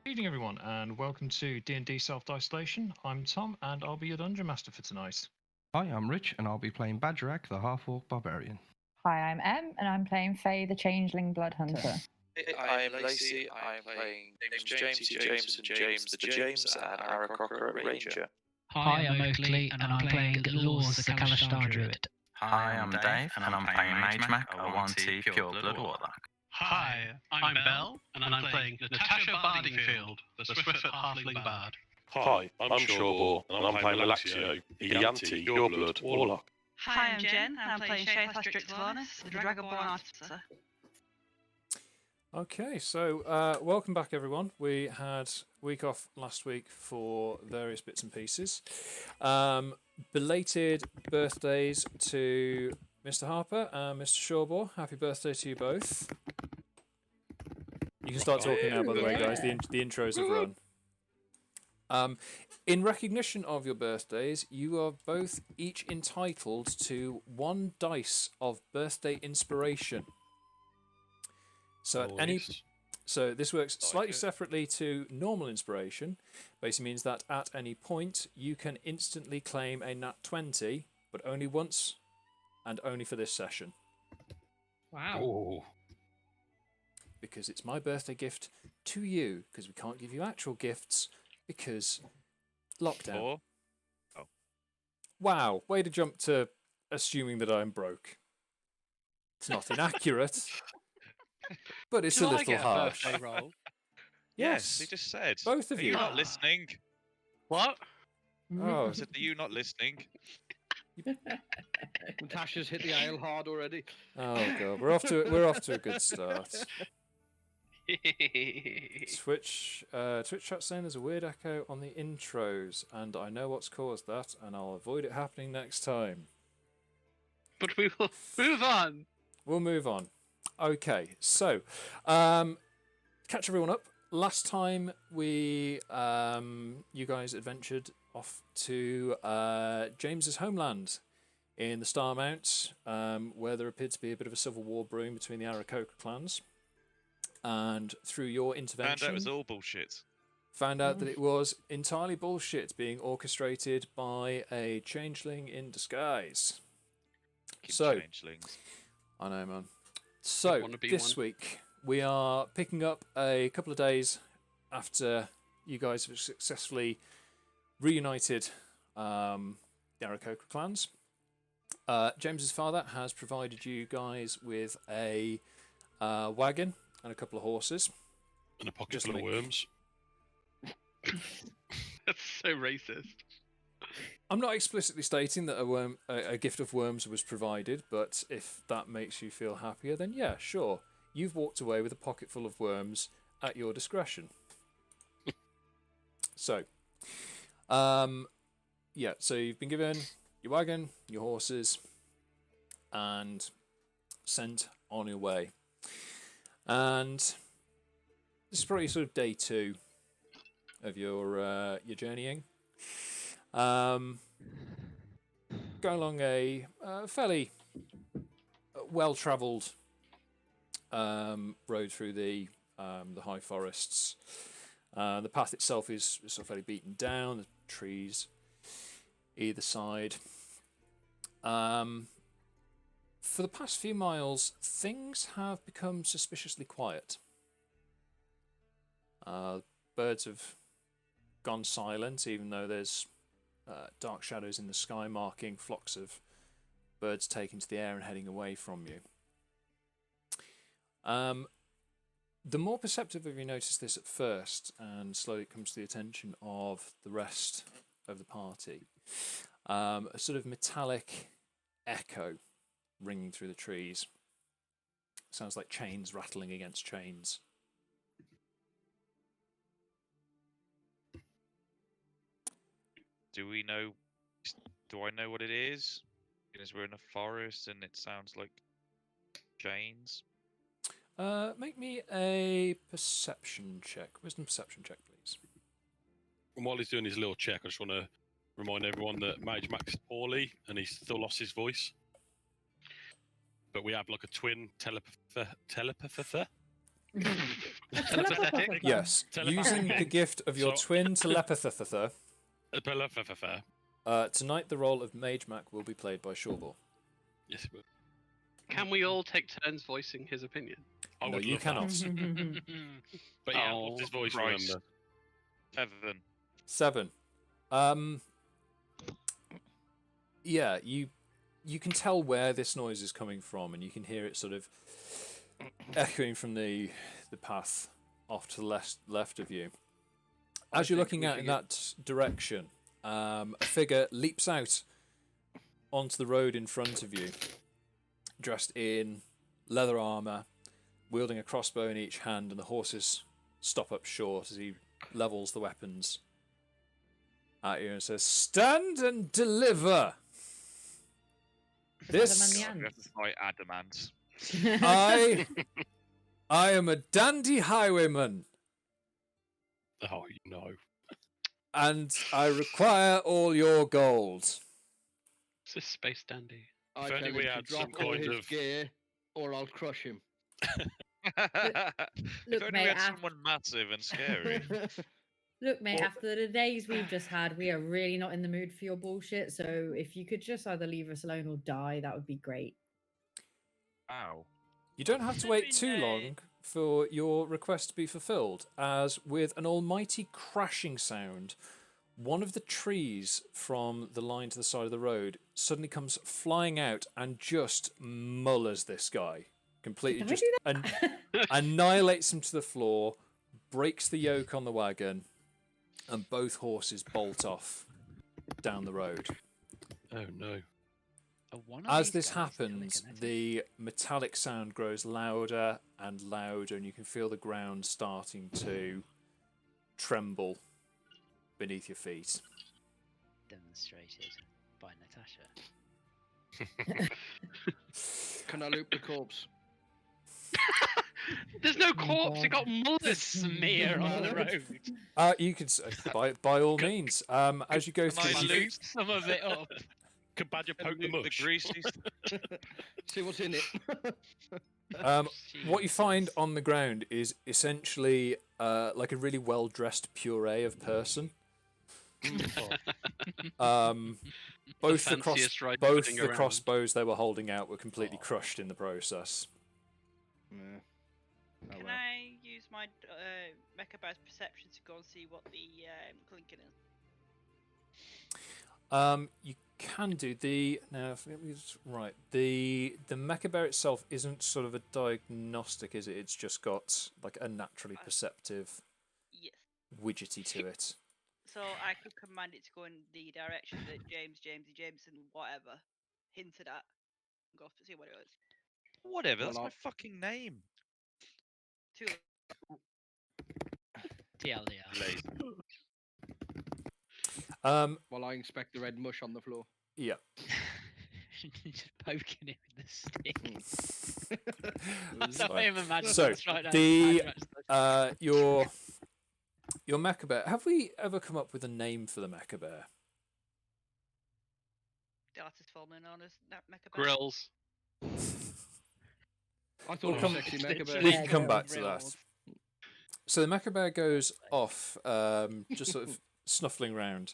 Good evening, everyone, and welcome to D&D Self-Diceolation. I'm Tom, and I'll be your Dungeon Master for tonight. Hi, I'm Rich, and I'll be playing Bagerac, the Half-Orc Barbarian. Hi, I'm Em, and I'm playing Faix, the Changeling Blood Hunter. I'm Lacey. I'm playing Jamesy, Jameson, James the James, and Aarakocra Ranger. Hi, I'm Oakley, and I'm playing Lours, the Kalashtar Druid. Hi, I'm Dave, and I'm playing Magemak, a 1T Pure-Blood Warlock. Hi, I'm Bel, and I'm playing Natasha Bardingfield, the Swift Halfling Bard. Hi, I'm Shawbor, and I'm playing Lacey, the anti-Pure-Blood Warlock. Hi, I'm Jen, and I'm playing Shape/Strictavonus, the Dragonborn Artificer. Okay, so welcome back, everyone. We had a week off last week for various bits and pieces. Belated birthdays to Mr. Harper and Mr. Shawbor. Happy birthday to you both. You can start talking now, by the way, guys. The intros have run. In recognition of your birthdays, you are both each entitled to 1 dice of birthday inspiration. So so this works slightly separately to normal inspiration. Basically means that at any point you can instantly claim a nat 20, but only once and only for this session. Wow. Oh. Because it's my birthday gift to you, because we can't give you actual gifts because lockdown. Oh. Wow, way to jump to assuming that I'm broke. It's not inaccurate, but it's a little harsh. Roll? Yes, he just said. Both of Are you. you not listening? What? Oh, I said, are you not listening? Natasha's hit the ale hard already. oh god, we're off to a good start. Twitch chat saying there's a weird echo on the intros, and I know what's caused that, and I'll avoid it happening next time. But we will move on. We'll move on. Okay, so catch everyone up. Last time we you guys adventured off to James's homeland in the Starmount, where there appeared to be a bit of a civil war brewing between the Aarakocra clans. And through your intervention, Found out it was all bullshit. Found out that it was entirely bullshit, being orchestrated by a changeling in disguise. Changelings. I know, man. So this week we are picking up a couple of days after you guys have successfully reunited the Aarakocra clans. James's father has provided you guys with a wagon and a couple of horses. And a pocket full of worms. That's so racist. I'm not explicitly stating that a gift of worms was provided, but if that makes you feel happier, then yeah, sure. You've walked away with a pocket full of worms at your discretion. So, yeah, so you've been given your wagon, your horses, and sent on your way. And this is probably sort of day 2 of your journeying. Going along a fairly well-travelled road through the high forests. The path itself is sort of fairly beaten down. The trees either side. For the past few miles, things have become suspiciously quiet. Birds have gone silent, even though there's dark shadows in the sky marking flocks of birds taking to the air and heading away from you. The more perceptive of you notice this at first, and slowly it comes to the attention of the rest of the party. A sort of metallic echo ringing through the trees. Sounds like chains rattling against chains. Do I know what it is? Because we're in a forest and it sounds like chains. Make me a perception check. Wisdom perception check, please. And while he's doing his little check, I just want to remind everyone that Magemak's poorly and he's still lost his voice. But we have like a twin telepather Telepathetic? Yes. Using the gift of your twin telepathathatha. Tonight, the role of Magemak will be played by Shawball. Yes, it will. Can we all take turns voicing his opinion? No, you cannot. But yeah, what's his voice? Christ. Remember? 7. Yeah, you can tell where this noise is coming from, and you can hear it sort of echoing from the path off to the left of you. As you're looking out in that direction, a figure leaps out onto the road in front of you, dressed in leather armour, wielding a crossbow in each hand, and the horses stop up short as he levels the weapons at you and says, "Stand and deliver! This Adamant. I am a dandy highwayman. Oh, no. And I require all your gold." It's a space dandy. If only we had some kind of gear, or I'll crush him. If only we had someone massive and scary. Look, mate, after the days we've just had, we are really not in the mood for your bullshit. So if you could just either leave us alone or die, that would be great. Ow. You don't have to wait too long for your request to be fulfilled, as with an almighty crashing sound, one of the trees from the line to the side of the road suddenly comes flying out and just mullers this guy. Completely just annihilates him to the floor, breaks the yoke on the wagon, and both horses bolt off down the road. Oh no. As this happens, the metallic sound grows louder and louder, and you can feel the ground starting to tremble beneath your feet. Demonstrated by Natasha. Can I loop the corpse? There's no corpse. It got mulder smear on the road. You could by all means. As you go through, I looped some of it up. Could Badger poke the mush? See what's in it. what you find on the ground is essentially like a really well-dressed puree of person. Both the crossbows they were holding out were completely crushed in the process. Yeah. Can I use my Mechabar's perception to go and see what the clinking is? You can do the right. The Mechabar itself isn't sort of a diagnostic, is it? It's just got like a naturally perceptive widgety to it. So I could command it to go in the direction that Jamesy, Jameson, whatever, hinted at. Go off to see what it was. Whatever, that's my fucking name. TLDR. While I inspect the red mush on the floor. Yeah. Just poking him with the stick. That's I am imagining so this right now. your Mechabear. Have we ever come up with a name for the Mechabear? The artist formerly known as Mechabar. Grills. I thought sexy Mechabear. We can come back to that. So the Mechabear goes off, just sort of snuffling around.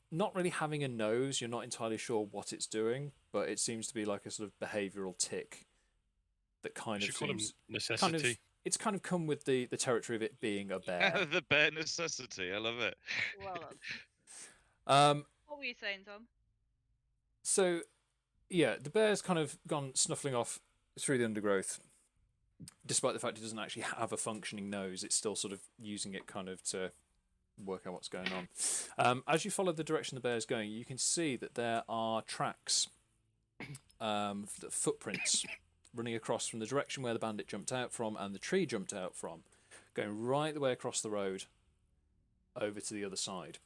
Not really having a nose, you're not entirely sure what it's doing, but it seems to be like a sort of behavioural tick that kind of seems necessity. It's kind of come with the territory of it being a bear. The bear necessity, I love it. Well done. What were you saying, Tom? So, yeah, the bear's kind of gone snuffling off through the undergrowth. Despite the fact it doesn't actually have a functioning nose, it's still sort of using it kind of to work out what's going on. As you follow the direction the bear's going, you can see that there are tracks, footprints running across from the direction where the bandit jumped out from and the tree jumped out from, going right the way across the road over to the other side.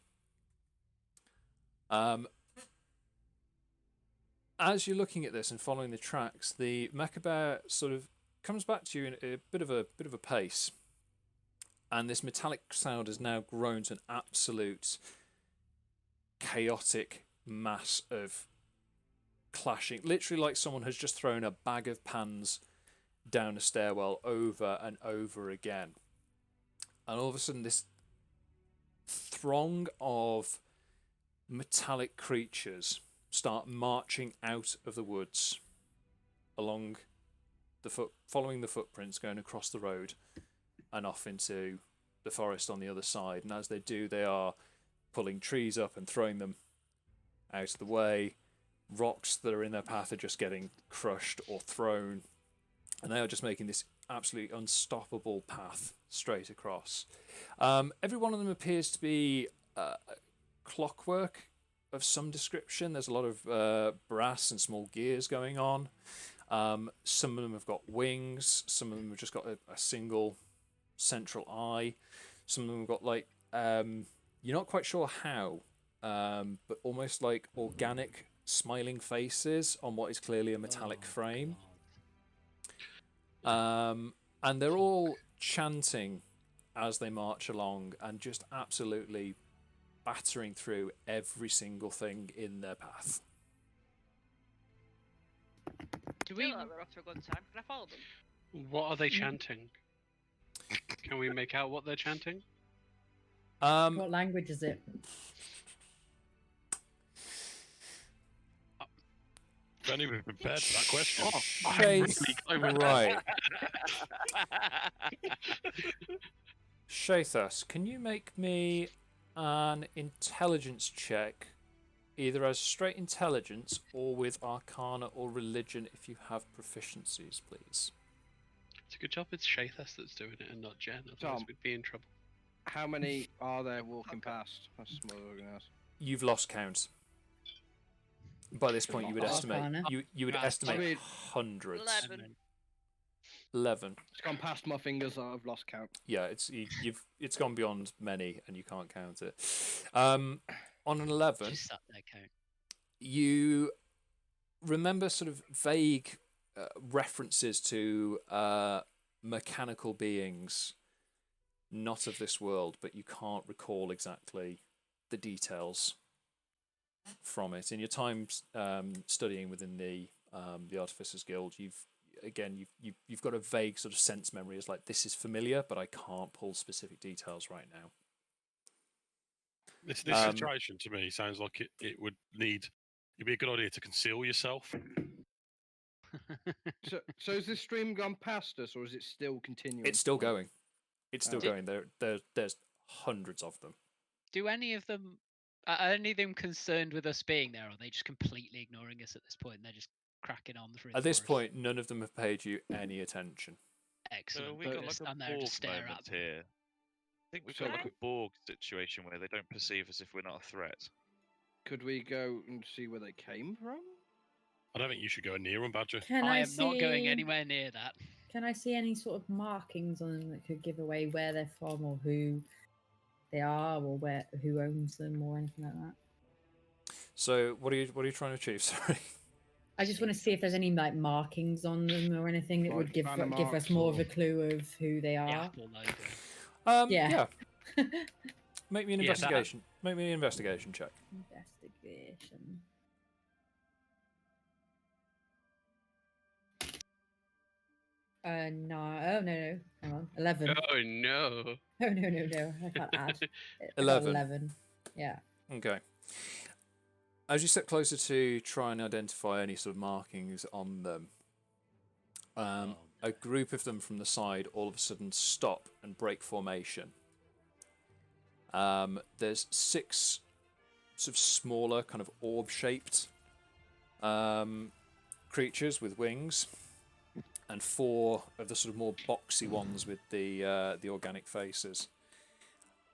As you're looking at this and following the tracks, the Mechabear sort of comes back to you in a bit of a pace, and this metallic sound has now grown to an absolute chaotic mass of clashing, literally like someone has just thrown a bag of pans down a stairwell over and over again. And all of a sudden, this throng of metallic creatures start marching out of the woods along following the footprints going across the road and off into the forest on the other side. And as they do, they are pulling trees up and throwing them out of the way. Rocks that are in their path are just getting crushed or thrown, and they are just making this absolutely unstoppable path straight across. Every one of them appears to be clockwork of some description. There's a lot of brass and small gears going on. Some of them have got wings. Some of them have just got a single central eye. Some of them have got like you're not quite sure how, but almost like organic smiling faces on what is clearly a metallic frame. And they're all chanting as they march along and just absolutely battering through every single thing in their path. Do we? We're off to a good time. Can I follow them? What are they chanting? Can we make out what they're chanting? What language is it? Don't even prepared for that question. Right. Shathas, can you make me an intelligence check, either as straight intelligence or with Arcana or Religion if you have proficiencies, please? It's a good job it's Shathas that's doing it and not Jen, otherwise Tom. we'd be in trouble. How many are there walking past? That's what we're going to ask. You've lost count. By this point, you would estimate Arcana. you would Right. estimate hundreds. 11. It's gone past my fingers. I've lost count. Yeah, it's gone beyond many, and you can't count it. On an 11, Just sat there count. you remember sort of vague references to mechanical beings, not of this world, but you can't recall exactly the details from it. In your time studying within the Artificers Guild, you've got a vague sort of sense memory as like, this is familiar, but I can't pull specific details right now. This situation to me sounds like it'd be a good idea to conceal yourself. So has this stream gone past us, or is it still continuing? It's still going. It's still going. There's hundreds of them. Do any of them are any of them concerned with us being there, or are they just completely ignoring us at this point? And they're just cracking on through. At this point, none of them have paid you any attention. Excellent. We got We'll like just a stand there and Borg just stare moment at them. here. I think we've got like a Borg situation where they don't perceive us if we're not a threat. Could we go and see where they came from? I don't think you should go near them, Badger. Can I I am not going see- anywhere near that. Can I see any sort of markings on them that could give away where they're from or who they are or who owns them or anything like that? So what are you trying to achieve? Sorry. I just want to see if there's any like markings on them or anything that Like would give banner us marks more of or- a clue of who they The are. Apple logo. Yeah. Make me an Yeah, that- investigation. Make me an investigation check. Investigation. No. Oh no. Hang on. 11. Oh no. Oh no. I can't add. I got 11. 11. Yeah. Okay. As you step closer to try and identify any sort of markings on them, a group of them from the side all of a sudden stop and break formation. There's 6 sort of smaller, kind of orb-shaped creatures with wings, and 4 of the sort of more boxy ones with the organic faces.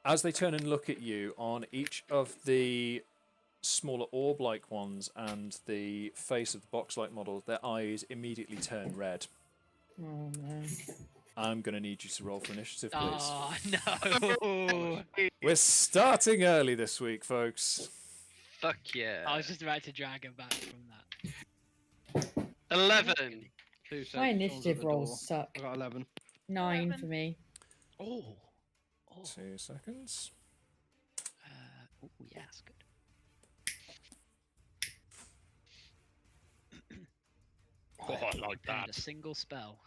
As they turn and look at you, on each of the smaller orb-like ones and the face of the box-like model, their eyes immediately turn red. Oh no. I'm going to need you to roll for initiative, please. Oh no. We're starting early this week, folks. Fuck yeah. I was just about to drag him back from that. 11. 2 seconds. My someone's at initiative the rolls door. suck. I got 11. 9 for me. Oh. 2 seconds. Oh yes, good. Oh, I like Prepared that. a single spell.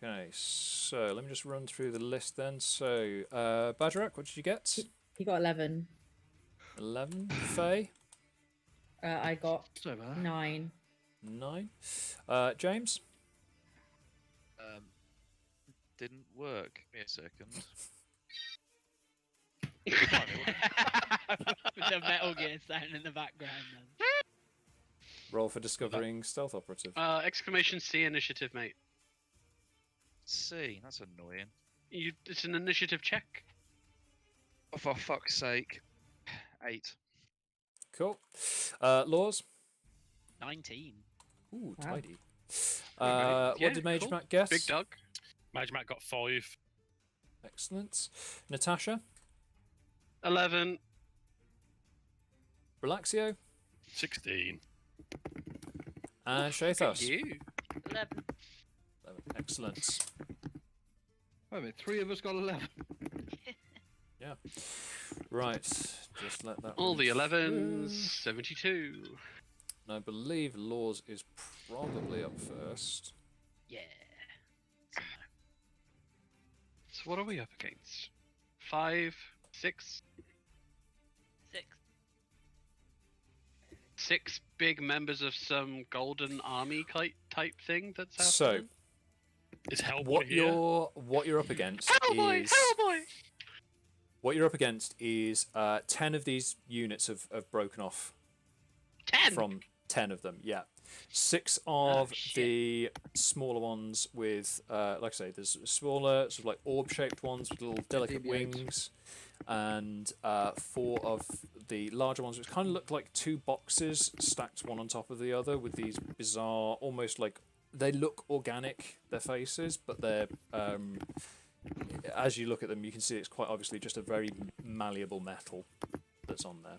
Okay, so let me just run through the list then. So, Bagerac, what did you get? He got 11. 11. Faye? I got 9. 9. James? Didn't work. Give me a second. With the Metal Gear sound in the background. Then. Roll for discovering stealth operative. Exclamation C initiative, mate. C, that's annoying. It's an initiative check. Oh, for fuck's sake. 8. Cool. Lours? 19. Ooh, Wow. tidy. Yeah, what did Magemak cool. guess? Big dog. Magemak got 5. Excellent. Natasha? 11. Relaxio? 16. And Shathos? You. 11. 11. Excellent. Wait a minute, 3 of us got 11. Yeah. Right. Just let that. All run the through. 11s. 72. And I believe Laws is probably up first. Yeah. So what are we up against? 5, 6? 6. 6 big members of some golden army type thing that's happening? So, Is Hellboy what here? you're up against Hellboy! is Hellboy! what you're up against is 10 of these units have broken off 10? from 10 of them. Yeah, 6 of shit. the smaller ones with like I say, there's smaller sort of like orb-shaped ones with little delicate BB-8. wings, and 4 of the larger ones, which kind of look like 2 boxes stacked one on top of the other with these bizarre, almost like they look organic, their faces, but they're as you look at them, you can see it's quite obviously just a very malleable metal that's on there.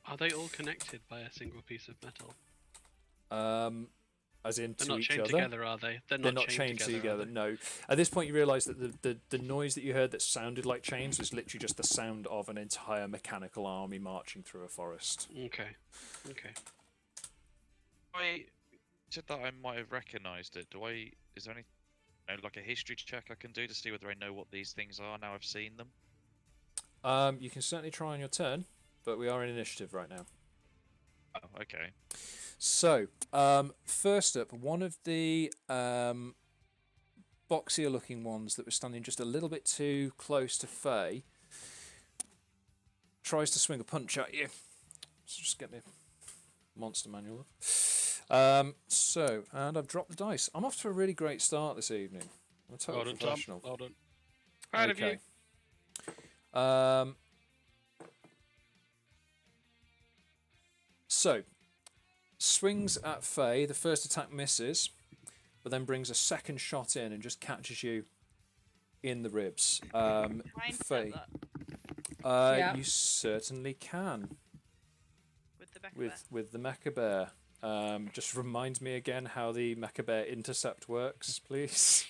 Are they all connected by a single piece of metal? As in They're to not each chained other. together, are they? They're They're not chained together. are they? No. At this point, you realise that the noise that you heard that sounded like chains was literally just the sound of an entire mechanical army marching through a forest. Okay. Okay. I said that I might have recognised it. Is there any, like a history check I can do to see whether I know what these things are now I've seen them? You can certainly try on your turn, but we are in initiative right now. Oh, okay. So, first up, one of the boxier-looking ones that was standing just a little bit too close to Faye tries to swing a punch at you. So just get me monster manual up. And I've dropped the dice. I'm off to a really great start this evening. I'm a total Well done, Tom. professional. Well done. Proud of you. So, swings at Faye. The first attack misses, but then brings a second shot in and just catches you in the ribs. Try and set Faye, that Yeah. you certainly can with the back of it. with the Mecha Bear. Just reminds me again how the Mecha Bear intercept works, please.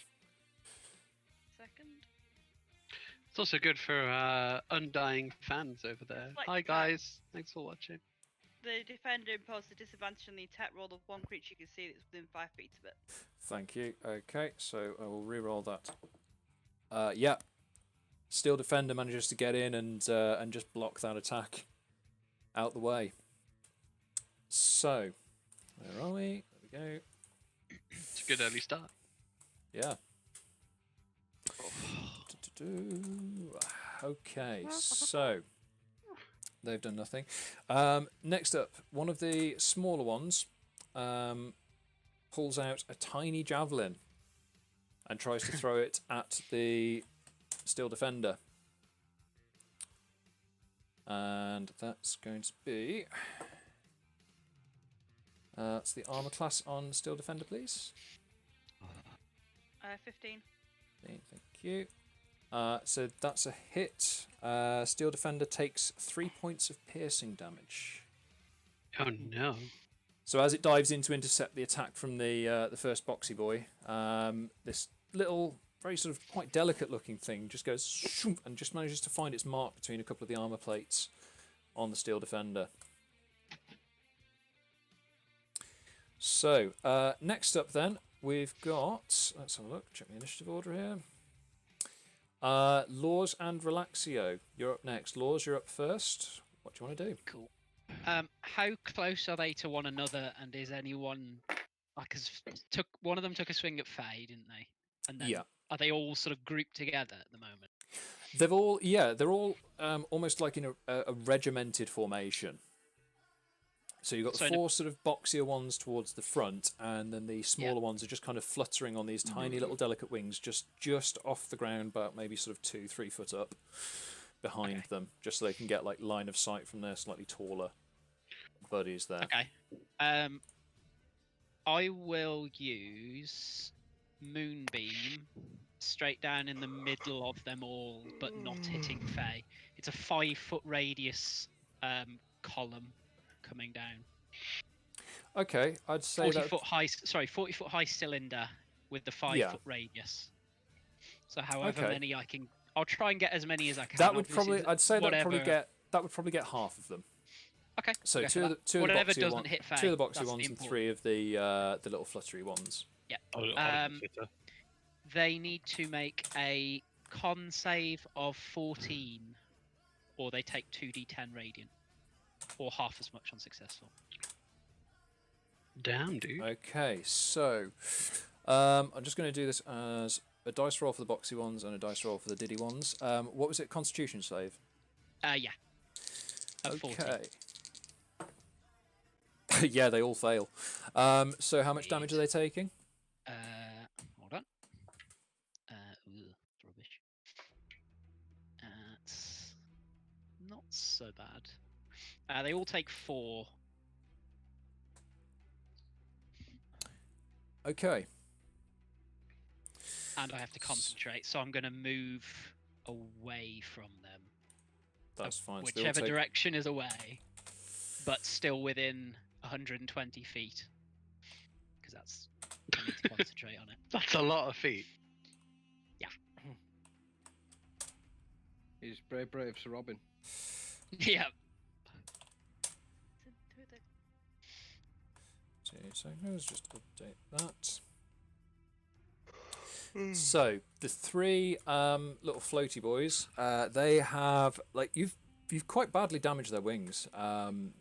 Second. It's also good for undying fans over there. Like Hi that. guys, thanks for watching. The defender imposes a disadvantage on the attack roll of one creature you can see that's within 5 feet of it. Thank you. Okay, so I will re-roll that. Yeah. Steel Defender manages to get in and just block that attack out the way. So, where are we? There we go. It's a good early start. Yeah. Okay, so they've done nothing. Next up, one of the smaller ones pulls out a tiny javelin and tries to throw it at the Steel Defender. And that's going to be... it's the armor class on Steel Defender, please. 15. Thank you. So that's a hit. Steel Defender takes 3 points of piercing damage. Oh no. So as it dives in to intercept the attack from the first boxy boy, this little, very sort of quite delicate-looking thing just goes shoom, and just manages to find its mark between a couple of the armor plates on the Steel Defender. So next up then, we've got. Let's have a look. Check the initiative order here. Lours and Relaxio, you're up next. Lours, you're up first. What do you want to do? Cool. How close are they to one another? And is anyone like one of them took a swing at Faye, didn't they? And then are they all sort of grouped together at the moment? They're all almost like in a regimented formation. So you've got the four sort of boxier ones towards the front, and then the smaller ones are just kind of fluttering on these tiny little delicate wings, just off the ground, but maybe sort of 2-3 foot up behind them, just so they can get like line of sight from their slightly taller buddies there. Okay. I will use Moonbeam straight down in the middle of them all, but not hitting Faye. It's a 5-foot radius column coming down. Okay, I'd say 40-foot high. Sorry, 40-foot high cylinder with the 5-foot radius. So however many I can, I'll try and get as many as I can. That would probably, I'd say that would probably get half of them. Okay. So two of the boxy ones and 3 of the little fluttery ones. Yeah. They need to make a con save of 14, or they take 2d10 radiant, or half as much unsuccessful. Damn, dude. Okay, so I'm just going to do this as a dice roll for the boxy ones and a dice roll for the diddy ones. What was it? Constitution save? Yeah. Okay. Yeah, they all fail. So how much damage are they taking? Hold on. It's rubbish. It's not so bad. They all take 4. Okay. And I have to concentrate, so I'm going to move away from them. That's fine. Whichever direction is away, but still within 120 feet. Because that's... I need to concentrate on it. That's a lot of feet. Yeah. He's brave Sir Robin. Yeah. 2 seconds, just update that. So the 3 little floaty boys, they have you've quite badly damaged their wings.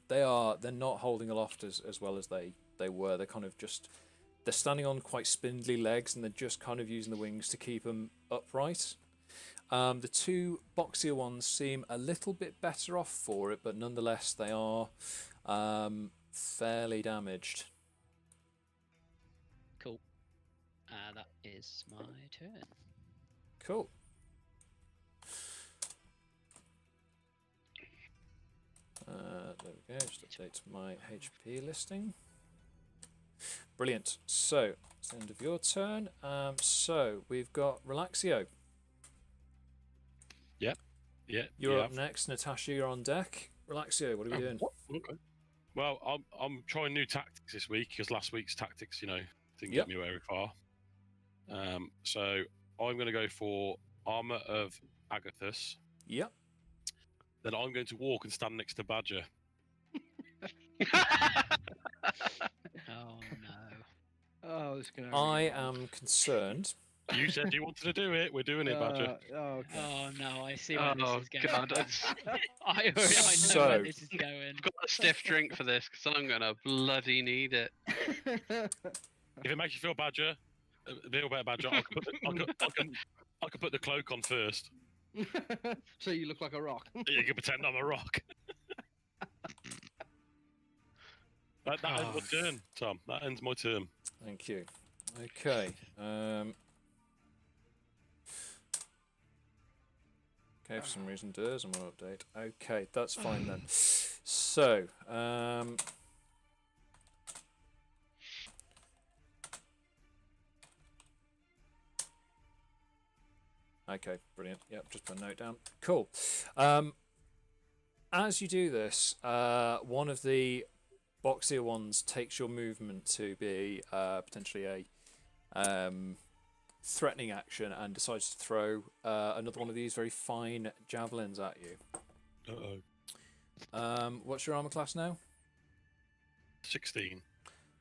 They're not holding aloft as well as they were. They're kind of they're standing on quite spindly legs, and they're just kind of using the wings to keep them upright. The 2 boxier ones seem a little bit better off for it, but nonetheless they are fairly damaged. Cool. That is my turn. Cool. There we go, just update my HP listing. Brilliant. So, it's the end of your turn. So, we've got Relaxio. Yep. Yeah. You're up next. Natasha, you're on deck. Relaxio, what are we doing? Okay. Well, I'm trying new tactics this week, because last week's tactics, didn't get me very far. So I'm going to go for Armour of Agathis. Yep. Then I'm going to walk and stand next to Badger. Oh no. Oh, this can. I am concerned. You said you wanted to do it. We're doing it, Badger. Okay. Oh no, I see where this is going. God. I know where this is going. I've got a stiff drink for this, because I'm going to bloody need it. If it makes you feel Badger, I could put the cloak on first. So you look like a rock. You can pretend I'm a rock. That ends my turn, Tom. That ends my turn. Thank you. Okay. Okay, for some reason does. I'm going to update. Okay, that's fine then. So, okay, brilliant. Yep, just put a note down. Cool. As you do this, one of the boxier ones takes your movement to be potentially a threatening action and decides to throw another one of these very fine javelins at you. What's your armor class now? 16.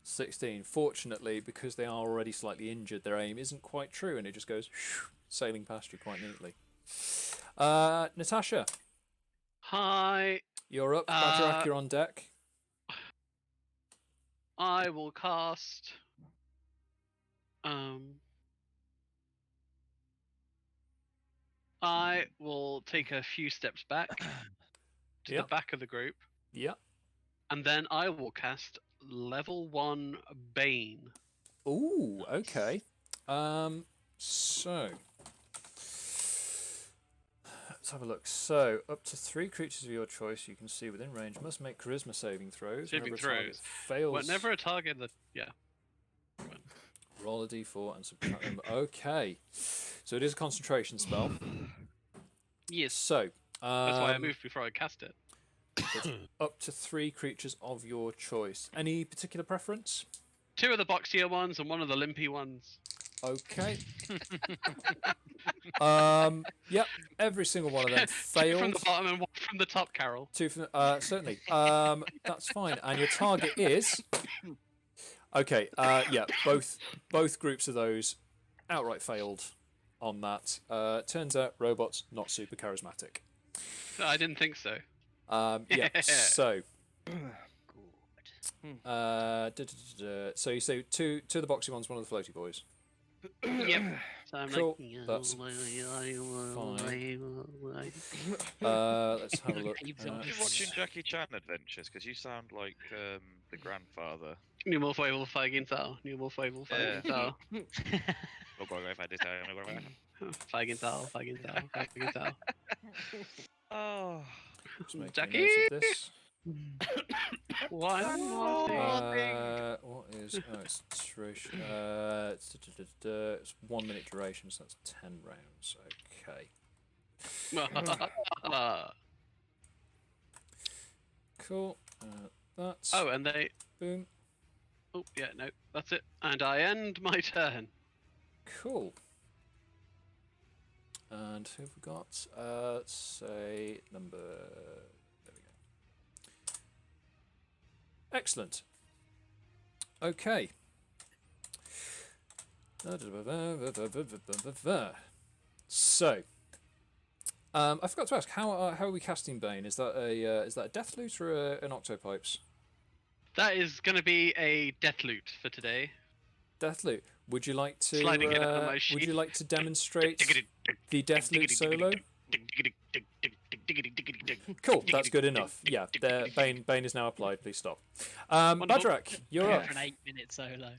16. Fortunately, because they are already slightly injured, their aim isn't quite true, and it just goes sailing past you quite neatly. Natasha. Hi. You're up. Bagerac, you're on deck. I will cast. I will take a few steps back to the back of the group. Yeah. And then I will cast level 1 Bane. Ooh, okay. So let's have a look. So, up to 3 creatures of your choice you can see within range must make charisma saving throws. Saving Whenever a target throws. fails, Whenever a target that roll a d4 and subtract them. Okay. So it is a concentration spell. Yes. So that's why I moved before I cast it. it's up to 3 creatures of your choice. Any particular preference? 2 of the boxier ones and 1 of the limpy ones. Okay. Yep. Every single one of them 2 failed. from the bottom and 1 from the top, Carol. 2 from certainly. That's fine. And your target is. Okay. Yeah. Both groups of those outright failed on that. Turns out robots not super charismatic. I didn't think so. Yeah. So. So you say two of the boxy ones, one of the floaty boys. Yep. So I'm Cool. like, That's fine. Let's have a look. Are you watching Jackie Chan Adventures? Because you sound like the grandfather. Nu må få fagin tau. Nu må få fagin tau. Fagin tau. Fagin tau. Fagin tau. Oh. Jackie. This. What is it's duration? It's 1 minute duration, so that's 10 rounds. Okay. Cool. That's. Oh, and they. Boom. Oh yeah, no, that's it. And I end my turn. Cool. And who have we got? Let's say number. There we go. Excellent. Okay. So, I forgot to ask how are we casting Bane? Is that a Death Loot or an Octopipes? That is going to be a death loot for today. Death Loot. Would you like to? Sliding it out of my Would sheath. you like to demonstrate the Death Loot solo? Cool, that's good enough. Yeah, Bane is now applied. Please stop. Bagerac, you're up. For an 8-minute solo.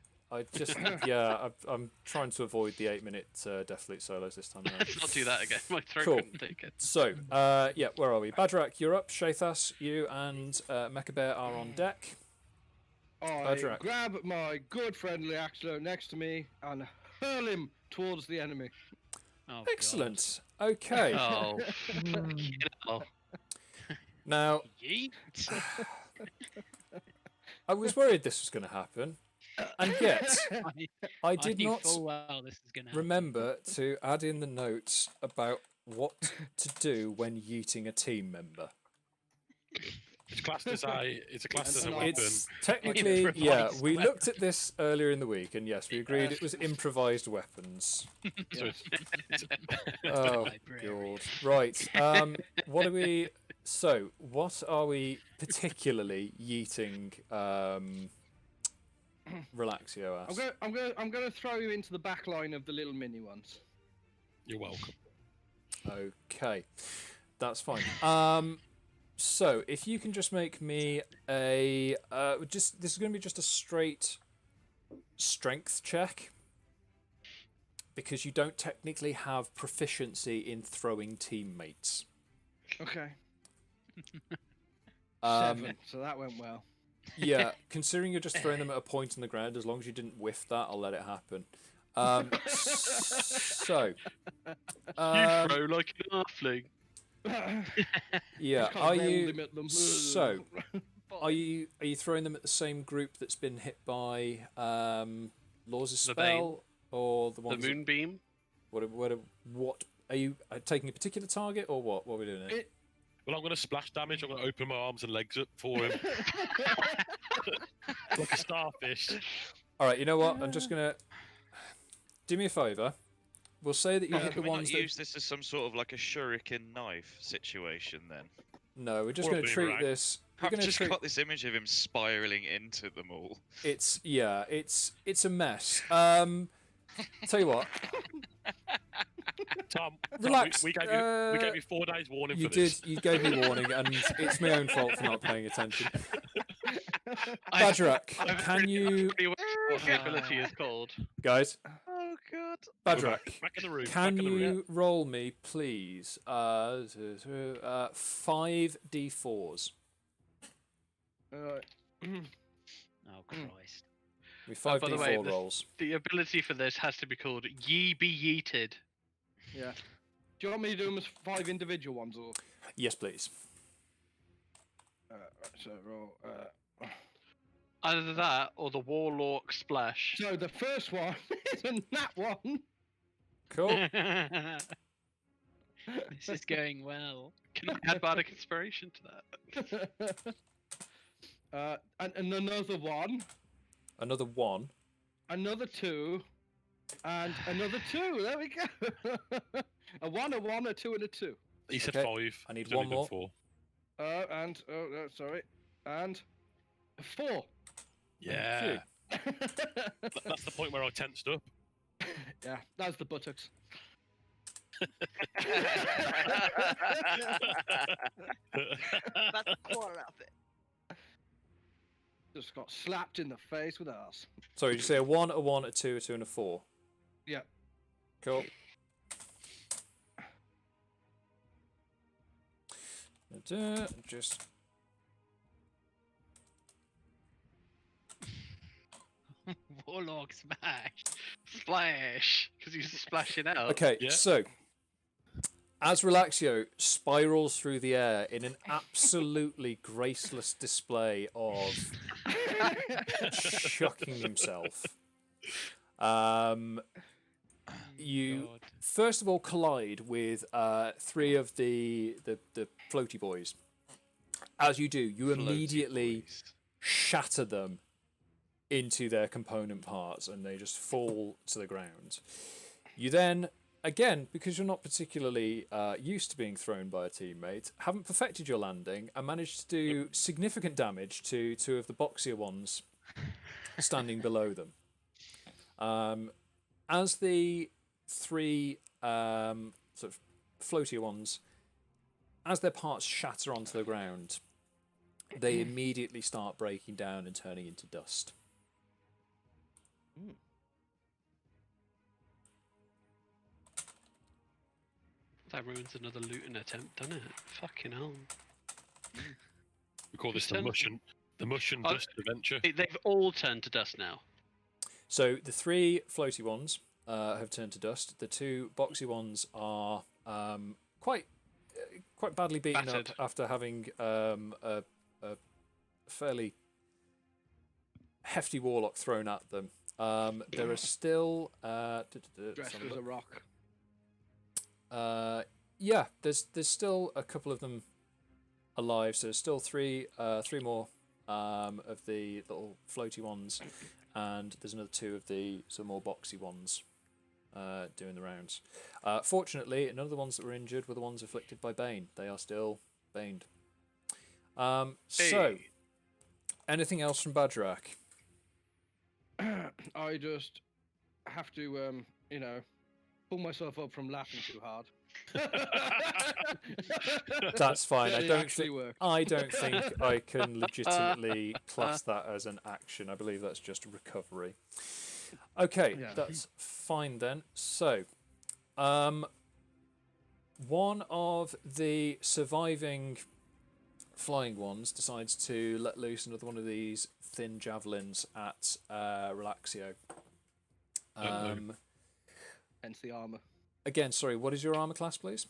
I'm trying to avoid the 8-minute Death Loot solos this time around. Let's not do that again. My throat Cool. couldn't take it. So, yeah, where are we? Bagerac, you're up. Shathas, you and Mecha Bear are on deck. I grab my good friendly Axler next to me and hurl him towards the enemy. Oh, excellent. Okay. Oh. Now, Yeet. I was worried this was going to happen, and yet I did knew not full well this is gonna remember to add in the notes about what to do when yeeting a team member. It's classed as a weapon. It's technically, yeah. We looked at this earlier in the week, and yes, we agreed it was improvised weapons. Oh god! Right. What are we? So, what are we particularly yeeting? Relaxio as. I'm going to throw you into the back line of the little mini ones. You're welcome. Okay, that's fine. So, if you can just make me a this is going to be just a straight strength check because you don't technically have proficiency in throwing teammates. Okay. 7, so that went well. Yeah, considering you're just throwing them at a point on the ground, as long as you didn't whiff that, I'll let it happen. So, you throw like an halfling. Yeah, Can't are roll you? them at them. So, are you throwing them at the same group that's been hit by Laws' The spell, or the ones? Moonbeam. What are you taking a particular target, or what? What are we doing here? Well, I'm going to splash damage. I'm going to open my arms and legs up for him. Like a starfish. All right, you know what? I'm just going to... Do me a favour. We'll say that you hit the Can we not ones that... use this as some sort of like a shuriken knife situation then? No, we're just Or a going to treat boomerang. this... We're I've gonna just treat... got this image of him spiraling into them all. It's a mess. Tell you what. Tom, Relax. we gave you 4 days warning You for this. you gave me warning, and it's my own fault for not paying attention. Bagerac, can you... What the ability is called? Guys, Oh god. Bagerac, Back in the room. can back in the room. you roll me, please, 5 d4s? Oh Christ. With 5 by the d4 way, rolls. The ability for this has to be called Ye Be Yeeted. Yeah. Do you want me to do them as 5 individual ones or? Yes, please. Right, so roll. Either that or the Warlock Splash. So the first one is a nat 1. Cool. This is going well. Can I add Bardic Inspiration to that? And another 1. Another 1. Another 2. And another 2. There we go. A 1, a 1, a 2, and a 2. He said Okay, 5. I need He's only one more. done 4. Sorry. And a 4. Yeah. That's the point where I tensed up. Yeah, that's the buttocks. That's the quarter of it. Just got slapped in the face with ass. Sorry, did you say a 1, a 1, a 2, a 2, and a 4? Yeah. Cool. Just... Warlock Smash! Splash! Because he's splashing out. Okay, Yeah. so as Relaxio spirals through the air in an absolutely graceless display of chucking himself, you first of all collide with 3 of the floaty boys. As you do, you immediately shatter them into their component parts, and they just fall to the ground. You then, again, because you're not particularly used to being thrown by a teammate, haven't perfected your landing and managed to do significant damage to 2 of the boxier ones standing below them. As the 3 sort of floatier ones, as their parts shatter onto the ground, they immediately start breaking down and turning into dust. That ruins another looting attempt, doesn't it? Fucking hell. We call this the mush and dust adventure. They've all turned to dust now. So the 3 floaty ones have turned to dust. The 2 boxy ones are quite badly beaten Battered. up after having a fairly hefty warlock thrown at them. There are still Dressed as a rock. yeah, there's still a couple of them alive. So there's still 3 more of the little floaty ones, and there's another 2 of the some more boxy ones doing the rounds. Fortunately, none of the ones that were injured were the ones afflicted by Bane. They are still baned. So, anything else from Bagerac? I just have to, pull myself up from laughing too hard. That's fine. It actually worked. I don't think I can legitimately class that as an action. I believe that's just recovery. Okay, Yeah. that's fine then. So, one of the surviving flying ones decides to let loose another one of these thin javelins at Relaxio. Hence the armor. Again, sorry, what is your armor class, please?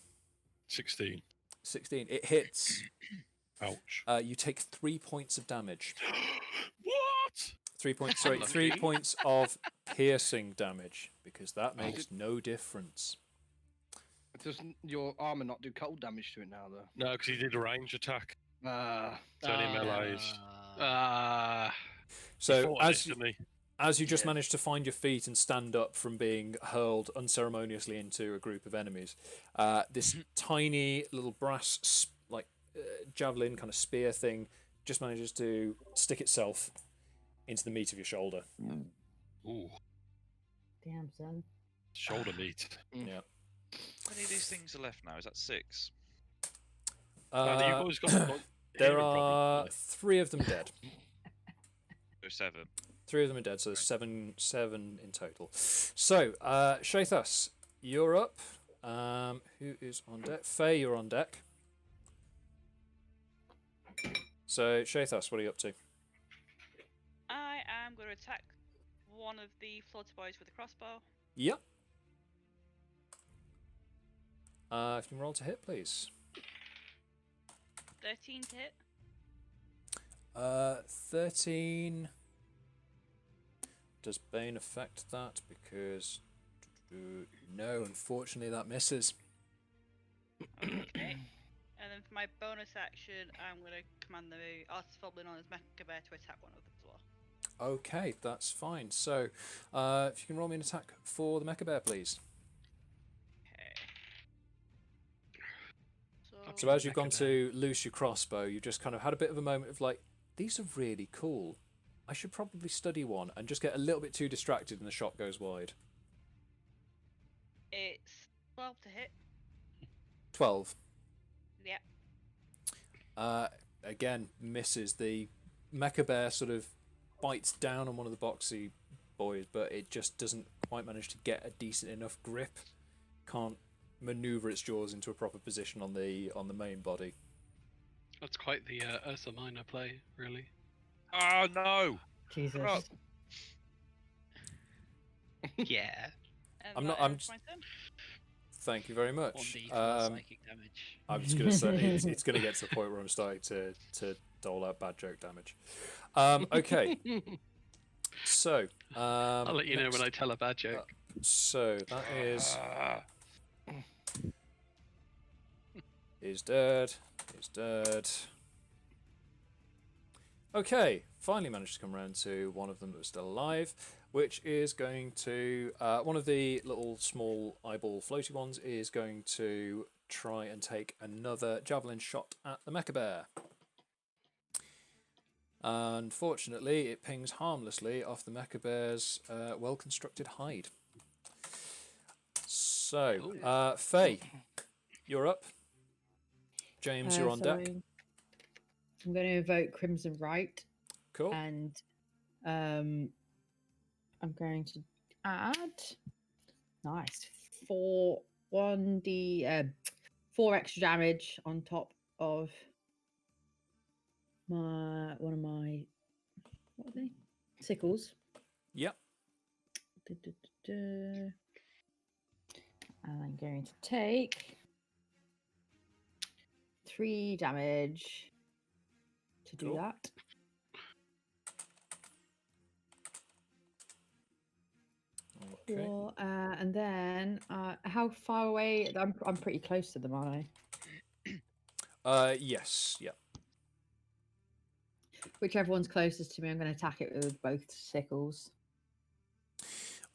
16. 16. It hits. Ouch. You take 3 points of damage. What? 3 points. Sorry, 3 points of piercing damage, because that makes no difference. Doesn't your armor not do cold damage to it now, though? No, because he did a range attack. Ah. It's only melees. So as you just managed to find your feet and stand up from being hurled unceremoniously into a group of enemies, this tiny little brass javelin kind of spear thing just manages to stick itself into the meat of your shoulder. Ooh. Damn, son. Shoulder meat. Yeah. How many of these things are left now? Is that 6? You've always got, there are 3 of them dead. So 7. 3 of them are dead, so there's seven in total. So, Shathas, you're up. Who is on deck? Faye, you're on deck. So, Shathas, what are you up to? I am going to attack one of the floater boys with a crossbow. Yep. If you can roll to hit, please. 13 to hit. 13. Does Bane affect that? Because no, unfortunately, that misses. Okay. And then for my bonus action, I'm going to command the artist formerly known as Mecha Bear to attack one of them as well. Okay, that's fine. So, if you can roll me an attack for the Mecha Bear, please. So as you've gone to loose your crossbow, you just kind of had a bit of a moment of like, these are really cool. I should probably study one, and just get a little bit too distracted and the shot goes wide. It's 12 to hit. 12. Yeah. Again, misses. The Mecha Bear sort of bites down on one of the boxy boys, but it just doesn't quite manage to get a decent enough grip. Can't maneuver its jaws into a proper position on the main body. That's quite the Ursa Minor play, really. Oh no! Jesus. Yeah. I'm not. I'm. Thank you very much. 1d4 psychic damage. I'm just gonna say it's gonna get to the point where I'm starting to dole out bad joke damage. Okay. So. I'll let you know when I tell a bad joke. So that is dead. Is dead. Okay, finally managed to come around to one of them that was still alive, which is going to one of the little small eyeball floaty ones is going to try and take another javelin shot at the Mecha Bear. Unfortunately, it pings harmlessly off the Mecha Bear's well-constructed hide. So, Faye, you're up. James, you're on deck. I'm going to evoke Crimson Right. Cool. And I'm going to add 4 extra damage on top of one of my what are they? Sickles. Yep. And I'm going to take 3 damage to do that. Okay. Cool. And then, how far away? I'm pretty close to them, aren't I? Yes. Yeah. Whichever one's closest to me, I'm going to attack it with both sickles.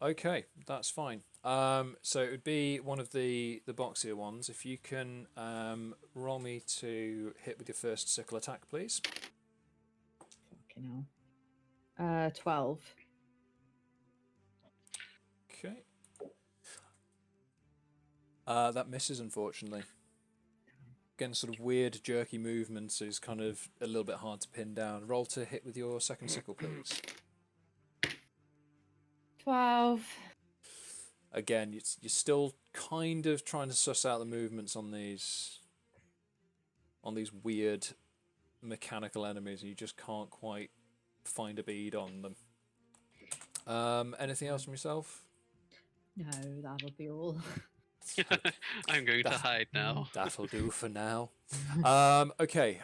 Okay, that's fine. So it would be one of the boxier ones. If you can roll me to hit with your first sickle attack, please. Fucking hell. 12. Okay. That misses, unfortunately. Again, sort of weird, jerky movements is kind of a little bit hard to pin down. Roll to hit with your second sickle, please. 12. Again, you're still kind of trying to suss out the movements on these weird mechanical enemies, and you just can't quite find a bead on them. Anything else from yourself? No, that'll be all. I'm going to hide now. That'll do for now. Okay,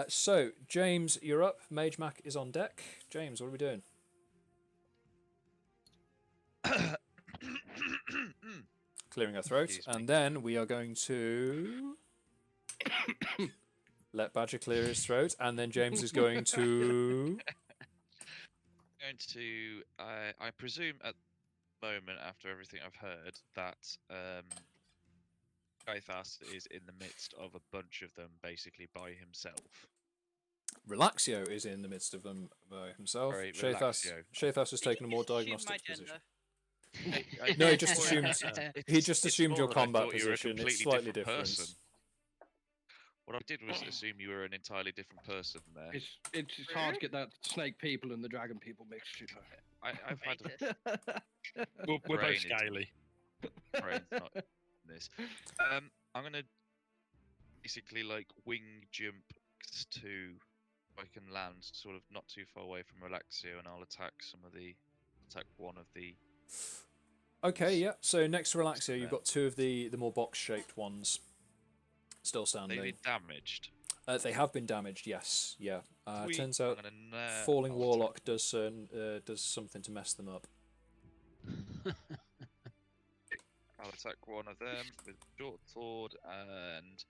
so James, you're up. Magemak is on deck. James, what are we doing? clearing her throat. Excuse me. And then we are going to let Badger clear his throat, and then James is going to. I presume at the moment, after everything I've heard, that Gaithas is in the midst of a bunch of them, basically by himself. Relaxio is in the midst of them by himself. Sorry, Shathas has taken a more Assume diagnostic my position. gender. No, he just assumed. He just It's assumed your more that I combat thought you were a position. It's completely slightly different different. person. What I did was assume you were an entirely different person there. It's hard to get that snake people and the dragon people mixed together. I've had We're both Brain is- scaly. brain's not this. I'm gonna basically like wing jump to I can land sort of not too far away from Relaxio, and I'll attack one of the. Okay, yeah. So next to Relaxio, you've got two of the more box-shaped ones still standing. They've been damaged. They have been damaged. Yes, yeah. Sweet. Turns out I'm gonna, falling I'll Warlock does something to mess them up. I'll attack one of them with short sword and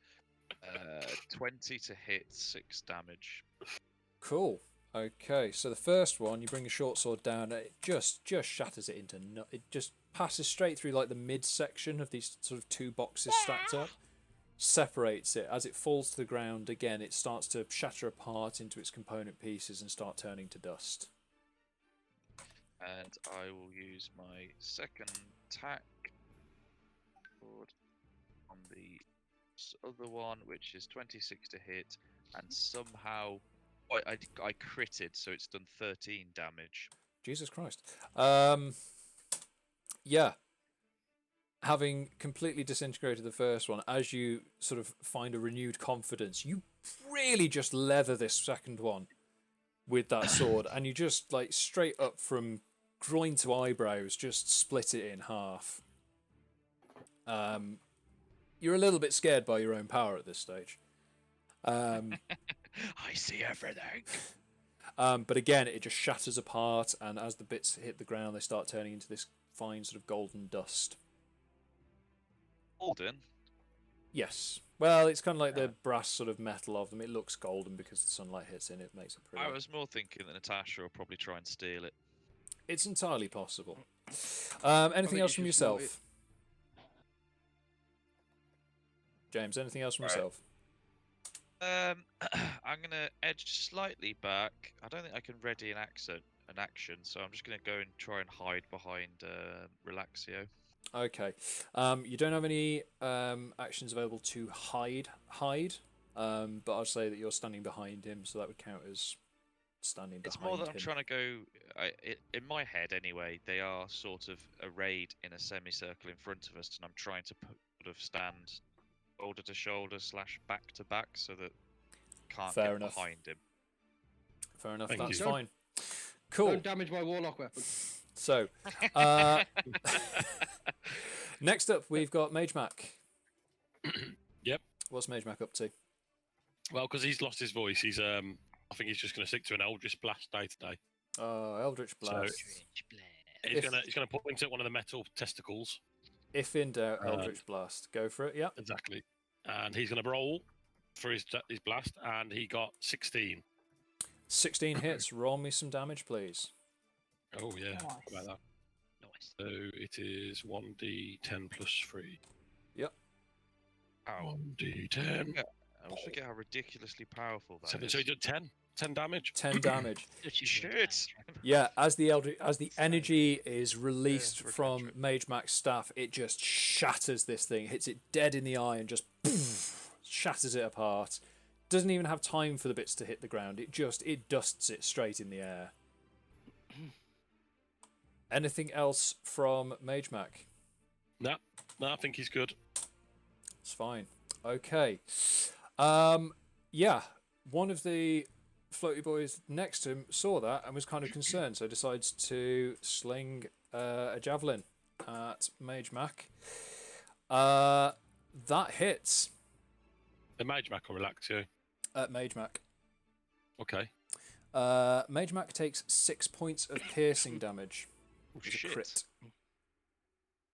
20 to hit, 6 damage. Cool. Okay, so the first one, you bring a short sword down, and it just shatters it into it just passes straight through like the midsection of these sort of two boxes stacked up, separates it. As it falls to the ground again, it starts to shatter apart into its component pieces and start turning to dust. And I will use my second attack on the other one, which is 26 to hit, and somehow I critted, so it's done 13 damage. Jesus Christ. Yeah. Having completely disintegrated the first one, as you sort of find a renewed confidence, you really just leather this second one with that sword, and you just, like, straight up from groin to eyebrows, just split it in half. You're a little bit scared by your own power at this stage. I see everything. But again, it just shatters apart, and as the bits hit the ground, they start turning into this fine sort of golden dust. Golden? Yes. Well, it's kind of like the brass sort of metal of them. It looks golden because the sunlight hits in it, makes it pretty. I was more thinking that Natasha will probably try and steal it. It's entirely possible. Anything else from yourself? James, anything else from yourself? I'm gonna edge slightly back. I don't think I can ready an action, so I'm just gonna go and try and hide behind Relaxio. Okay. You don't have any actions available to hide, but I'll say that you're standing behind him, so that would count as standing behind him. It's more that I'm trying to go. In my head, anyway, they are sort of arrayed in a semicircle in front of us, and I'm trying to sort of stand shoulder to shoulder / back to back, so that can't Fair get enough. behind him. Fair enough. Thank That's you. fine. Cool. Don't damage my warlock weapon. So, next up, we've got Magemak. Yep. What's Magemak up to? Well, because he's lost his voice, he's I think he's just going to stick to an Eldritch Blast day to day. Eldritch Blast. He's going to point at one of the metal testicles. If in doubt, Eldritch Blast. Go for it. Yeah. Exactly. And he's going to roll for his blast, and he got 16. 16 hits. Roll me some damage, please. Oh yeah. Nice. How about that? Nice. So it is 1d10 plus 3. Yep. Ow. 1d10. I always forget how ridiculously powerful that is. So he did 10. 10 damage. 10 damage. Shit. Yeah, as the energy is released from Magemak's staff, it just shatters this thing, hits it dead in the eye, and just shatters it apart. Doesn't even have time for the bits to hit the ground. It dusts it straight in the air. Anything else from Magemak? No, I think he's good. It's fine. Okay. Yeah, one of the floaty boys next to him saw that and was kind of concerned, so decides to sling a javelin at Magemak. That hits. The Magemak or Relaxio? Magemak. Okay. Magemak takes 6 points of piercing damage. Oh, Which is a shit. crit.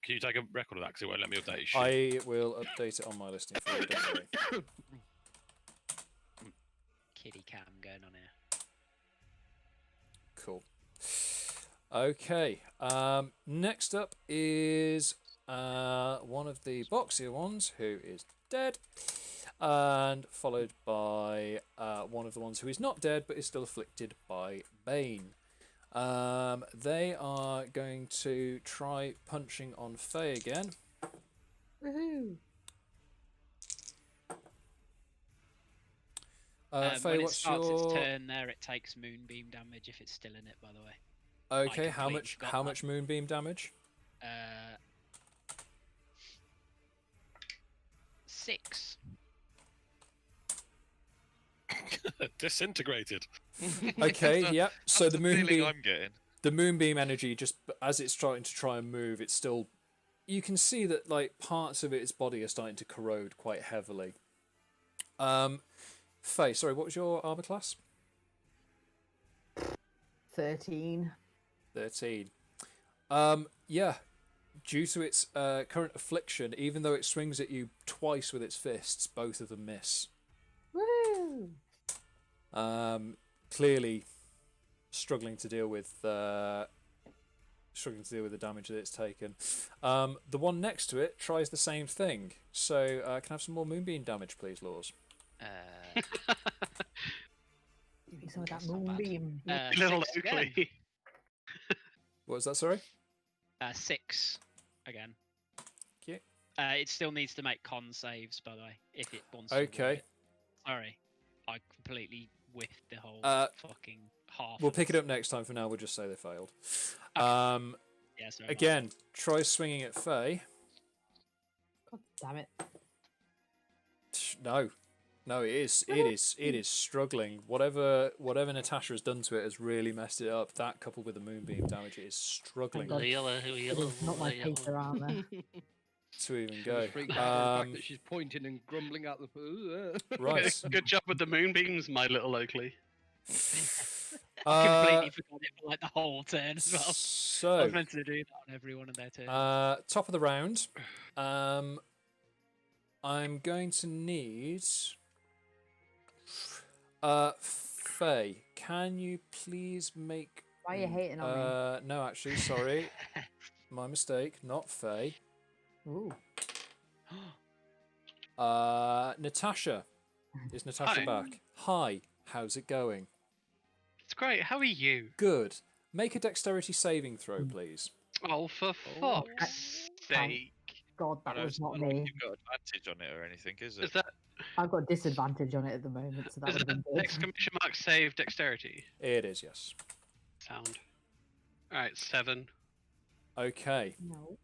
Can you take a record of that? Because it won't let me update your sheet. I will update it on my listing for you. Don't worry. Kitty cam going on here. Cool. Okay. Next up is one of the boxier ones who is dead, and followed by one of the ones who is not dead but is still afflicted by Bane. They are going to try punching on Faye again. Woohoo! Faye, when it what's starts your its turn there, it takes moonbeam damage if it's still in it, by the way. Okay, how completely forgot how that. much moonbeam damage? 6. Disintegrated. Okay, yeah. So the feeling moonbeam, I'm getting. the moonbeam energy, just as it's starting to try and move, it's still. You can see that like parts of its body are starting to corrode quite heavily. Faye, sorry, what was your armor class? 13. 13. Yeah. Due to its current affliction, even though it swings at you twice with its fists, both of them miss. Woo! Clearly struggling to deal with the damage that it's taken. The one next to it tries the same thing. So can I have some more moonbeam damage, please, Lours? Give me some of that moonbeam. Little 6 again. Oakley. What was that, sorry? 6 again. Okay. It still needs to make con saves, by the way, if it wants to. Okay. Sorry, I completely whiffed the whole fucking half. We'll pick it up next time. For now, we'll just say they failed. Okay. Yeah, sorry, Again, try swinging at Faye. God damn it. No, it is struggling. Whatever Natasha has done to it has really messed it up. That coupled with the moonbeam damage, it is struggling It's not my paper armor. to even go. Freaked out by the fact that she's pointing and grumbling at the. Right. Good job with the moonbeams, my little Oakley. I completely forgot it for like the whole turn as well. So I was meant to do that on every one of their turns. Top of the round. I'm going to need. Faye, can you please make? Why are you hating on me? No, actually, sorry, my mistake. Not Faye. Ooh. Natasha. Is Natasha Hi. back? Hi. How's it going? It's great. How are you? Good. Make a dexterity saving throw, please. Oh, for fuck's sake. God, that was not not like me. you've got advantage on it or anything, is it? Is that I've got disadvantage on it at the moment, so that is would have that been good. exclamation mark save dexterity? It is, yes. Sound. Alright, 7. Okay. No.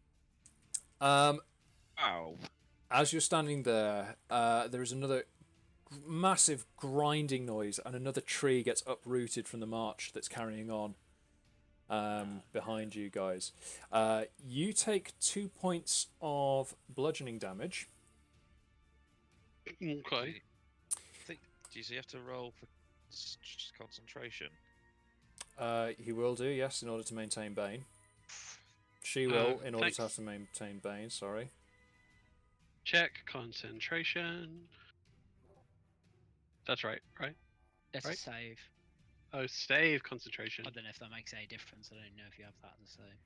Ow. As you're standing there, there is another massive grinding noise, and another tree gets uprooted from the march that's carrying on behind you guys. You take 2 points of bludgeoning damage. Okay. Do you have to roll for concentration? He will do, yes, in order to maintain Bane. She will, in order thanks. to have to maintain Bane, sorry. Check concentration. That's right, right? That's right? a save. Oh, save concentration. I don't know if that makes any difference. I don't know if you have that as a save.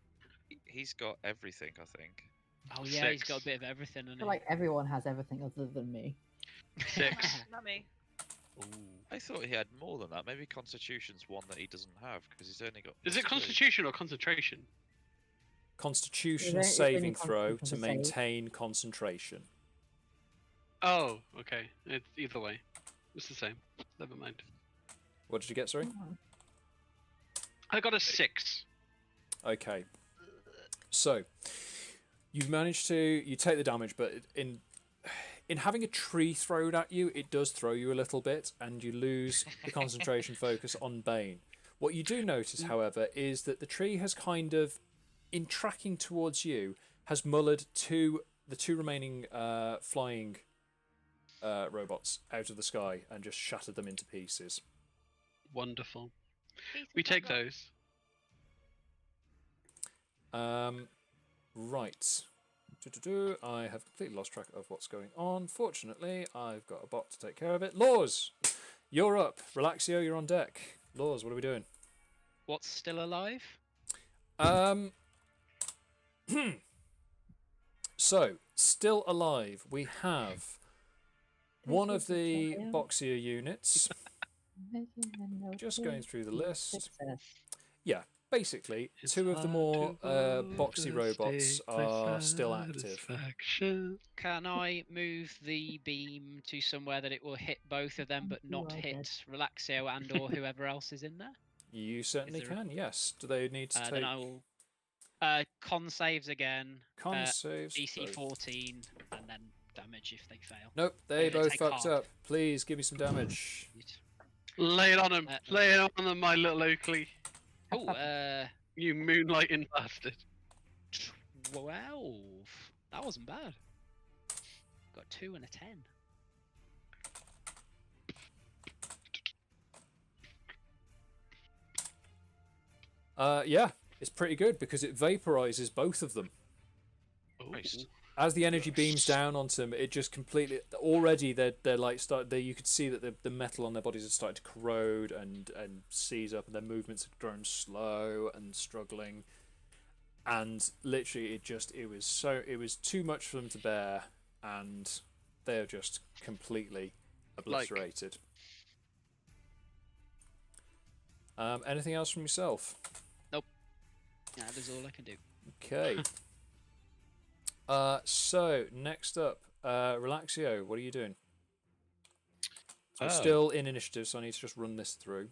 He's got everything, I think. Oh yeah, he's 6. got a bit of everything. I feel like everyone has everything other than me. 6. Not me. I thought he had more than that. Maybe Constitution's one that he doesn't have because he's only got. Is it +2. constitution or concentration? Constitution It's saving only throw to Constitution to save. maintain concentration. Oh, okay. It's either way. It's the same. Never mind. What did you get, sorry? I got a 6. Okay. So, you've managed to... You take the damage, but in having a tree thrown at you, it does throw you a little bit, and you lose the concentration focus on Bane. What you do notice, however, is that the tree has kind of, in tracking towards you, has mullered the two remaining flying robots out of the sky and just shattered them into pieces. Wonderful. We take those. Right. I have completely lost track of what's going on. Fortunately, I've got a bot to take care of it. Lours, you're up. Relaxio, you're on deck. Lours, what are we doing? What's still alive? So, still alive, we have one of the boxier units. Just going through the list. Yeah, basically, two of the more boxy robots are still active. Can I move the beam to somewhere that it will hit both of them, but not hit Relaxio and or whoever else is in there? You certainly can, yes. Do they need to take... Then I will... con saves again. Con saves. DC both. 14, and then damage if they fail. Nope, they both take fucked half. up. Please give me some damage. Lay it on him. Lay it on him, my little Oakley. Oh, you moonlighting bastard. 12. That wasn't bad. Got 2 and a 10. Yeah, it's pretty good because it vaporizes both of them. Nice. As the energy beams down onto them, it just completely. Already, they're like you could see that the metal on their bodies had started to corrode and seize up, and their movements had grown slow and struggling. And literally, it was too much for them to bear, and they're just completely obliterated. Anything else from yourself? Nope. That is all I can do. Okay. So next up, Relaxio, what are you doing? So we're still in initiative, so I need to just run this through.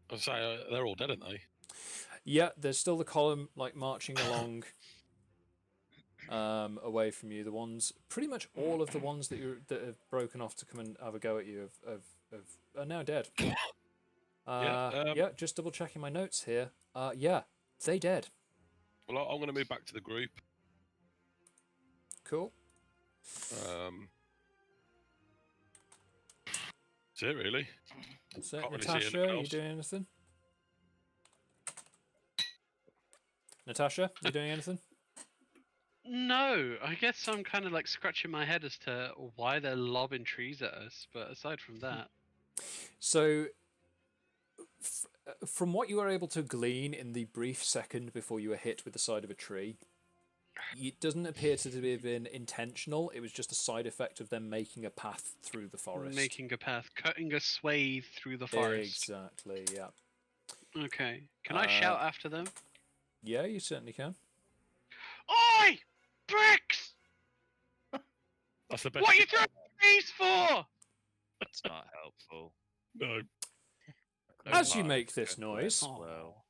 I was saying they're all dead, aren't they? Yeah, there's still the column like marching along away from you. The ones, pretty much all of the ones that have broken off to come and have a go at you are now dead. Yeah, just double checking my notes here. Yeah, they dead. Well, I'm going to move back to the group. Cool. That's it, really. So, Can't really see Natasha, anything you else. doing anything? Natasha, you doing anything? No, I guess I'm kind of like scratching my head as to why they're lobbing trees at us, but aside from that... So, from what you were able to glean in the brief second before you were hit with the side of a tree, it doesn't appear to have been intentional. It was just a side effect of them making a path through the forest. Making a path, cutting a swathe through the forest. Exactly, yeah. Okay. Can I shout after them? Yeah, you certainly can. Oi! Bricks! That's the best. What are you throwing trees for? That's not helpful. No. As you make this noise, Well,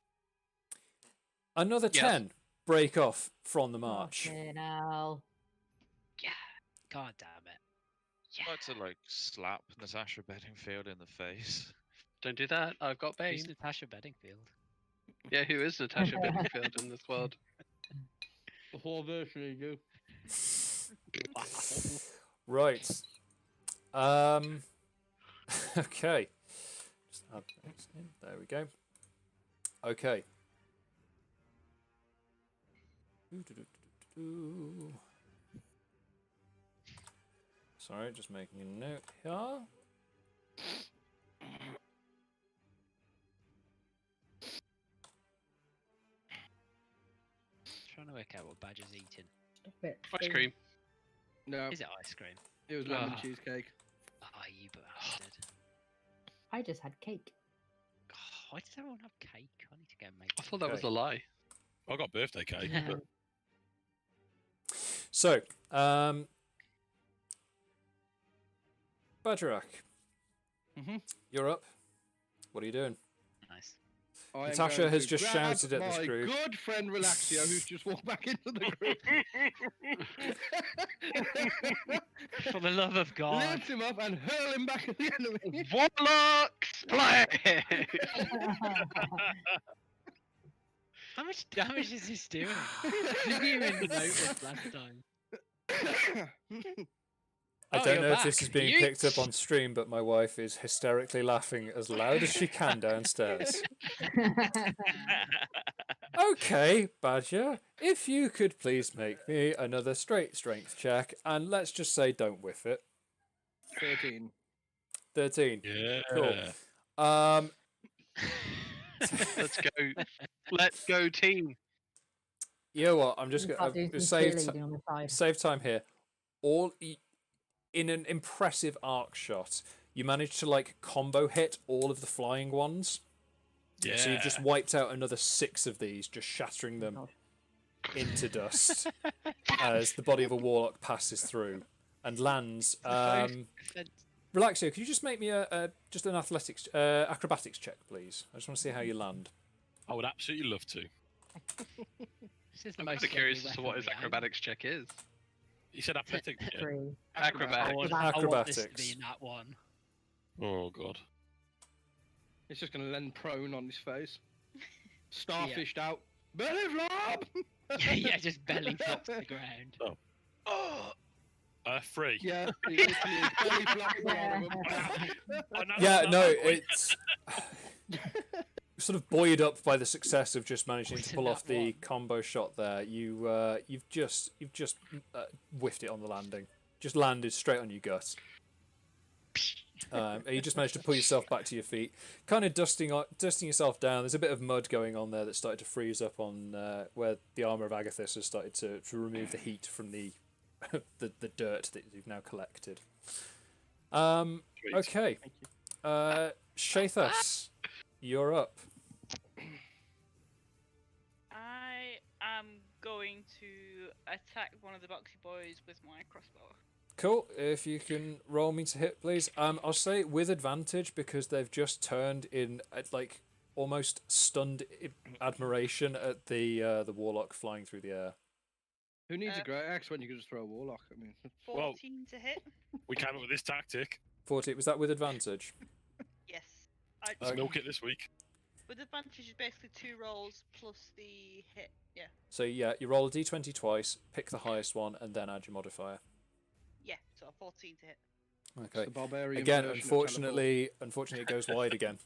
another 10 break off from the march. Now. Yeah. God damn it. I'd like to like slap Natasha Bedingfield in the face. Don't do that. I've got Bane. Who's Natasha Bedingfield? Yeah, who is Natasha Bedingfield in this world? The whole version of you. Right. Okay. Just add those in. There we go. Okay. Sorry, just making a note here. Trying to work out what Badger's eating. Stop it. Ice cream. No, Is it ice cream? it was lemon cheesecake. Ah, you bastard. I just had cake. Oh, why does everyone have cake? I need to go and make I thought that was a lie. I got birthday cake. But So, Bagerac, you're up. What are you doing? Nice. I am Natasha going has to just grab shouted at this my group. good friend Relaxio, who's just walked back into the group. For the love of God. Lift him up and hurl him back at the enemy. Warlock splash! How much damage is this doing? Didn't even notice last time. I Oh, don't you're know if this back. is being picked up on stream, but my wife is hysterically laughing as loud as she can downstairs. Okay, Badger, if you could please make me another straight strength check, and let's just say don't whiff it. 13. 13. Yeah. Cool. Let's go. Let's go, team. You know what? I'm just Start going doing to some save cheerleading on the side. save time here. In an impressive arc shot, you managed to like combo hit all of the flying ones. Yeah. So you've just wiped out another 6 of these, just shattering them into dust as the body of a warlock passes through and lands. Relaxio, could you just make me just an acrobatics check, please? I just want to see how you land. I would absolutely love to. I'm kind of curious as to what his acrobatics check is. You said athletics. Yeah. 3. Acrobatics. I want this to be in that one. Oh god. It's just going to land prone on his face. Starfished out. Belly flop! Yeah, just belly flops to the ground. Oh. 3. Yeah, it literally is belly flop. Yeah, no, it's sort of buoyed up by the success of just managing to pull off the combo shot there. You've just whiffed it on the landing. Just landed straight on your gut. And you just managed to pull yourself back to your feet, kind of dusting yourself down. There's a bit of mud going on there that started to freeze up on where the armor of Agathis has started to remove the heat from the the dirt that you've now collected. Okay, Shathas, you're up. I am going to attack one of the boxy boys with my crossbow. Cool. If you can roll me to hit, please. I'll say with advantage because they've just turned in like almost stunned admiration at the warlock flying through the air. Who needs a great axe when you can just throw a warlock? I mean, 14 to hit. We came up with this tactic. 40. Was that with advantage? Yes. Let's milk it this week. With advantage is basically 2 rolls plus the hit. Yeah. So yeah, you roll a d20 twice, pick the highest one, and then add your modifier. Yeah. So 14 to hit. Okay. the Barbarian Again, version of unfortunately, it goes wide again.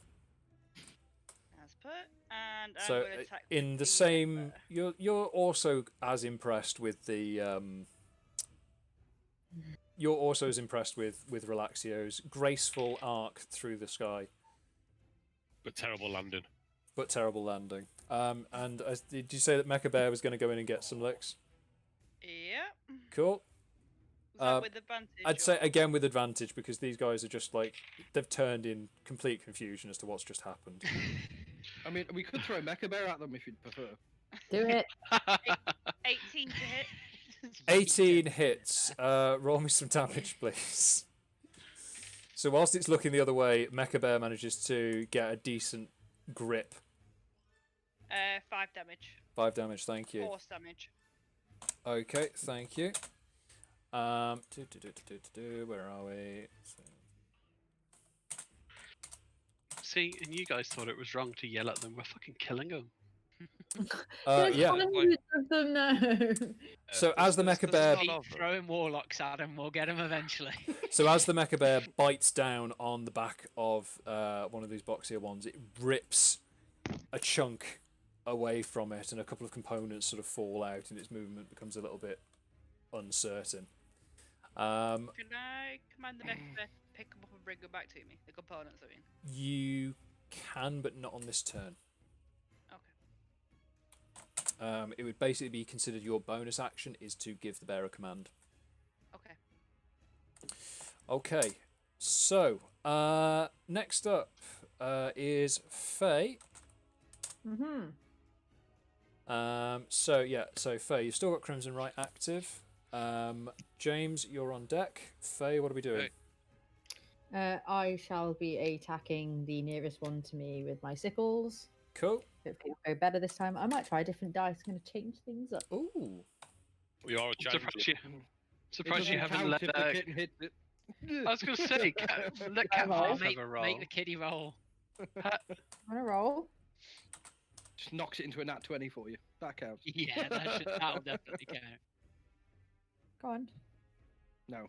As per. And I'm So going to attack in with the the, same, you're also as impressed with the you're also as impressed with Relaxio's graceful arc through the sky, but terrible landing. And did you say that Mecha Bear was going to go in and get some licks? Yeah. Cool. Was that with advantage? I'd say again with advantage because these guys are just like they've turned in complete confusion as to what's just happened. I mean, we could throw Mecha Bear at them if you'd prefer. Do it. 18 to hit. 18 hits. Roll me some damage, please. So whilst it's looking the other way, Mecha Bear manages to get a decent grip. 5 damage. 5 damage, thank you. Force damage. Okay, thank you. Where are we? See, and you guys thought it was wrong to yell at them. We're fucking killing them. Yeah. Of them now. So as the Mecha Bear Keep throwing warlocks at him, we'll get him eventually. So as the Mecha Bear bites down on the back of one of these boxier ones, it rips a chunk away from it, and a couple of components sort of fall out, and its movement becomes a little bit uncertain. Can I command the Mecha Bear to pick them up and bring them back to me? The components, I mean. You can, but not on this turn. Okay. It would basically be considered your bonus action is to give the bear a command. Okay. Okay, so next up is Faye. So Faye, you've still got Crimson Right active. James, you're on deck. Faye, what are we doing? I shall be attacking the nearest one to me with my sickles. Cool. Hopefully it'll go better this time. I might try a different dice. I'm going to change things up. Ooh. We are a Surprised you haven't let I was going to say, let Cat have a roll. Make the kiddie roll. Want to roll? Just knocks it into a nat 20 for you. That counts. Yeah, that'll definitely count. Go on. No.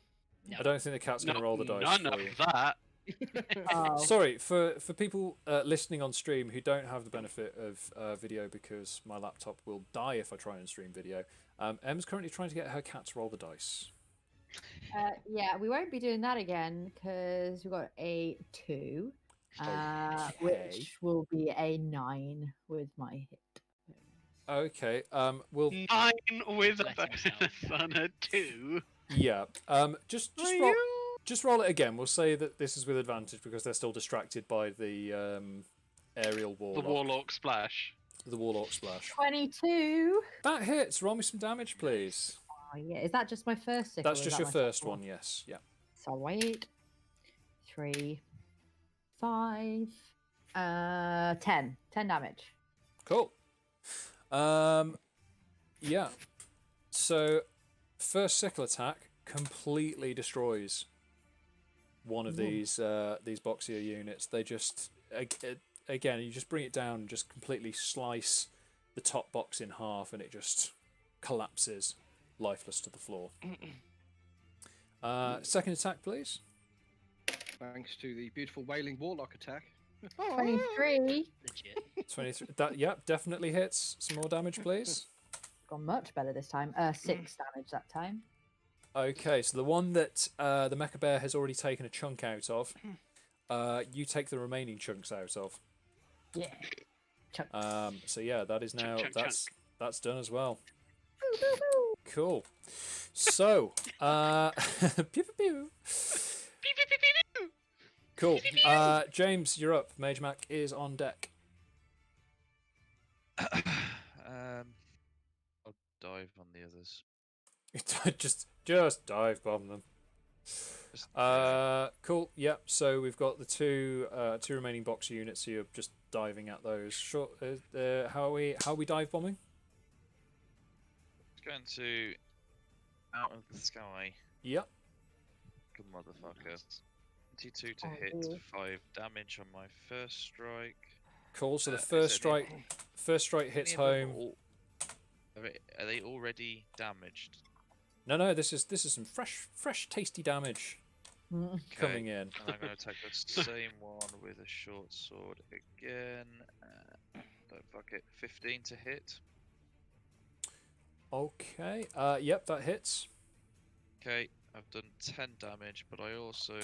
I don't think the cat's going to roll the dice None for of you. that. Oh. Sorry, for people listening on stream who don't have the benefit of video because my laptop will die if I try and stream video, Em's currently trying to get her cat to roll the dice. Yeah, we won't be doing that again because we've got a 2, which will be a 9 with my hit. Okay, we'll... 9 with a bonus on a 2? Yeah, just roll it again. We'll say that this is with advantage because they're still distracted by the aerial warlock. The warlock splash. The warlock splash. 22. That hits. Roll me some damage, please. Oh, yeah. Is that just my first sickle? That's just your first one, yes. Yeah. So wait. 3, 5, 10. 10 damage. Cool. Yeah. So, first sickle attack completely destroys one of these Boxier units. They just again, you just bring it down and just completely slice the top box in half, and it just collapses, lifeless to the floor. Second attack, please. Thanks to the beautiful wailing warlock attack. 23. 23. That definitely hits. Some more damage, please. Gone much better this time. 6 damage that time. Okay, so the one that the Mecha Bear has already taken a chunk out of, you take the remaining chunks out of. Yeah. Chunks. So yeah, that is now that's done as well. Cool. So, pew, pew, pew. Cool. James, you're up. Magemak is on deck. I'll dive on the others. just dive bomb them. Cool. Yep. So we've got the two remaining boxer units. So you're just diving at those. Sure. How are we dive bombing? It's going to out of the sky. Yep. Good motherfucker. 22 to hit, 5 damage on my first strike. Cool. So the first strike hits home. Are they already damaged? No. This is some fresh, tasty damage coming in. And I'm going to attack the same one with a short sword again. Don't fuck it. 15 to hit. Okay. Yep, that hits. Okay, I've done 10 damage, but I also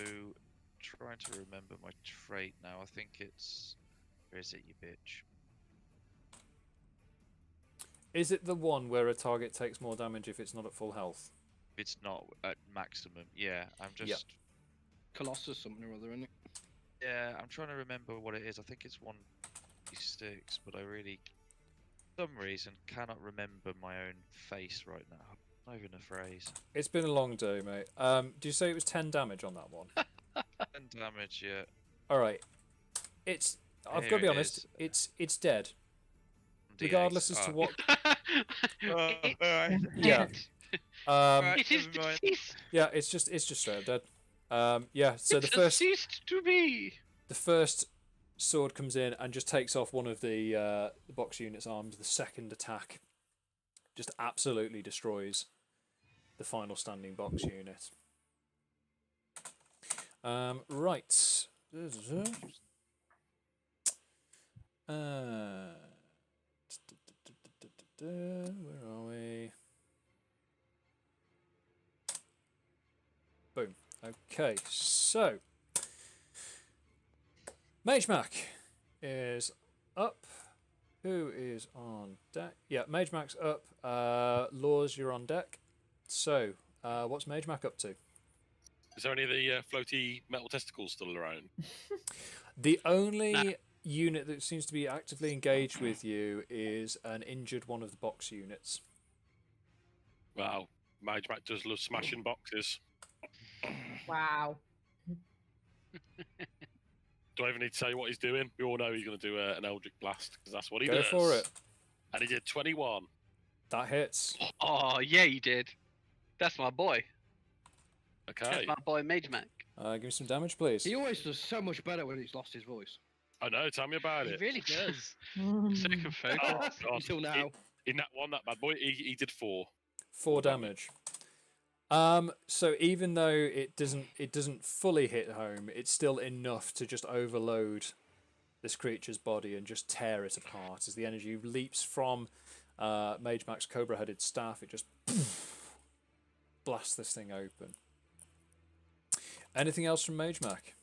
trying to remember my trait now. I think it's... Where is it, you bitch? Is it the one where a target takes more damage if it's not at full health? It's not at maximum. Yeah, I'm just... Yep. Colossus something or other, isn't it? Yeah, I'm trying to remember what it is. I think it's 1d6, but I really, for some reason, cannot remember my own face right now. Not even a phrase. It's been a long day, mate. Do you say it was 10 damage on that one? 10 damage, yeah. Alright. I've got to be honest, it's dead. Regardless as to what... yeah. It is deceased. Yeah, it's just straight up dead. Yeah, so it has ceased to be. The first sword comes in and just takes off one of the box unit's arms. The second attack just absolutely destroys the final standing box unit. Right. Where are we? Boom. Okay, so Magemak is up. Who is on deck? Yeah, Magemak's up. Lours, you're on deck. So, what's Magemak up to? Is there any of the floaty metal testicles still around? The only unit that seems to be actively engaged with you is an injured one of the box units. Wow, Magemak does love smashing boxes. Wow. Do I even need to tell you what he's doing? We all know he's going to do an Eldritch Blast, because that's what he does. Go for it. And he did 21. That hits. Oh, yeah, he did. That's my boy. Okay. That's my boy, Magemak. Give me some damage, please. He always does so much better when he's lost his voice. I know, tell me about it. He really does. So can focus. Oh, Until now. In that one, that bad boy, he did 4. 4 damage. So even though it doesn't fully hit home, it's still enough to just overload this creature's body and just tear it apart. As the energy leaps from Magemak's cobra-headed staff, it just blasts this thing open. Anything else from Magemak?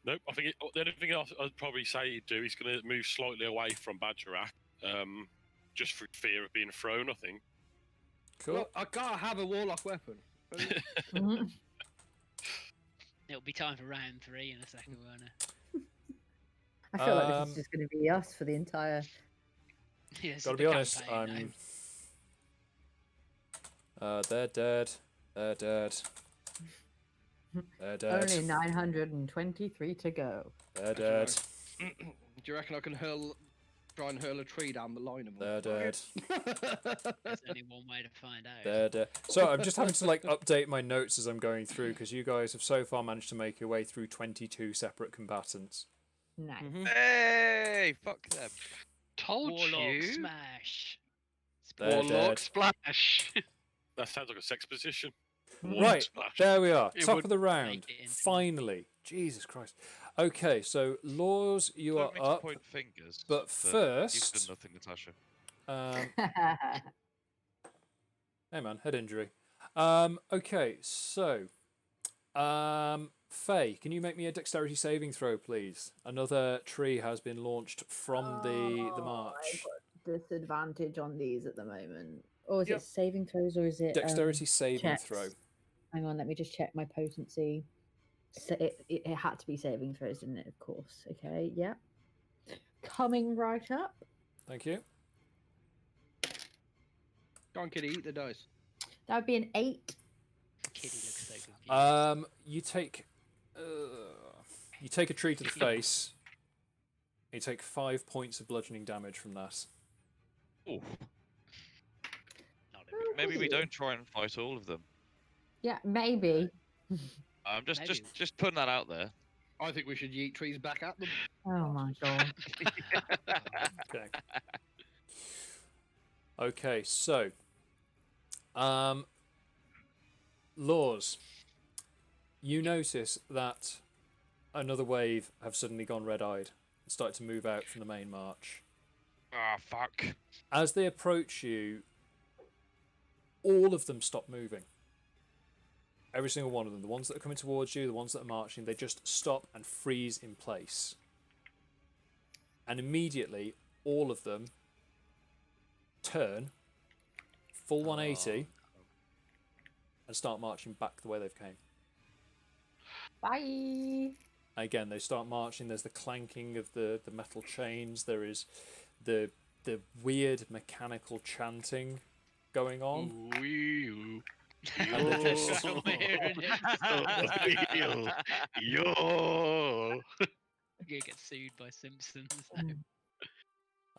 Nope. I think the only thing I'd probably say he'd do, he's going to move slightly away from Bagerac, just for fear of being thrown, I think. Cool. Well, I can't have a warlock weapon. It'll be time for round 3 in a second, won't it? I feel like this is just going to be us for the entire. Yeah, this is Gotta the be honest, campaign they're dead. They're dead. They're dead. Only 923 to go. They're dead. Do you reckon I can try and hurl a tree down the line of them? They're dead. There's only one way to find out. They're dead. So I'm just having to like update my notes as I'm going through because you guys have so far managed to make your way through 22 separate combatants. Nice. Hey, fuck them. Told Warlock you. smash. They're Warlock dead. splash. That sounds like a sex position. Right, Splash. there we are. It Top would of the round. make it into- Finally. Jesus Christ. Okay, so Lours, you are Don't mean to up. point fingers, but you've first- done nothing, Natasha. Hey man, head injury. Okay, so Faye, can you make me a dexterity saving throw, please? Another tree has been launched from the march. I've got disadvantage on these at the moment. Or is it saving throws or is it Dexterity saving checks? throw. Hang on, let me just check my potency. So it had to be saving throws, didn't it? Of course. Okay, yeah. Coming right up. Thank you. Go on, kitty, eat the dice. That would be an 8. Kitty looks so confused. You take a tree to the face. You take 5 points of bludgeoning damage from that. Ooh. Maybe we don't try and fight all of them. Yeah, maybe. I'm just putting that out there. I think we should yeet trees back at them. Oh my god. Okay. Okay, so Lours, you notice that another wave have suddenly gone red-eyed and started to move out from the main march. Ah, fuck. As they approach you, all of them stop moving. Every single one of them. The ones that are coming towards you, the ones that are marching, they just stop and freeze in place. And immediately, all of them turn, full 180, and start marching back the way they've came. Bye. Again, they start marching. There's the clanking of the metal chains. There is the weird mechanical chanting going on. Ooh. And they're just- Yo. You get sued by Simpsons.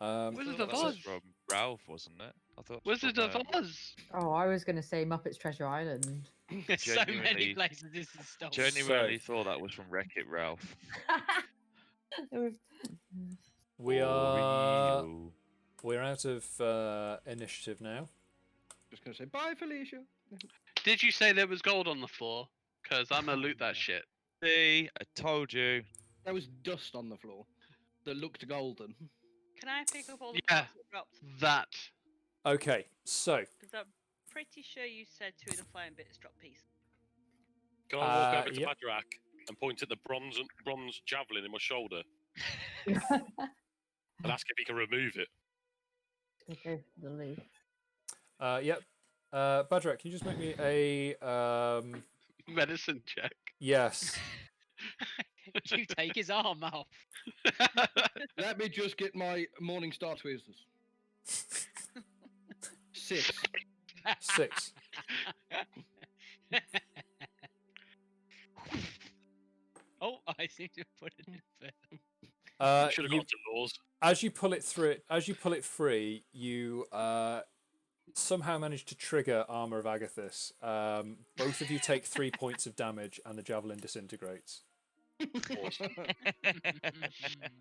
Wizard of That was Oz. from Ralph, wasn't it? I thought. Wizard from, of Oz. Oh, I was going to say Muppets Treasure Island. There's so many Genuinely- places this is stolen. Genuinely thought that was from Wreck-It Ralph. We are Oreo. we're out of initiative now. Just gonna say bye, Felicia. Did you say there was gold on the floor? Because I'm gonna loot that shit. See, I told you. There was dust on the floor that looked golden. Can I pick up all the Yeah. blocks that dropped? That. Okay, so Because I'm pretty sure you said 2 of the flying bits drop pieces. Can I walk over to yep. Bagerac and point at the bronze javelin in my shoulder and ask if he can remove it? Okay, the loot. Yep. Bagerac, can you just make me a Medicine check. yes. You take his arm off. Let me just get my morning star tweezers. 6. 6. Oh, I seem to have put it in first. Should have You- gone to Lours. As you pull it free, you somehow manage to trigger Armor of Agathis. Both of you take 3 points of damage, and the javelin disintegrates.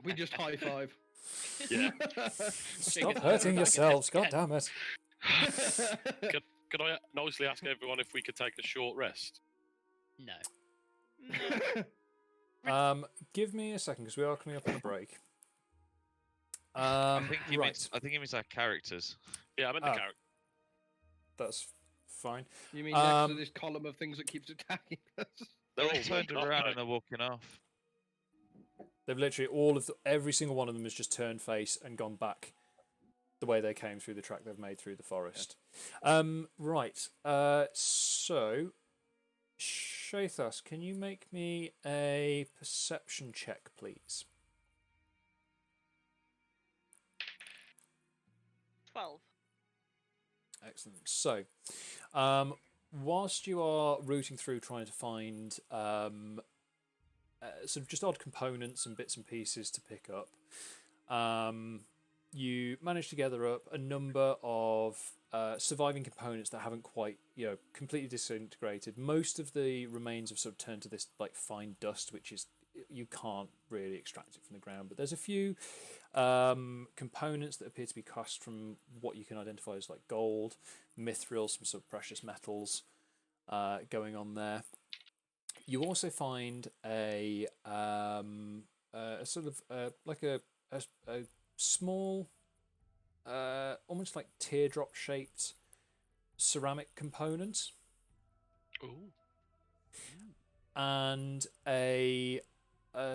We just high five. Yeah. Stop hurting yourselves! God damn it! Could I nicely ask everyone if we could take a short rest? No. Give me a second because we are coming up on a break. I think he right. means. I think he means our characters. Yeah, I meant the character. That's fine. You mean next to this column of things that keeps attacking us? They're all turned around and they're walking off. They've literally every single one of them has just turned face and gone back the way they came through the track they've made through the forest. Right. So, Shathas, can you make me a perception check, please? 12. Excellent. So, whilst you are rooting through trying to find sort of just odd components and bits and pieces to pick up, you manage to gather up a number of surviving components that haven't quite, completely disintegrated. Most of the remains have sort of turned to this like fine dust, which is you can't really extract it from the ground. But there's a few components that appear to be cast from what you can identify as like gold, mithril, some sort of precious metals going on there. You also find a sort of like a small, almost like teardrop shaped ceramic component. Ooh. And a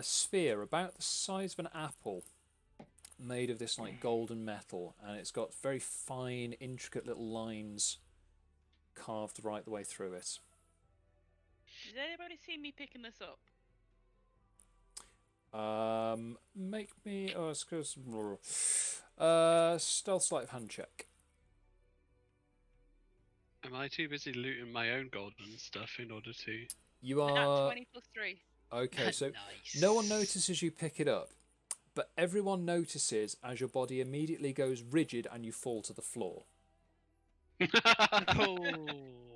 sphere about the size of an apple, made of this like golden metal, and it's got very fine, intricate little lines carved right the way through it. Did anybody see me picking this up? Make me stealth sleight of hand check. Am I too busy looting my own golden stuff in order to? You Nat are 20 plus 3. okay. So Nice. no one notices you pick it up, but everyone notices as your body immediately goes rigid and you fall to the floor. Oh.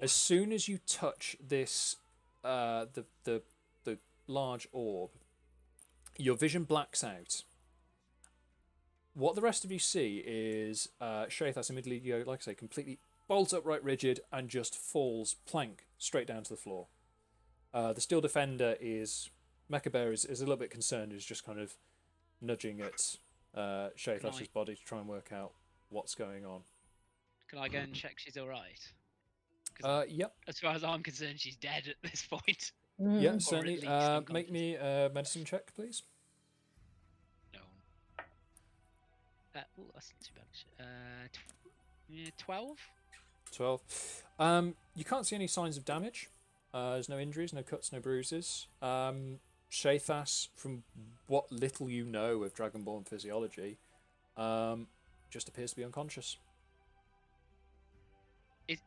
As soon as you touch this, the large orb, your vision blacks out. What the rest of you see is Shathas immediately, like I say, completely bolts upright rigid and just falls plank straight down to the floor. The Steel Defender Mecha Bear is a little bit concerned, is just kind of nudging at Shathas' body to try and work out what's going on. Can I go and check she's alright? Yep. As far as I'm concerned, she's dead at this point. Yeah, Or certainly. at least Make me a medicine check, please. No. That's not too bad. 12? 12. You can't see any signs of damage. There's no injuries, no cuts, no bruises. Shathas, from what little you know of Dragonborn physiology, just appears to be unconscious.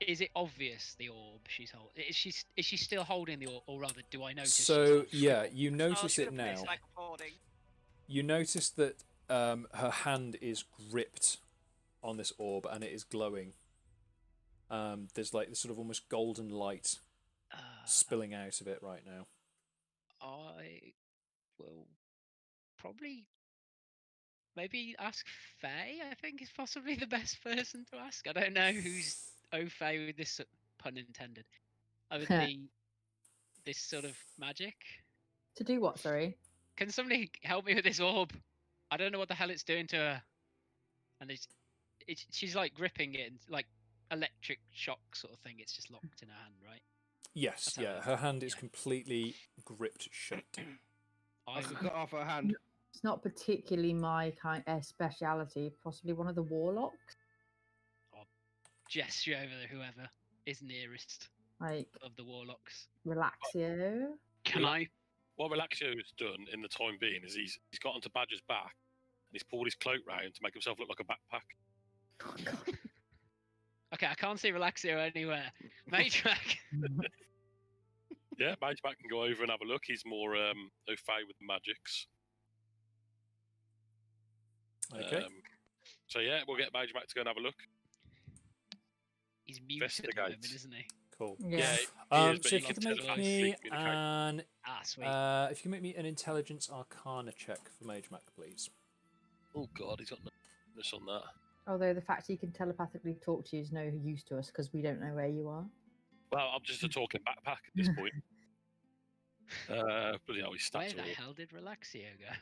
Is it obvious the orb she's holding? Is she still holding the orb, or rather, do I notice? So yeah, you notice it now. Like hoarding. You notice that her hand is gripped on this orb and it is glowing. There's like this sort of almost golden light spilling out of it right now. I will probably maybe ask Faye. I think is possibly the best person to ask. I don't know who's au fait with this, pun intended, with this sort of magic. To do what, sorry? Can somebody help me with this orb? I don't know what the hell it's doing to her. And she's like gripping it, and like electric shock sort of thing. It's just locked in her hand, right? Yes, yeah. Her hand is completely gripped shut. I could cut off her hand. It's not particularly my kind speciality. Possibly one of the warlocks. I'll gesture over to whoever is nearest Like of the warlocks. Relaxio. Can I? What Relaxio's done in the time being is he's got onto Badger's back and he's pulled his cloak round to make himself look like a backpack. Oh, God. Okay, I can't see Relaxio anywhere. Magemak. Yeah, Magemak can go over and have a look. He's more au fait with the magics. Okay. So yeah, we'll get Magemak to go and have a look. He's mute at the moment, isn't he? Cool. Yeah. He is, but So he if you can can make tell me us an sweet. if you can make me an intelligence arcana check for Magemak, please. Oh god, he's got no on that. Although the fact he can telepathically talk to you is no use to us because we don't know where you are. Well, I'm just a talking backpack at this point. Bloody hell, his stats Where are the all. hell did Relaxio go?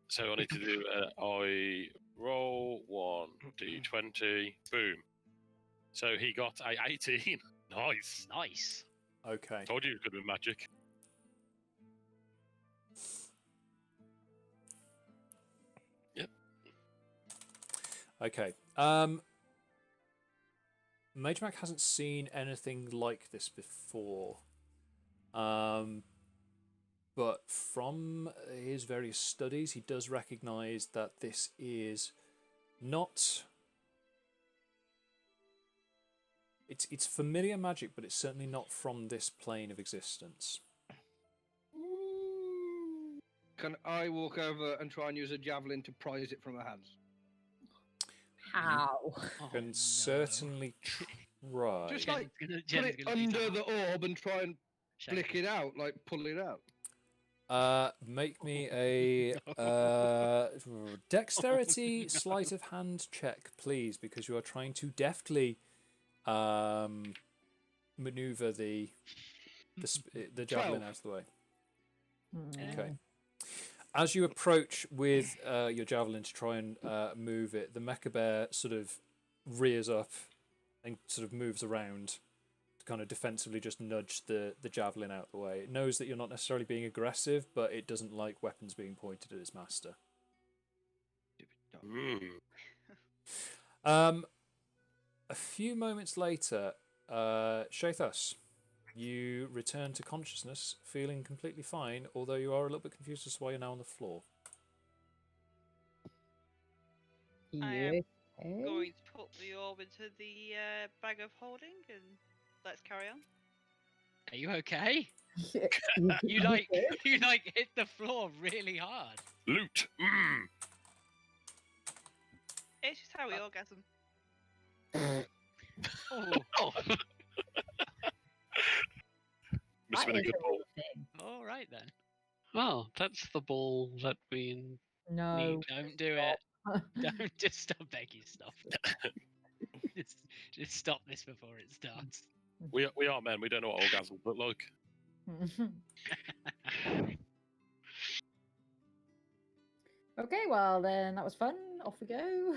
So I need to do. I roll 1d20. Boom. So he got a 18. Nice. Nice. Okay. Told you it could be magic. Yep. Okay. Magemak hasn't seen anything like this before. But from his various studies, he does recognize that this is not... It's familiar magic, but it's certainly not from this plane of existence. Can I walk over and try and use a javelin to prise it from her hands? How? Can certainly try. Just like put it under the orb and try and flick it out, like pull it out. Make me a dexterity sleight of hand check, please, because you are trying to deftly maneuver the javelin out of the way. Okay. As you approach with your javelin to try and move it, the mecha bear sort of rears up and sort of moves around to kind of defensively just nudge the javelin out of the way. It knows that you're not necessarily being aggressive, but it doesn't like weapons being pointed at its master. A few moments later, Shathas, you return to consciousness, feeling completely fine, although you are a little bit confused as to why you're now on the floor. I am going to put the orb into the bag of holding and let's carry on. Are you okay? you like hit the floor really hard. Loot. It's just how we orgasm. Oh. Must have been a good ball. All right then. Well, that's the ball that we No. Don't do it. Don't just stop begging stuff. just stop this before it starts. We are men. We don't know what orgasms look like. Okay, well then that was fun. Off we go.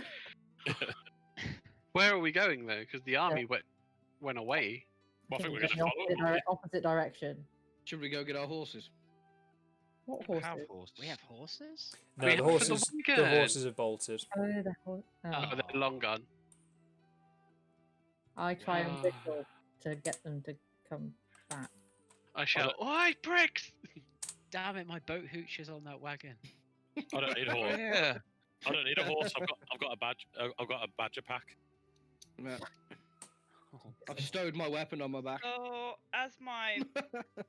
Where are we going though? Because the army went away. Well, I think we're we're just going follow. opposite direction. Should we go get our horses? What horses? We have horses? No, the horses have bolted. Oh, the horse. Oh, they're long gone. I try and whistle to get them to come back. I shout, "Oi, bricks!" Damn it, my boat hooch is on that wagon. I don't need a horse. Yeah. I don't need a horse. I've got a badge. I've got a badger pack. Yeah. I've stowed my weapon on my back. So, as my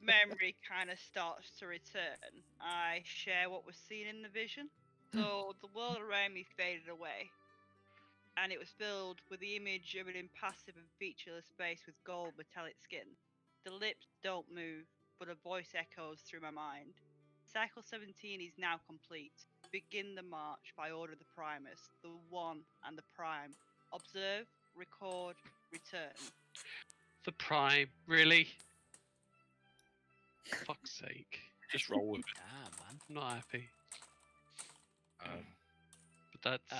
memory kind of starts to return, I share what was seen in the vision. So, the world around me faded away, and it was filled with the image of an impassive and featureless space with gold metallic skin. The lips don't move, but a voice echoes through my mind. Cycle 17 is now complete. Begin the march by order of the Primus, the One and the Prime. Observe, record, return. The Prime, really? Fuck's sake. Just roll with it. Ah, man. I'm not happy. But that's...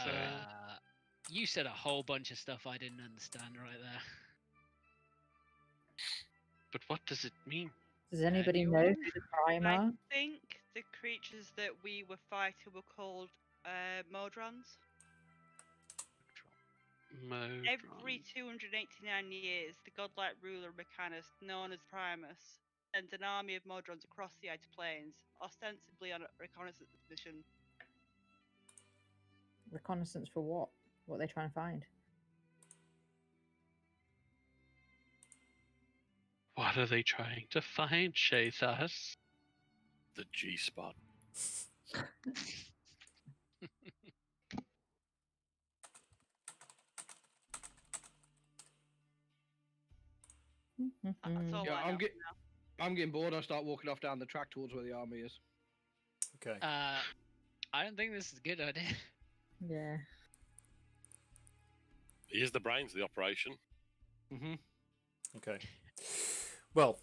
You said a whole bunch of stuff I didn't understand right there. But what does it mean? Does anybody know who the Prime I are? think the creatures that we were fighting were called Modrons. Every 289 years, the godlike ruler Mechanus, known as Primus, sends an army of Modrons across the Outer Plains, ostensibly on a reconnaissance mission. Reconnaissance for what? What are they trying to find? What are they trying to find, Shathas? The G-spot. That's all Yeah, I know I'm getting bored. I start walking off down the track towards where the army is. Okay. I don't think this is a good idea. Yeah. he is the brains of the operation. Mm-hmm. Okay. Well,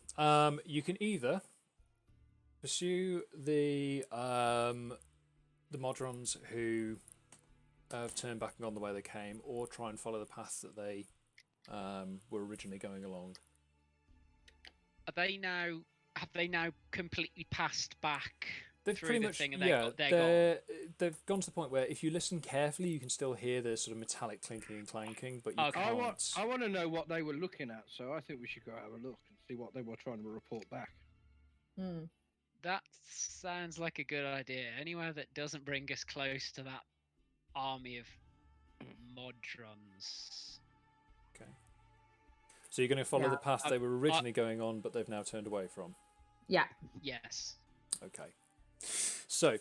you can either pursue the Modrons who have turned back and gone the way they came, or try and follow the path that they were originally going along. Are they now? Have they now completely passed back They've through pretty the much, thing and yeah, they're gone? they've gone to the point where if you listen carefully, you can still hear the sort of metallic clinking and clanking, but you can't. I want to know what they were looking at, so I think we should go have a look and see what they were trying to report back. That sounds like a good idea. Anywhere that doesn't bring us close to that army of Modrons. Okay. So you're going to follow the path they were originally going on, but they've now turned away from? Yeah. Yes. Okay. So,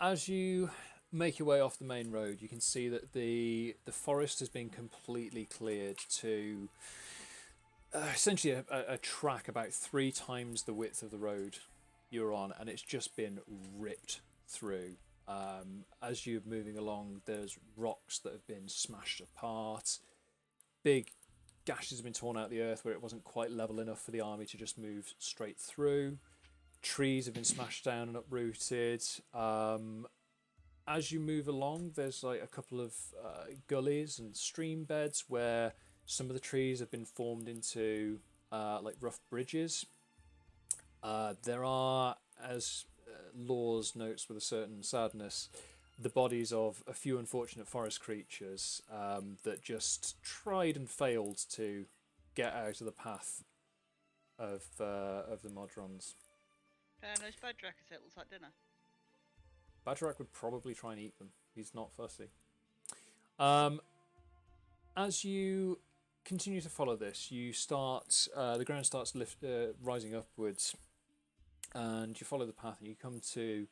as you make your way off the main road, you can see that the forest has been completely cleared to essentially a track about 3 times the width of the road you're on, and it's just been ripped through. As you're moving along, there's rocks that have been smashed apart. Big gashes have been torn out of the earth where it wasn't quite level enough for the army to just move straight through. Trees have been smashed down and uprooted. As you move along, there's like a couple of gullies and stream beds where some of the trees have been formed into like rough bridges. There are, as Lours notes with a certain sadness, the bodies of a few unfortunate forest creatures that just tried and failed to get out of the path of the Modrons. Those Bagerac it looks like dinner. Bagerac would probably try and eat them. He's not fussy. As you continue to follow this, you start the ground starts rising upwards, and you follow the path, and you come to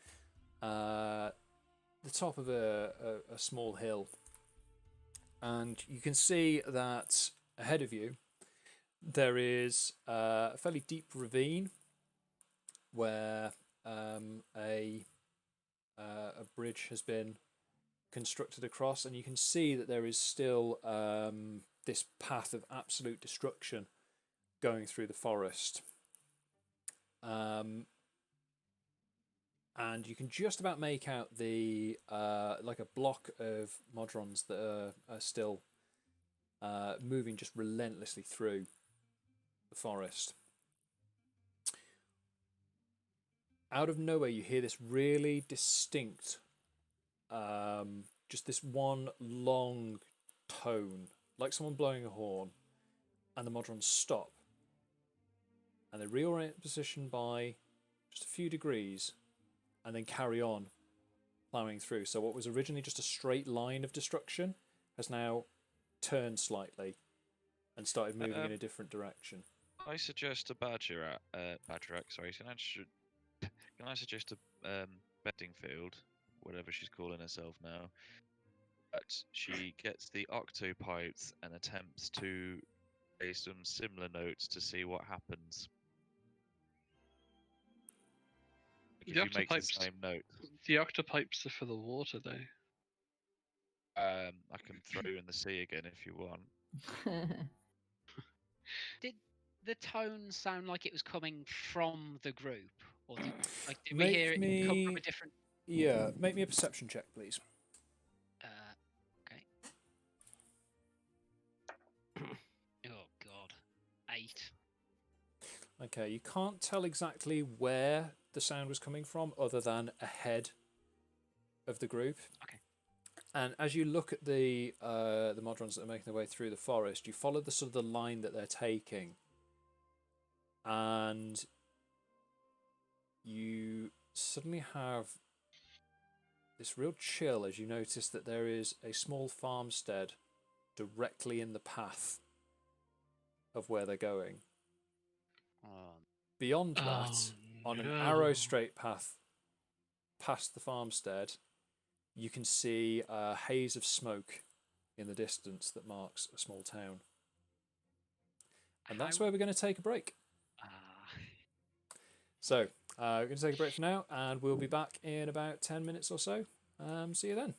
the top of a small hill, and you can see that ahead of you there is a fairly deep ravine where a bridge has been constructed across, and you can see that there is still this path of absolute destruction going through the forest. And you can just about make out the like a block of Modrons that are still moving just relentlessly through the forest. Out of nowhere, you hear this really distinct, just this one long tone, like someone blowing a horn, and the Modrons stop. And they reorient position by just a few degrees, and then carry on ploughing through. So what was originally just a straight line of destruction has now turned slightly and started moving in a different direction. I suggest to Bagerac, sorry, can I suggest to Bardingfield, whatever she's calling herself now, that she gets the octopipes and attempts to play some similar notes to see what happens. If The you make the octopipes, same note. the octopipes are for the water, though. I can throw you in the sea again if you want. Did the tone sound like it was coming from the group, or did we Make hear it come from a different? Yeah, make me a perception check, please. Okay. Oh God, 8. Okay, you can't tell exactly where the sound was coming from, other than ahead of the group. Okay. And as you look at the Modrons that are making their way through the forest, you follow the sort of the line that they're taking, and you suddenly have this real chill as you notice that there is a small farmstead directly in the path of where they're going. Beyond that, on an arrow straight path past the farmstead, you can see a haze of smoke in the distance that marks a small town. And that's where we're going to take a break. So, we're going to take a break for now, and we'll be back in about 10 minutes or so. See you then.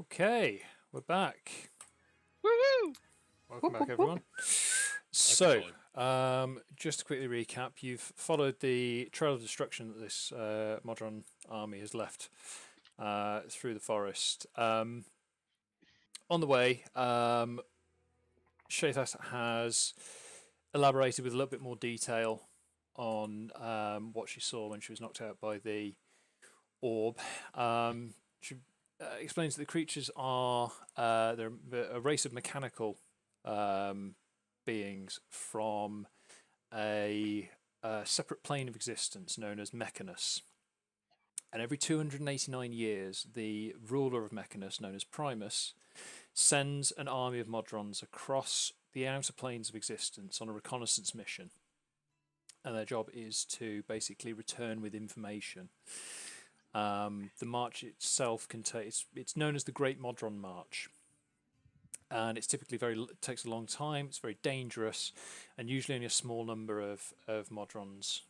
Okay, we're back. Woohoo! Welcome back, everyone. So, just to quickly recap, you've followed the trail of destruction that this Modron army has left through the forest. On the way, Shathas has elaborated with a little bit more detail on what she saw when she was knocked out by the orb. She explains that the creatures are they're a race of mechanical beings from a separate plane of existence known as Mechanus. And every 289 years, the ruler of Mechanus, known as Primus, sends an army of Modrons across the outer planes of existence on a reconnaissance mission. And their job is to basically return with information. The march itself it's known as the Great Modron March. And it's typically takes a long time, it's very dangerous, and usually only a small number of Modrons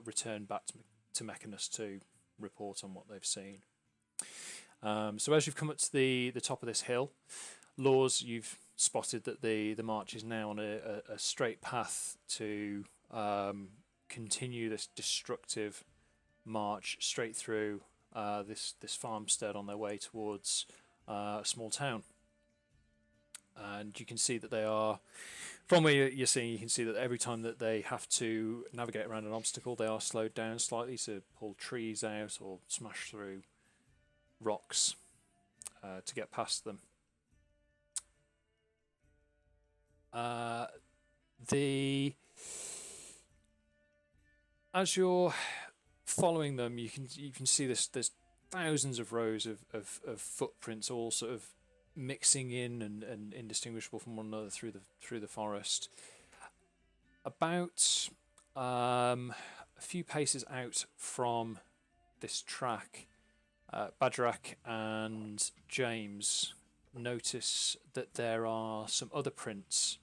return back to Mechanus to report on what they've seen. So as you've come up to the top of this hill, Lours, you've spotted that the march is now on a straight path to continue this destructive march straight through this farmstead on their way towards a small town. And you can see that they are, from where you're seeing, you can see that every time that they have to navigate around an obstacle, they are slowed down slightly to pull trees out or smash through rocks to get past them. As you're following them, you can see there's thousands of rows of footprints, all sort of mixing in and indistinguishable from one another through the forest. About a few paces out from this track, Bagerac and James notice that there are some other prints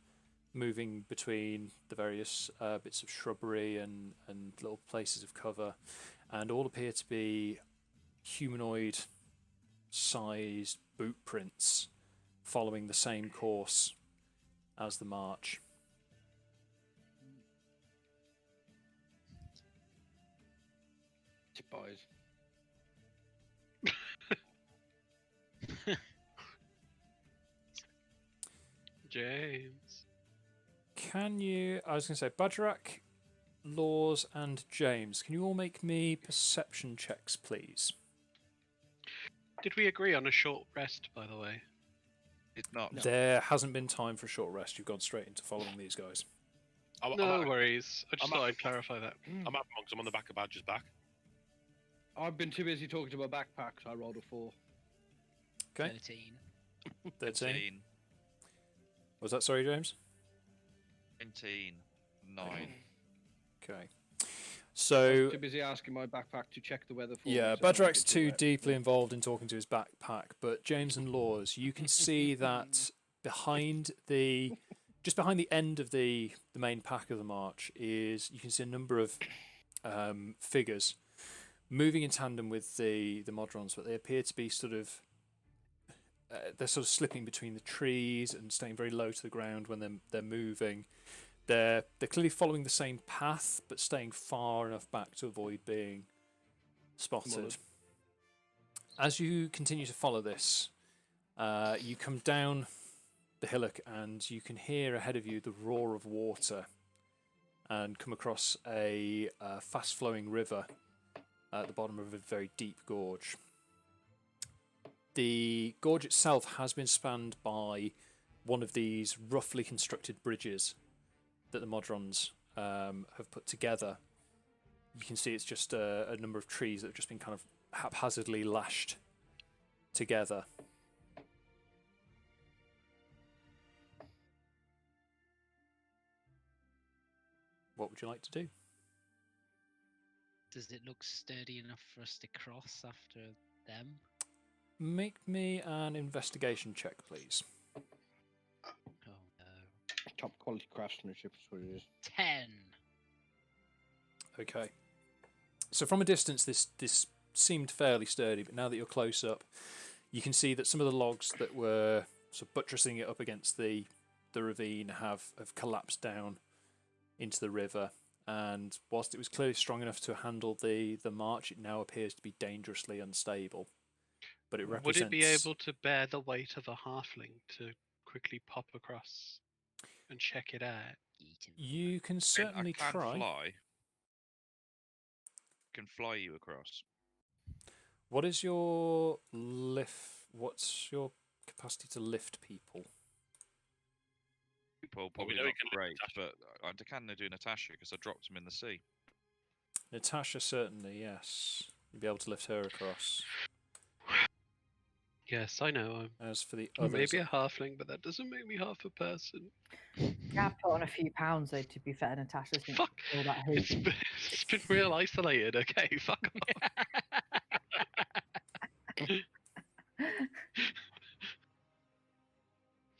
moving between the various bits of shrubbery and little places of cover, and all appear to be humanoid sized boot prints following the same course as the march. Boys. James. Can you... I was going to say, Bagerac, Lours, and James, can you all make me perception checks, please? Did we agree on a short rest, by the way? It's not. No. There hasn't been time for a short rest. You've gone straight into following these guys. No worries. I just thought I'd clarify that. I'm at because I'm on the back of Badger's back. I've been too busy talking to my backpack, so I rolled a 4. Okay. 13. 13. Was that, sorry, James? 19. 9. Okay. I So, was too busy asking my backpack to check the weather for yeah, me. so I Bagerac's didn't do too that. deeply involved in talking to his backpack, but James and Lours, you can see that just behind the end of the main pack of the march you can see a number of figures moving in tandem with the Modrons, but they appear to be they're sort of slipping between the trees and staying very low to the ground when they're moving. They're clearly following the same path, but staying far enough back to avoid being spotted. As you continue to follow this, you come down the hillock and you can hear ahead of you the roar of water and come across a fast-flowing river at the bottom of a very deep gorge. The gorge itself has been spanned by one of these roughly constructed bridges that the Modrons have put together. You can see it's just a number of trees that have just been kind of haphazardly lashed together. What would you like to do? Does it look sturdy enough for us to cross after them? Make me an investigation check, please. Oh no. Top quality craftsmanship is what it is. 10. Okay. So from a distance, this seemed fairly sturdy, but now that you're close up, you can see that some of the logs that were sort of buttressing it up against the ravine have collapsed down into the river. And whilst it was clearly strong enough to handle the march, it now appears to be dangerously unstable. But it represents... Would it be able to bear the weight of a halfling to quickly pop across and check it out? You can certainly I can try. fly. Can fly you across. What is your lift? What's your capacity to lift people? People probably not great, but I can do Natasha because I dropped him in the sea. Natasha, certainly, yes. You'll be able to lift her across. Yes, I know. As for the I'm others... maybe a halfling, but that doesn't make me half a person. You have put on a few pounds, though, to be fair. Natasha's been Fuck! all that hoop. It's been real isolated, okay? Fuck off.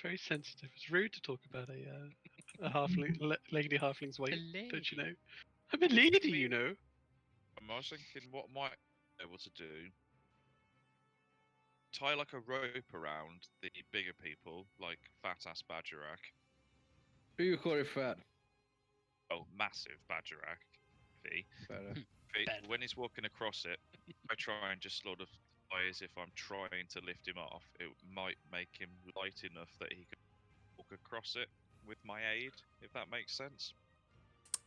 Very sensitive. It's rude to talk about a halfling, lady halfling's weight, don't you know? I'm a lady, you know. I was thinking what might be able to do. Tie like a rope around the bigger people, like fat ass Bagerac. Who you call it fat? Oh, massive Bagerac. Better. When he's walking across it, I try and just sort of fly as if I'm trying to lift him off. It might make him light enough that he can walk across it with my aid, if that makes sense.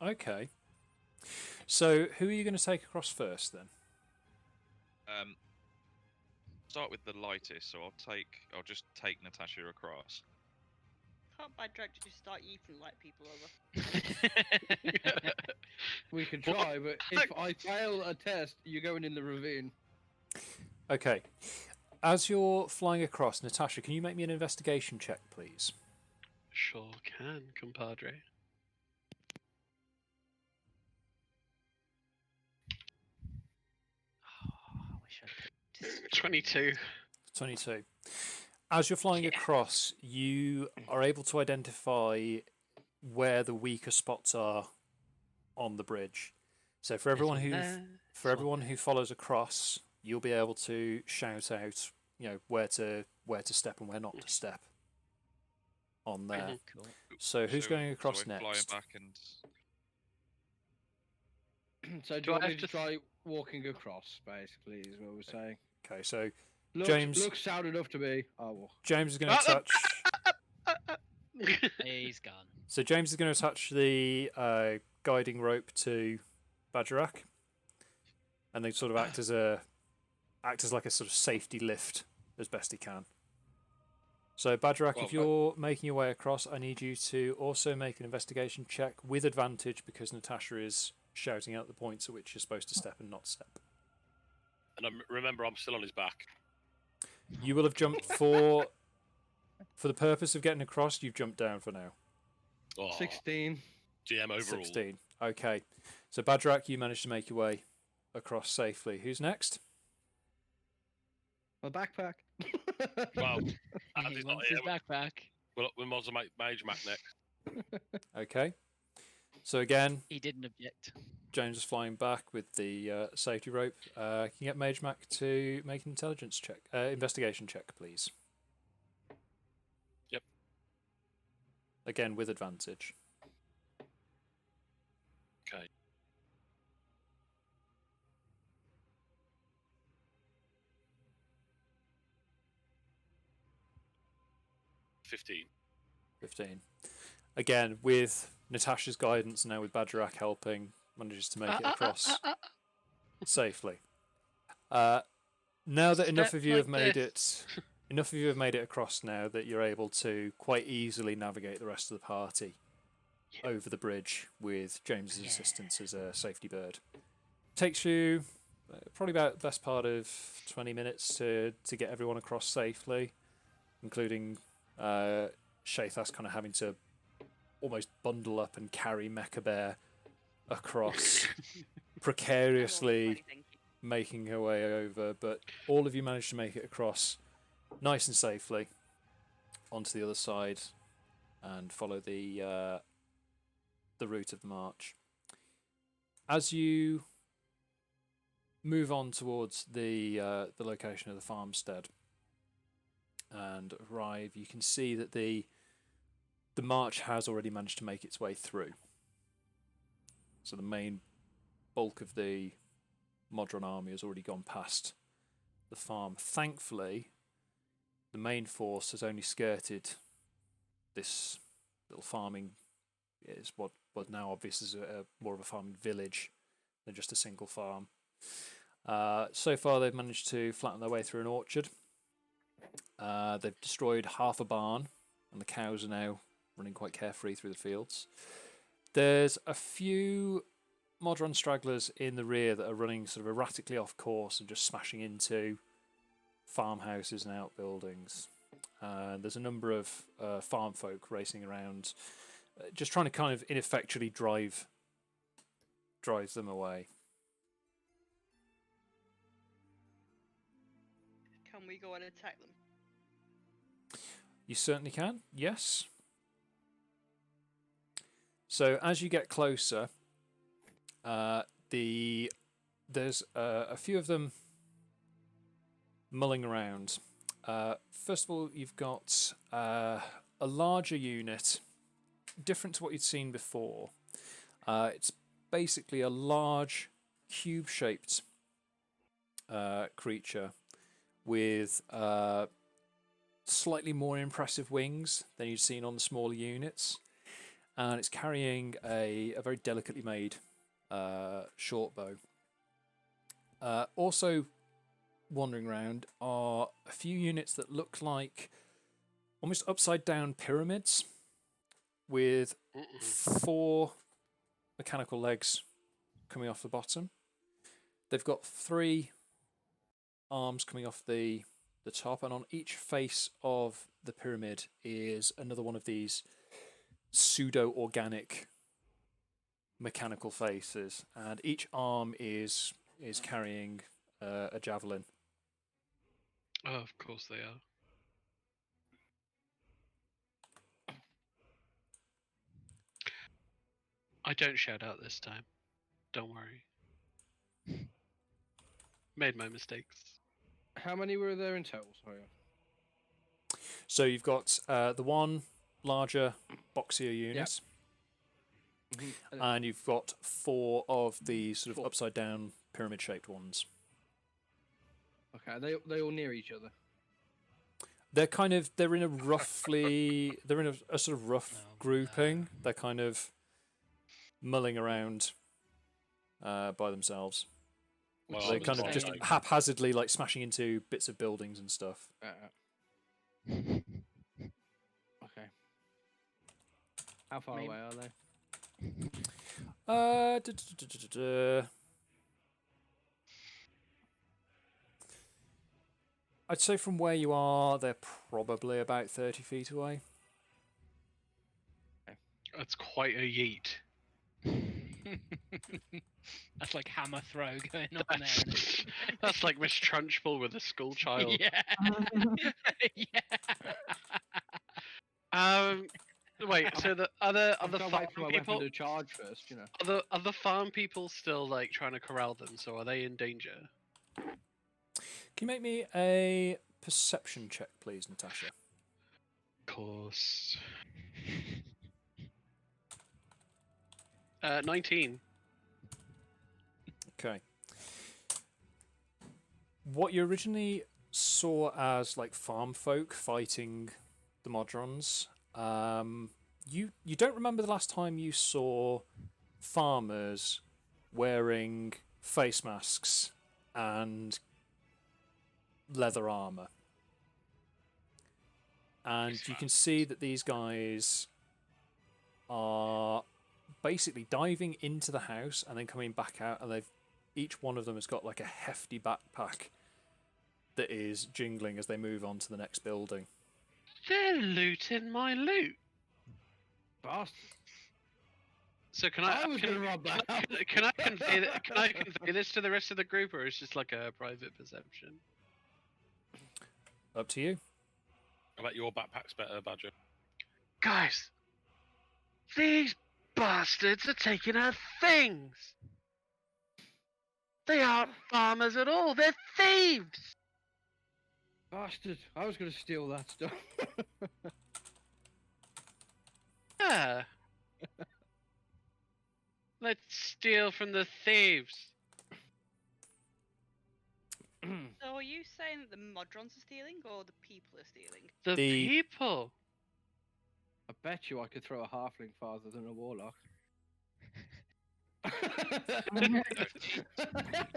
Okay. So, who are you going to take across first, then? Start with the lightest, so I'll just take Natasha across. Can't Bagerac just start eating light people over? We could try, but if I fail a test, you're going in the ravine. Okay. As you're flying across, Natasha, can you make me an investigation check, please? Sure can, compadre. I wish I could. 22. 22. As you're flying across, you are able to identify where the weaker spots are on the bridge. So for everyone who follows across, you'll be able to shout out, where to step and where not to step on there. Cool. So who's going across flying next? back and... So do you want me to try walking across, basically, is what we're saying? Okay, so James... Looks sound enough to me. I will. James is going to touch... He's gone. So James is going to touch the guiding rope to Bagerac, and they sort of act as like a sort of safety lift as best he can. So Bagerac, if you're making your way across, I need you to also make an investigation check with advantage because Natasha is shouting out the points at which you're supposed to step and not step. And remember, I'm still on his back. You will have jumped for the purpose of getting across. You've jumped down for now. Oh, 16. GM overall. 16. Okay. So Bagerac, you managed to make your way across safely. Who's next? My backpack. Well, He wants his backpack. Well, we might as well make Magemak next. Okay. So again, He didn't object. James is flying back with the safety rope. Can you get Magemak to make an intelligence check, investigation check, please? Yep. Again with advantage. Okay. $15. 15. Again, with Natasha's guidance, now with Bagerac helping, manages to make it across safely. Now that enough of you have made it across now that you're able to quite easily navigate the rest of the party over the bridge with James's assistance as a safety bird. Takes you probably about the best part of 20 minutes to get everyone across safely, including Shathas kind of having to almost bundle up and carry Mecha Bear across, precariously making her way over, but all of you managed to make it across nice and safely onto the other side and follow the route of the march. As you move on towards the location of the farmstead, and arrive, you can see that the march has already managed to make its way through. So the main bulk of the Modron army has already gone past the farm. Thankfully, the main force has only skirted this little farming, is what now obvious is more of a farming village than just a single farm. So far they've managed to flatten their way through an orchard. They've destroyed half a barn, and the cows are now running quite carefree through the fields. There's a few Modron stragglers in the rear that are running sort of erratically off course and just smashing into farmhouses and outbuildings. There's a number of farm folk racing around, just trying to kind of ineffectually drive them away. Can we go and attack them? You certainly can, yes. So as you get closer, there's a few of them mulling around. First of all, you've got a larger unit, different to what you'd seen before. It's basically a large cube-shaped creature with slightly more impressive wings than you'd seen on the smaller units. And it's carrying a very delicately made short bow. Also wandering around are a few units that look like almost upside down pyramids with 4 mechanical legs coming off the bottom. They've got 3 arms coming off the top, and on each face of the pyramid is another one of these pseudo-organic mechanical faces, and each arm is carrying a javelin. Oh, of course they are. I don't shout out this time. Don't worry. Made my mistakes. How many were there in total? Sorry. So you've got the one larger, boxier unit, and you've got 4 of the sort of upside down pyramid shaped ones. Okay, they all near each other. They're in a sort of rough grouping. They're kind of mulling around by themselves. Well, they're kind of just haphazardly like smashing into bits of buildings and stuff. Okay. How far away are they? I'd say from where you are, they're probably about 30 feet away. That's quite a yeet. That's like hammer throw going on there. That's like Miss Trunchbull with a school child. Yeah. Yeah. Wait. So the other farm wait for my people weapon to charge first, you know. Are the farm people still like trying to corral them? So are they in danger? Can you make me a perception check, please, Natasha? Of course. 19. Okay. What you originally saw as like farm folk fighting the Modrons, you don't remember the last time you saw farmers wearing face masks and leather armor. And you can see that these guys are basically diving into the house and then coming back out, and each one of them has got like a hefty backpack that is jingling as they move on to the next building. They're looting my loot. Bastard. So can I convey this to the rest of the group, or is it just like a private perception? Up to you. I bet your backpack's better, Badger. Guys, these bastards are taking our things. They aren't farmers at all. They're thieves. Bastard! I was going to steal that stuff. Yeah. Let's steal from the thieves. So are you saying that the Modrons are stealing or the people are stealing? The people. I bet you I could throw a halfling farther than a warlock.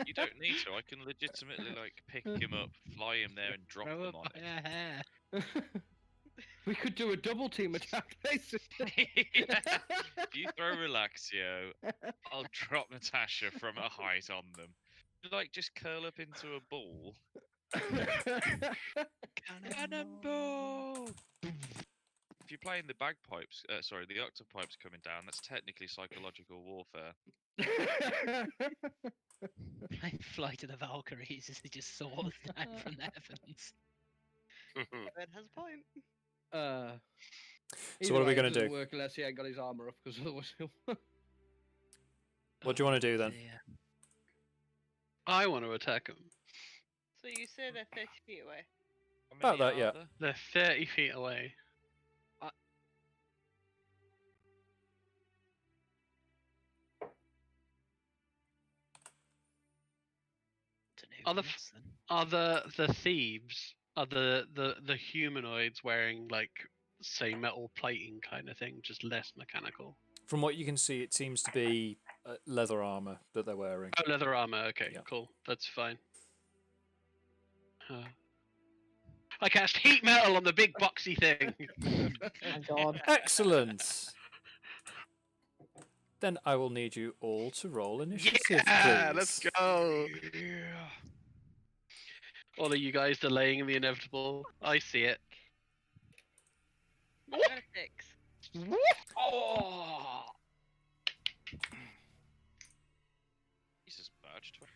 You don't need to. I can legitimately like pick him up, fly him there, and drop them on it. We could do a double team attack, basically. You throw Relaxio, I'll drop Natasha from a height on them. Like just curl up into a ball. Cannonball! If you're playing the bagpipes, sorry, the octopipes coming down, that's technically psychological warfare. Flight of the Valkyries as he just soars down from the heavens. Evan has a point. So what are we going to do? Work unless he ain't got his armor up, because otherwise he'll. What do you want to do then? I want to attack him. So you say they're 30 feet away? About that, yeah. They're 30 feet away. Are the thieves, are the humanoids wearing like, say, metal plating kind of thing, just less mechanical? From what you can see, it seems to be leather armor that they're wearing. Oh, leather armor. Okay, cool. That's fine. I cast heat metal on the big boxy thing. Oh God! Excellent. Then I will need you all to roll initiative, Yeah, please. let's go. Yeah. All of you guys delaying the inevitable. I see it. I got a 6. Oh! Jesus, badge 20.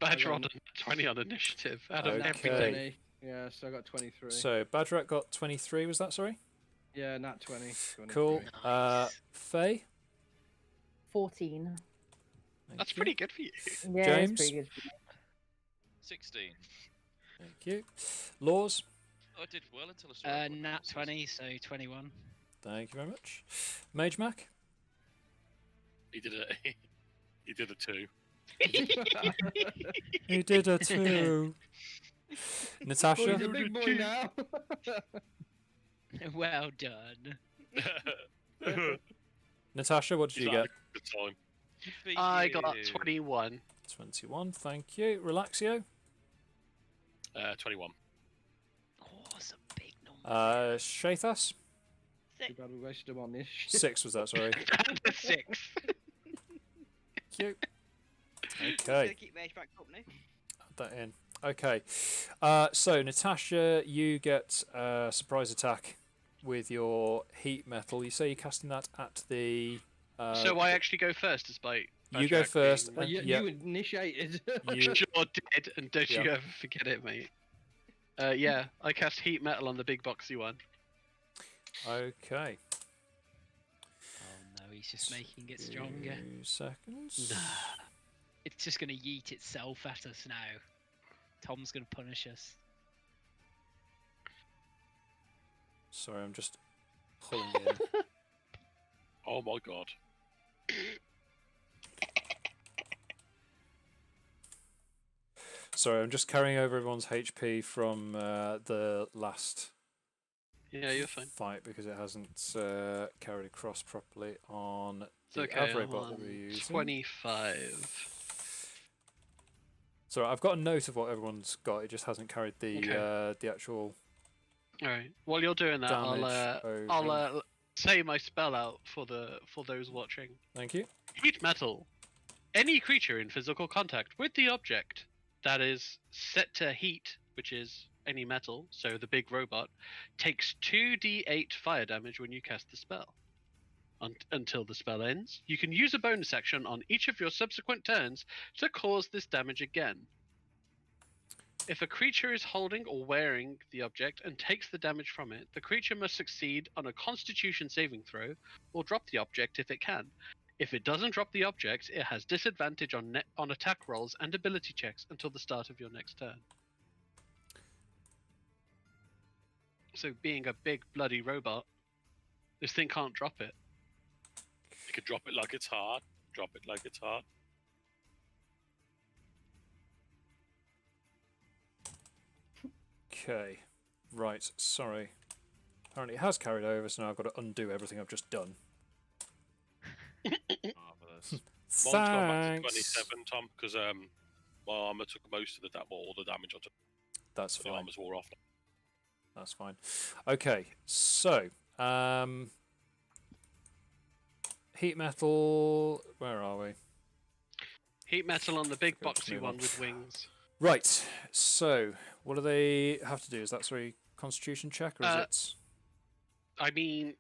Badge on 20 on initiative. Out of Okay. everything. Yeah, so I got 23. So Bagerac got 23. Was that sorry? Yeah, nat 20. Cool. Faye. 14. That's pretty good for you. Yeah, James? it's pretty good. 16. Thank you. Laws. I did well until I saw Nat 20, so 21. Thank you very much. Magemak? He did a he did a 2. He did a 2. Natasha? Oh, he's a big boy now. Well done. Natasha, what did you get? Good time. I got 21. 21, thank you. Relaxio? 21. Oh, it's a big number. Shathas? Too bad we wasted him on this. 6 was that, sorry. 6. Cute. Just Okay. gonna keep Magemak company. Add that in. Okay. So, Natasha, you get a surprise attack with your heat metal. You say you're casting that at the... So I actually go first despite... You go first. Well, you initiated. You- Sure did, and don't Yeah. you ever forget it, mate. Yeah, I cast heat metal on the big boxy one. Okay. Oh no, he's just making it stronger. 2 seconds. It's just going to yeet itself at us now. Tom's going to punish us. Sorry, I'm just pulling in. Oh my god. Sorry, I'm just carrying over everyone's HP from the last Yeah, you're fine. fight because it hasn't carried across properly on It's the okay, Avray I'm bot that on we're using. 25. Sorry, I've got a note of what everyone's got. It just hasn't carried the Okay. the actual. Alright, while you're doing that, Damage I'll say my spell out for those watching. Thank you. Heat metal. Any creature in physical contact with the object that is set to heat, which is any metal, so the big robot, takes 2d8 fire damage when you cast the spell. Until the spell ends, you can use a bonus action on each of your subsequent turns to cause this damage again. If a creature is holding or wearing the object and takes the damage from it, the creature must succeed on a Constitution saving throw or drop the object if it can. If it doesn't drop the object, it has disadvantage on attack rolls and ability checks until the start of your next turn. So being a big bloody robot, this thing can't drop it. You could drop it like it's hard. Drop it like it's hard. Okay. Right, sorry. Apparently it has carried over, so now I've got to undo everything I've just done. Marvellous. Mine's gone back to Thanks. 27, Tom, because my armor took most of the all the damage I took. That's The fine. armor's wore off. That's fine. Okay, so heat metal. Where are we? Heat metal on the big Good, boxy move one on. with wings. Right. So what do they have to do? Is that a Constitution check, or is it? I mean,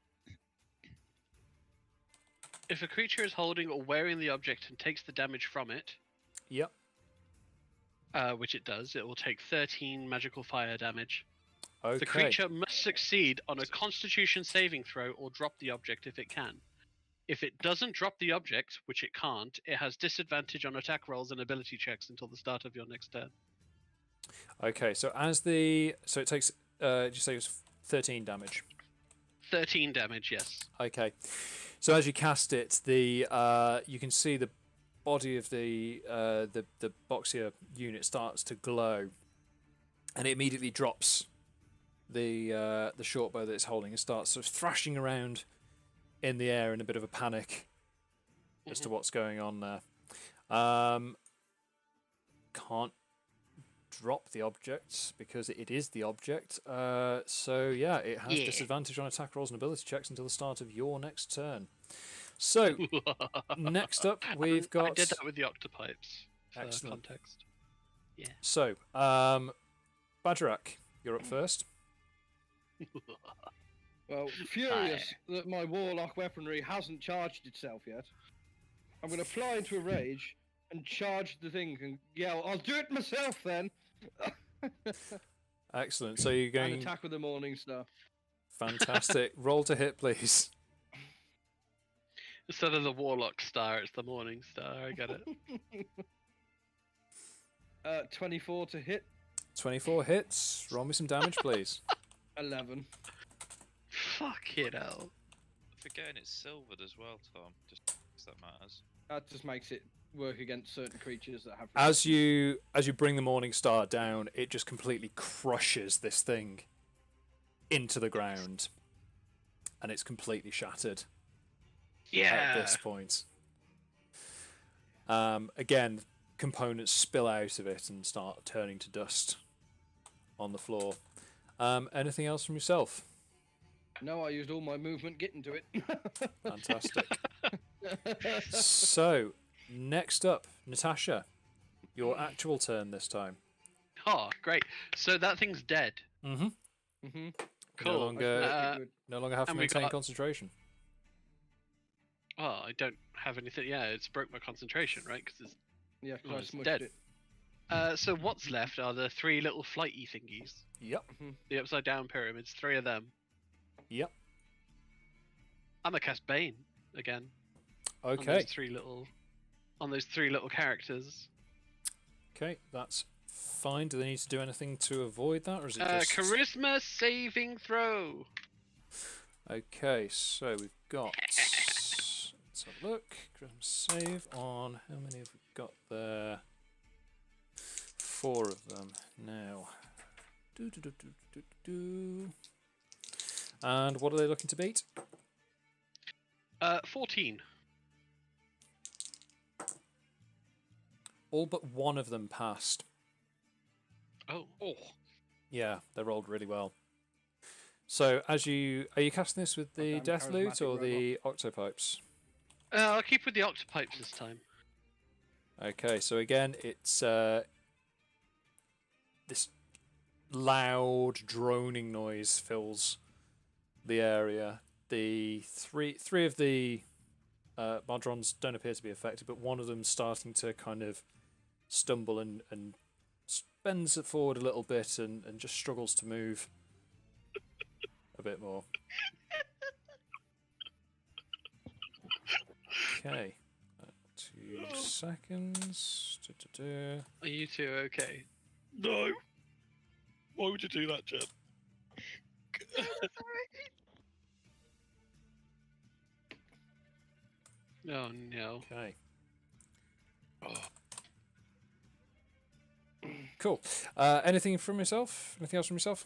if a creature is holding or wearing the object and takes the damage from it, Yep. which it does, it will take 13 magical fire damage. Okay. The creature must succeed on a Constitution saving throw or drop the object if it can. If it doesn't drop the object, which it can't, it has disadvantage on attack rolls and ability checks until the start of your next turn. Okay. So it takes. Did you say it was 13 damage? 13 damage, yes. Okay. So as you cast it, you can see the body of the Boxia unit starts to glow, and it immediately drops the short bow that it's holding and starts sort of thrashing around in the air in a bit of a panic as to what's going on there. Can't drop the object because it is the object. So yeah, it has disadvantage on attack rolls and ability checks until the start of your next turn. So next up we've got. I did that with the octopipes. For Excellent. Context. Yeah. So Bagerac, you're up first. Well, furious that my warlock weaponry hasn't charged itself yet, I'm going to fly into a rage and charge the thing and yell, "I'll do it myself then!" Excellent. So you're going. And attack with the Morning Star. Fantastic. Roll to hit, please. Instead of the Warlock star, it's the Morning Star. I get it. 24 to hit. 24 hits. Roll me some damage, please. 11. Fucking hell. Forgetting it's silvered as well, Tom. Just because that matters. That just makes it work against certain creatures that have. As you bring the Morning Star down, it just completely crushes this thing into the ground, and it's completely shattered. Yeah. At this point. Again, components spill out of it and start turning to dust on the floor. Anything else from yourself? No, I used all my movement getting to it. Fantastic. So, next up, Natasha. Your actual turn this time. Oh, great. So that thing's dead. Mm-hmm. Mm-hmm. Cool. No longer have to and we maintain got- concentration. Oh, I don't have anything. Yeah, it's broke my concentration, right? Because it's, Yeah, oh, I it's smushed dead. it. So what's left are the three little flighty thingies. Yep. The upside down pyramids, three of them. Yep. I'm gonna cast Bane again. Okay. On those three little characters. Okay, that's fine. Do they need to do anything to avoid that, or is it just Charisma saving throw. Okay, so we've got. Let's have a look. Charisma save on. How many have we got there? 4 of them now. And what are they looking to beat? 14. All but one of them passed. Oh. Yeah, they rolled really well. So, are you casting this with the Goddamn Death Loot charismatic or the Octopipes? I'll keep with the octopipes this time. Okay, so again, it's this loud droning noise fills the area. The three of the Modrons don't appear to be affected, but one of them's starting to kind of stumble and bends it forward a little bit and just struggles to move a bit more. Okay. 2 seconds. Are you two okay? No. Why would you do that, Jed? Oh no. Okay. Oh. Cool. Anything from yourself? Anything else from yourself?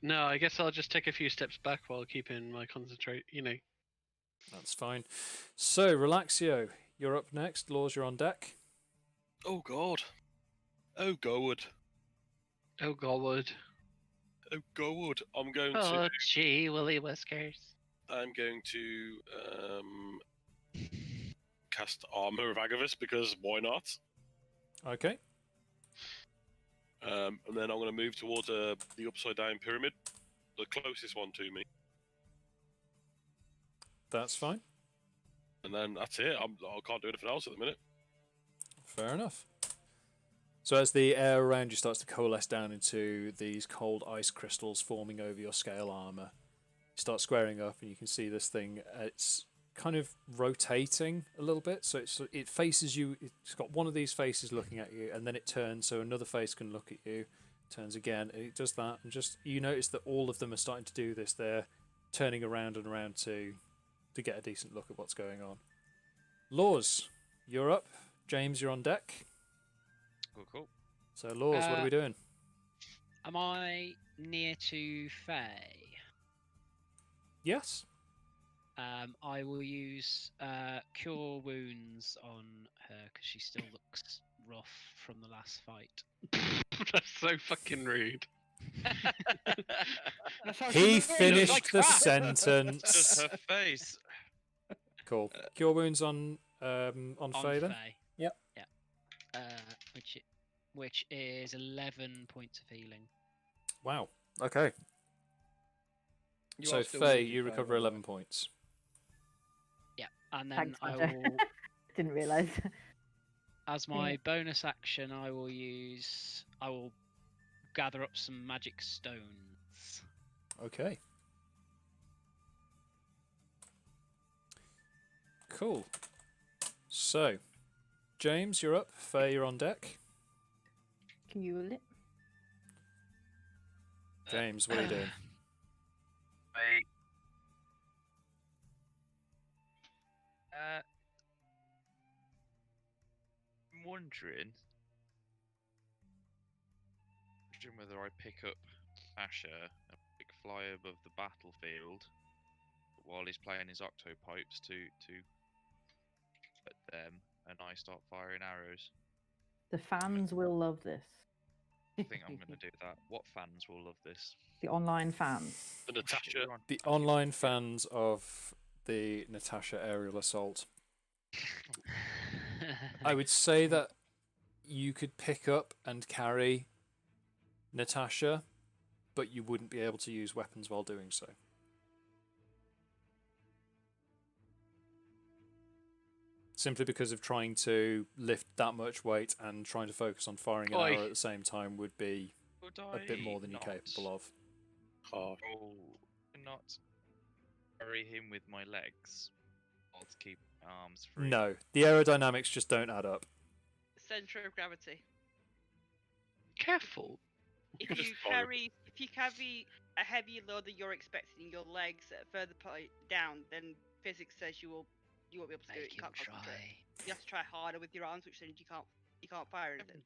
No, I guess I'll just take a few steps back while keeping my concentrate. That's fine. So, Relaxio, you're up next. Lours, you're on deck. Oh God. Oh God. Oh God. Oh God. I'm going Oh, to. gee, Willy Whiskers. I'm going to cast Armor of Agavus because why not? Okay. And then I'm going to move towards the upside down pyramid, the closest one to me. That's fine. And then that's it. I can't do anything else at the minute. Fair enough. So as the air around you starts to coalesce down into these cold ice crystals forming over your scale armor, you start squaring up and you can see this thing. It's kind of rotating a little bit, so it faces you. It's got one of these faces looking at you, and then it turns so another face can look at you. Turns again, and it does that, and just you notice that all of them are starting to do this. They're turning around and around to get a decent look at what's going on. Lours, you're up. James, you're on deck. Cool. So Lours, what are we doing? Am I near to Faye? Yes. I will use Cure Wounds on her because she still looks rough from the last fight. That's so fucking rude. He finished the Just sentence. her face. Cool. Cure Wounds on Faye then? Faye. Yep. Yeah. Which is 11 points of healing. Wow. Okay. So Faye, you recover 11 points. Yeah, and then Thanks, I Roger. will, Didn't realise. as my bonus action, I will gather up some magic stones. Okay. Cool. So, James, you're up. Faye, you're on deck. Can you roll it? James, what are you doing? I'm wondering whether I pick up Asher and fly above the battlefield while he's playing his octopipes to at them, and I start firing arrows. The fans will love this. I think I'm going to do that. What fans will love this? The online fans. The Natasha. The online fans of the Natasha aerial assault. I would say that you could pick up and carry Natasha, but you wouldn't be able to use weapons while doing so. Simply because of trying to lift that much weight and trying to focus on firing an arrow at the same time would be a bit more than you're capable of. Oh, not carry him with my legs. I'll keep my arms free. No, the aerodynamics just don't add up. Center of gravity. Careful. If you carry a heavier load than you're expecting in your legs at a further point down, then physics says you won't be able to do it. You can't concentrate. You have to try harder with your arms, which means you can't fire anything.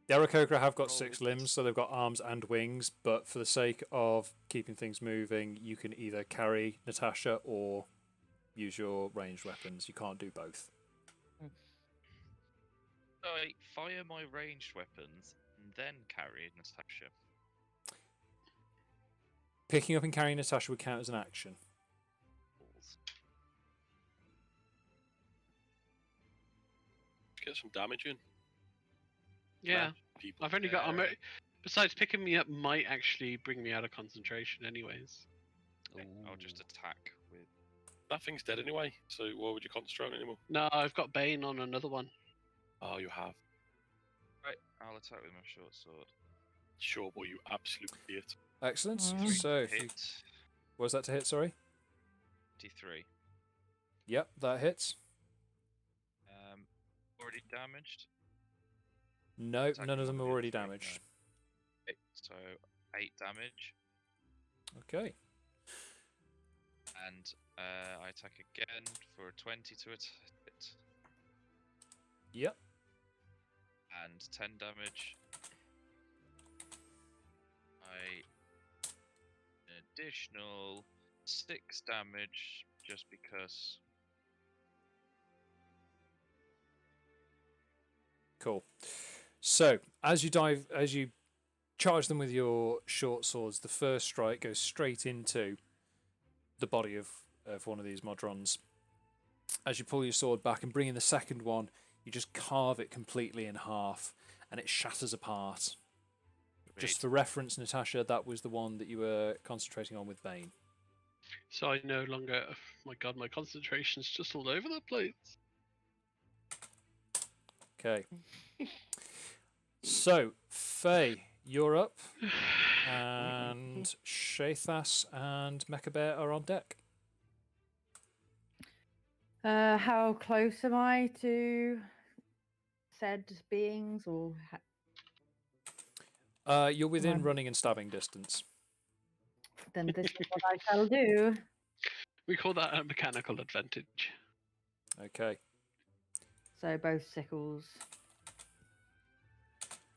The Aarakocra have got 6 limbs, so they've got arms and wings, but for the sake of keeping things moving, you can either carry Natasha or use your ranged weapons. You can't do both. I fire my ranged weapons and then carry Natasha. Picking up and carrying Natasha would count as an action. Get some damage in. Yeah, People I've only got. Besides, picking me up might actually bring me out of concentration, anyways. Yeah, I'll just attack with. That thing's dead anyway, so why would you concentrate on it anymore? No, I've got Bane on another one. Oh, you have. Right, I'll attack with my short sword. Sure, boy, you absolute idiot. Excellent. So, what was that to hit? Sorry. 53. Yep, that hits. Already damaged. No, none of them are already damaged. So 8 damage. Okay. And I attack again for a 20 to hit. Yep. And 10 damage. An additional 6 damage just because. Cool. So as you charge them with your short swords, the first strike goes straight into the body of one of these Modrons. As you pull your sword back and bring in the second one, you just carve it completely in half, and it shatters apart. Just for reference, Natasha, that was the one that you were concentrating on with Bane. So I no longer. Oh my god, my concentration's just all over the place. Okay. So, Faye, you're up. And Shathas and Mechabear are on deck. How close am I to said beings, or? You're within running and stabbing distance. Then this is what I shall do. We call that a mechanical advantage. Okay. So both sickles.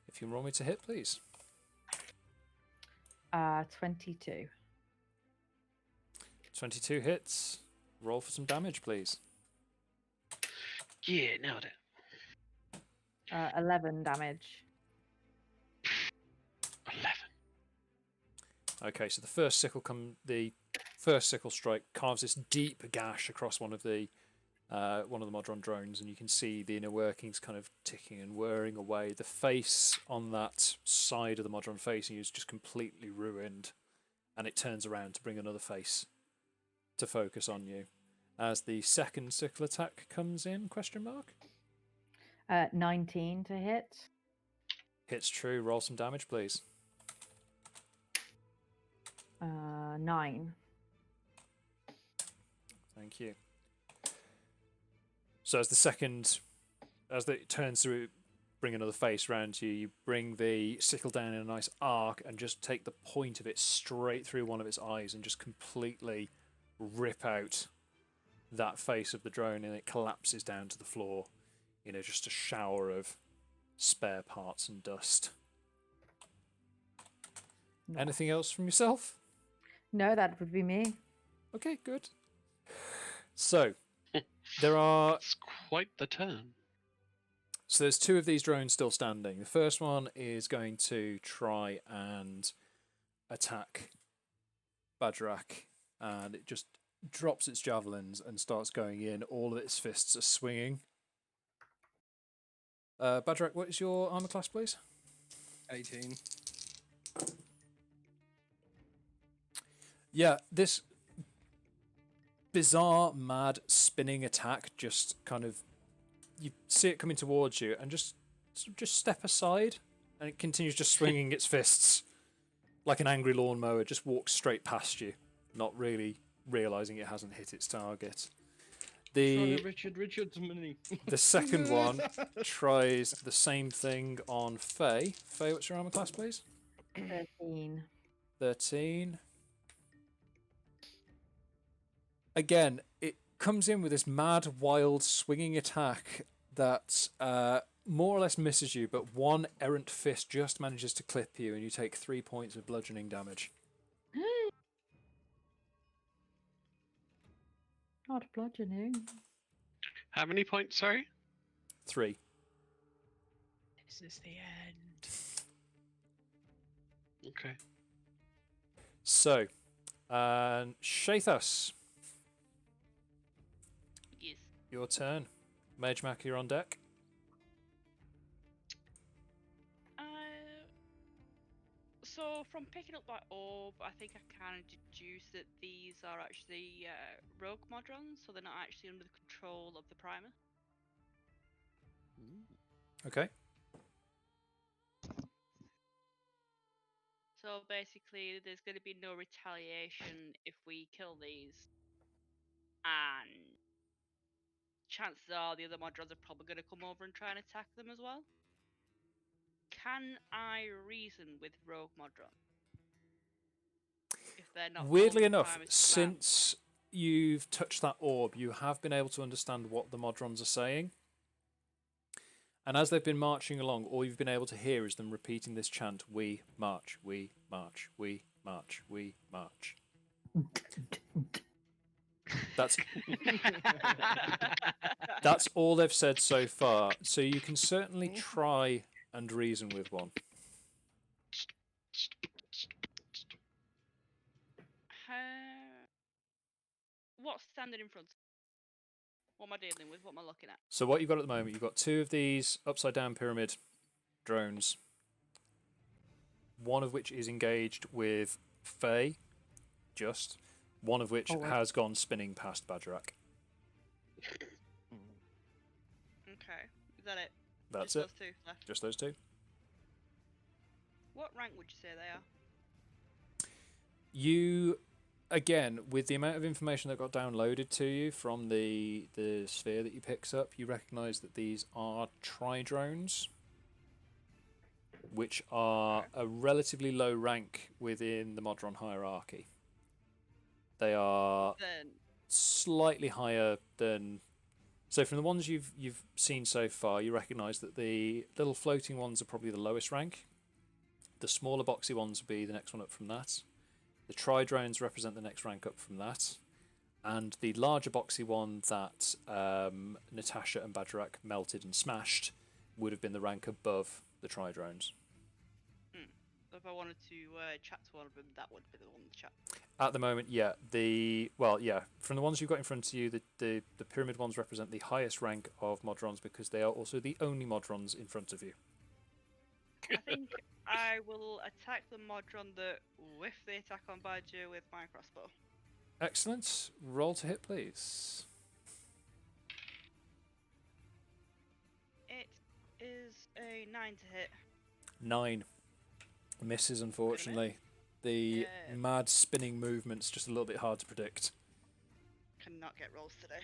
If you roll me to hit, please. 22. 22 hits. Roll for some damage, please. Yeah, nailed it. 11 damage. 11. Okay, so the first sickle strike carves this deep gash across one of the Modron drones, and you can see the inner workings kind of ticking and whirring away. The face on that side of the Modron facing you is just completely ruined, and it turns around to bring another face to focus on you. As the second sickle attack comes in, question mark? 19 to hit. Hits true. Roll some damage, please. 9. Thank you. So as it turns to bring another face round to you, you bring the sickle down in a nice arc and just take the point of it straight through one of its eyes and just completely rip out that face of the drone, and it collapses down to the floor. Just a shower of spare parts and dust. Nice. Anything else from yourself? No, that would be me. Okay, good. So, there are... It's quite the turn. So there's 2 of these drones still standing. The first one is going to try and attack Bagerac, and it just drops its javelins and starts going in. All of its fists are swinging. Bagerac, what is your armor class, please? 18. Yeah, this bizarre, mad, spinning attack just kind of... You see it coming towards you and just step aside, and it continues just swinging its fists like an angry lawnmower, just walks straight past you, not really realising it hasn't hit its target. The second one tries the same thing on Faye. Faye, what's your armor class, please? 13. 13. Again, it comes in with this mad, wild, swinging attack that more or less misses you, but one errant fist just manages to clip you, and you take 3 points of bludgeoning damage. Not bludgeoning. How many points, sorry? 3. This is the end. Okay. So, Shathas. Yes. Your turn. Magemak, you're on deck. So from picking up that orb, I think I kind of deduced that these are actually rogue Modrons, so they're not actually under the control of the primer. Okay. So basically, there's going to be no retaliation if we kill these, and chances are the other Modrons are probably going to come over and try and attack them as well. Can I reason with rogue Modron? If they're not Weirdly all the enough, time as spam? since you've touched that orb, you have been able to understand what the Modrons are saying. And as they've been marching along, all you've been able to hear is them repeating this chant: "We march, we march, we march, we march." That's that's all they've said so far. So you can certainly try and reason with one. What's standing in front? What am I dealing with? What am I looking at? So what you've got at the moment, you've got two of these upside down pyramid drones. One of which is engaged with Faye, just one of which has gone spinning past Bagerac. Okay, is that it? That's Just it. Those two left. Just those two. What rank would you say they are? You, again, with the amount of information that got downloaded to you from the sphere that you picked up, you recognise that these are tri-drones, which are a relatively low rank within the Modron hierarchy. They are slightly higher than... So from the ones you've seen so far, you recognise that the little floating ones are probably the lowest rank. The smaller boxy ones will be the next one up from that. The tri-drones represent the next rank up from that. And the larger boxy one that Natasha and Bagerac melted and smashed would have been the rank above the tri-drones. So if I wanted to chat to one of them, that would be the one to chat. At the moment, yeah. From the ones you've got in front of you, the pyramid ones represent the highest rank of Modrons because they are also the only Modrons in front of you. I think I will attack the Modron that whiff the attack on Badger with my crossbow. Excellent. Roll to hit, please. It is a 9 to hit. 9. Misses, unfortunately. The mad spinning movement's just a little bit hard to predict. Cannot get rolls today.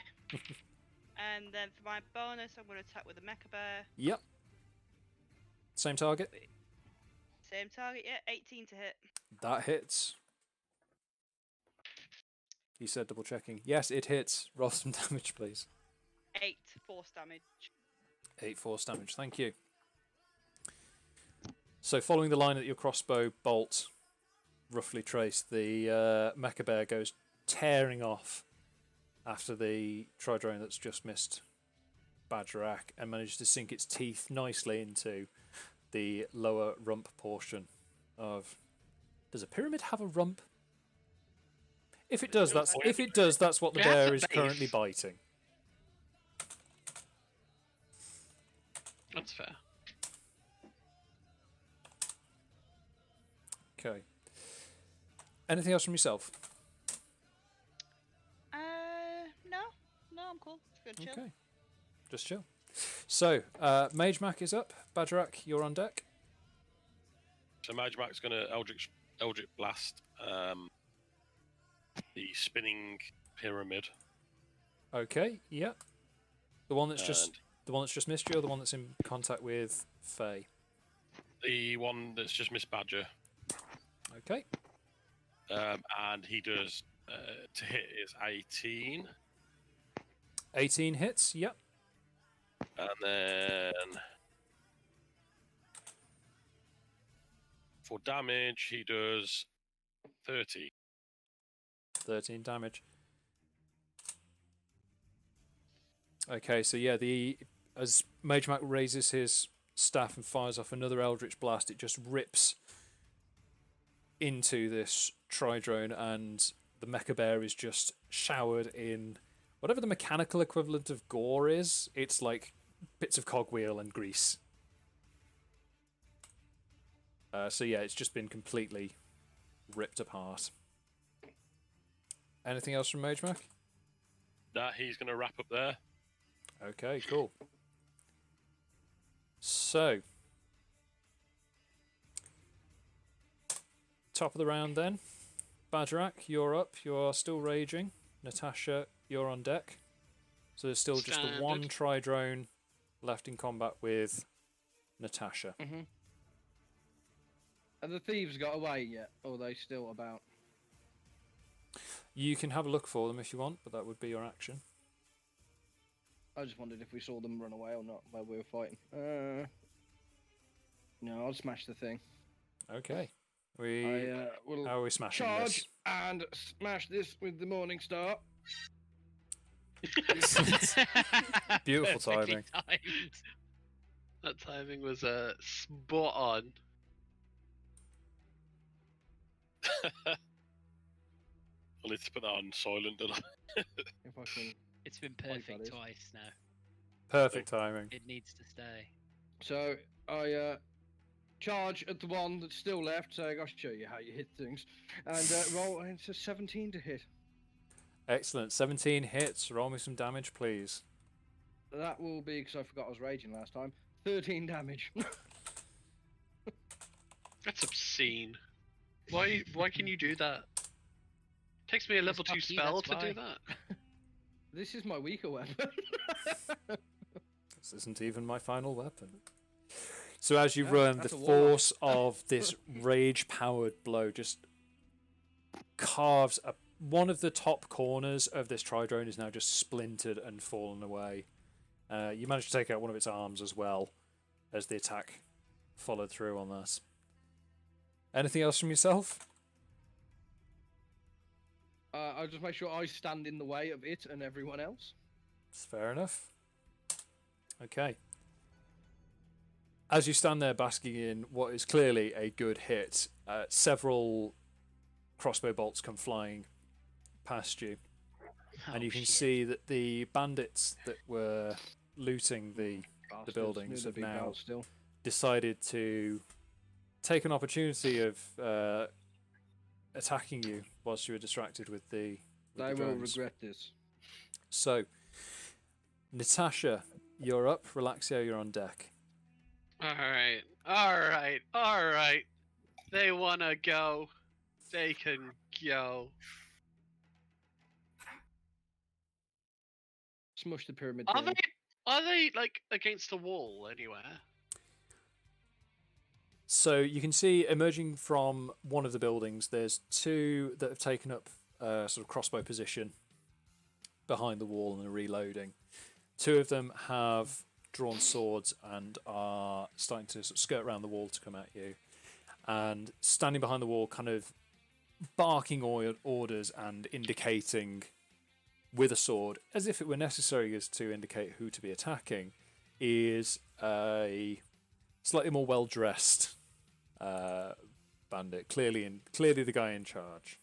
And then for my bonus, I'm going to attack with a Mecha Bear. Yep. Same target? Same target, yeah. 18 to hit. That hits. He said double checking. Yes, it hits. Roll some damage, please. 8 force damage. 8 force damage, thank you. So following the line that your crossbow bolt roughly traced, the Mecha Bear goes tearing off after the Tridrone that's just missed Bagerac and manages to sink its teeth nicely into the lower rump portion of... Does a pyramid have a rump? If it does, that's what the bear is currently biting. That's fair. Okay. Anything else from yourself? No, I'm cool. Good chill. Okay. Just chill. So, Magemak is up. Bagerac, you're on deck. So Magemak's going to Eldritch Blast the spinning pyramid. Okay, yeah. The one that's just missed you, or the one that's in contact with Faye? The one that's just missed Badger. Okay. And he does to hit is 18. 18 hits, yep. And then for damage, he does 30. 13 damage. Okay, so yeah, as Magemak raises his staff and fires off another Eldritch Blast, it just rips into this Tridrone, and the Mecha Bear is just showered in whatever the mechanical equivalent of gore is. It's like bits of cogwheel and grease. So yeah, it's just been completely ripped apart. Anything else from Magemak? That he's going to wrap up there. Okay, cool. So, top of the round then. Bagerac, you're up. You are still raging. Natasha, you're on deck. So there's still just the one Tridrone left in combat with Natasha. Have the thieves got away yet? Or are they still about? You can have a look for them if you want, but that would be your action. I just wondered if we saw them run away or not while we were fighting. No, I'll smash the thing. Okay. Will How are we smashing charge this? and smash this with the Morning Star. Beautiful timing. That timing was spot on. I need to put that on silent, don't I? If I can. It's been perfect twice now. Perfect timing. It needs to stay. So I charge at the one that's still left, saying I'll show you how you hit things, and roll. And it's a 17 to hit. Excellent. 17 hits. Roll me some damage, please. That will be because I forgot I was raging last time. 13 damage. That's obscene. Why can you do that? Takes me a level 2 spell to do that. This is my weaker weapon. This isn't even my final weapon. So as you No, run, the that's a warlock. force of this rage-powered blow just carves one of the top corners of this tridrone is now just splintered and fallen away. You managed to take out one of its arms as well as the attack followed through on that. Anything else from yourself? I'll just make sure I stand in the way of it and everyone else. That's fair enough. Okay. As you stand there basking in what is clearly a good hit, several crossbow bolts come flying past you. And you can see that the bandits that were looting the buildings have now decided to take an opportunity of attacking you whilst you were distracted with the They will drones. regret this. So, Natasha, you're up. Relaxio, you're on deck. Alright. They wanna go. They can go. Smush the pyramid. Are they like against the wall anywhere? So you can see emerging from one of the buildings, there's two that have taken up sort of crossbow position behind the wall and are reloading. Two of them have drawn swords and are starting to sort of skirt around the wall to come at you. And standing behind the wall, kind of barking orders and indicating with a sword, as if it were necessary as to indicate who to be attacking, is a slightly more well-dressed bandit, clearly the guy in charge.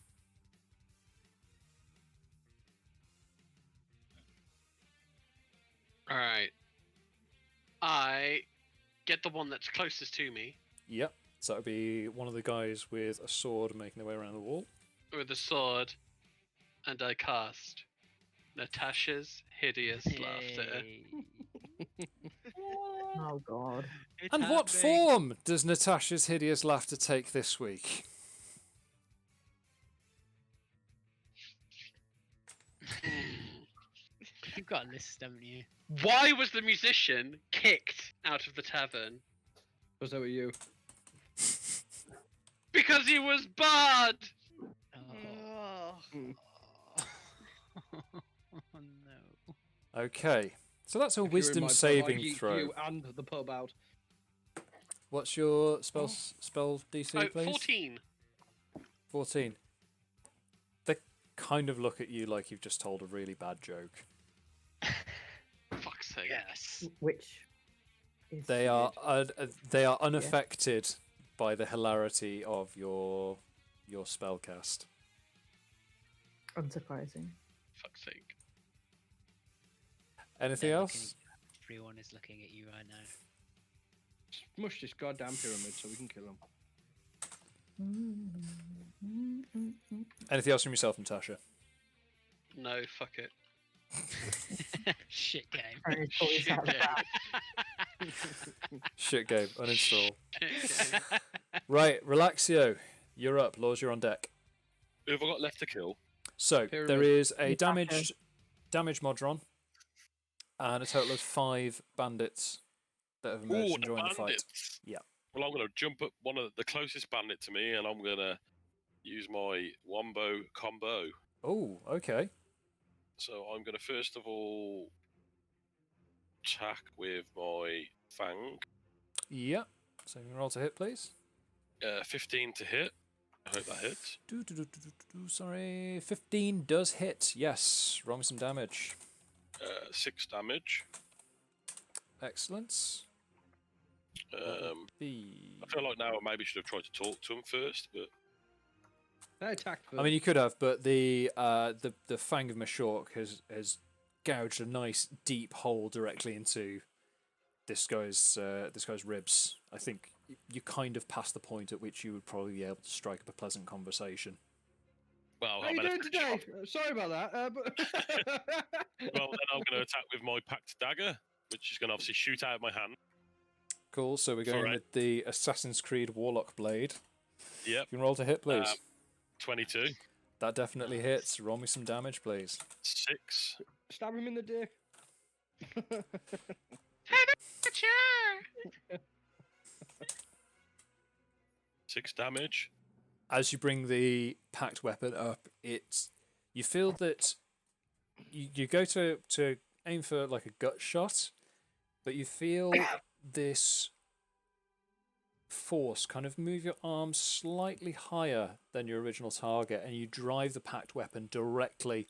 Alright. I get the one that's closest to me Yep. So that would be one of the guys with a sword making their way around the wall. with a sword, and I cast Natasha's hideous laughter. Oh god. And what form does Natasha's hideous laughter take this week? You've got a list, haven't you? Why was the musician kicked out of the tavern? Was that with you? Because he was barred! Oh. Oh no. Okay. So that's a If you're in wisdom my pub, I'll saving yeet throw. You and the pub out. What's your spell DC, Oh, please? 14. 14. They kind of look at you like you've just told a really bad joke. Fuck's sake. Yes. Which is They are unaffected by the hilarity of your spellcast. unsurprising. Fuck's sake. Anything They're else? looking- Everyone is looking at you right now. Smush this goddamn pyramid so we can kill him. Anything else from yourself, Natasha? No, fuck it. Shit game. Alright, pull Shit yourself game. out. Shit game. Uninstall. Shit game. Right, Relaxio, you're up. Laws, you're on deck. Who have I got left to kill? So Pyramid. there is a Natasha. damage modron and a total of 5 bandits that have emerged and joined the fight. Yeah. Well, I'm going to jump up one of the closest bandit to me, and I'm going to use my wombo combo. Oh, okay. So I'm going to first of all attack with my fang. Yeah. So you can roll to hit, please. 15 to hit. I hope that hits. Sorry, 15 does hit. Yes. Roll me some damage. 6 damage. Excellent. I feel like now I maybe should have tried to talk to him first, but I attacked first. I mean, you could have, but the fang of Mashork has gouged a nice deep hole directly into this guy's ribs. I think you kind of past the point at which you would probably be able to strike up a pleasant conversation. well, How are you doing today? Sorry about that. But well, then I'm going to attack with my packed dagger, which is going to obviously shoot out of my hand. Cool. So we're going with the Assassin's Creed Warlock blade. Yep. You can roll to hit, please. 22. That definitely hits. Roll me some damage, please. 6. Stab him in the dick. 6 damage. As you bring the packed weapon up, you feel that you go to aim for like a gut shot, but you feel this force kind of move your arm slightly higher than your original target, and you drive the packed weapon directly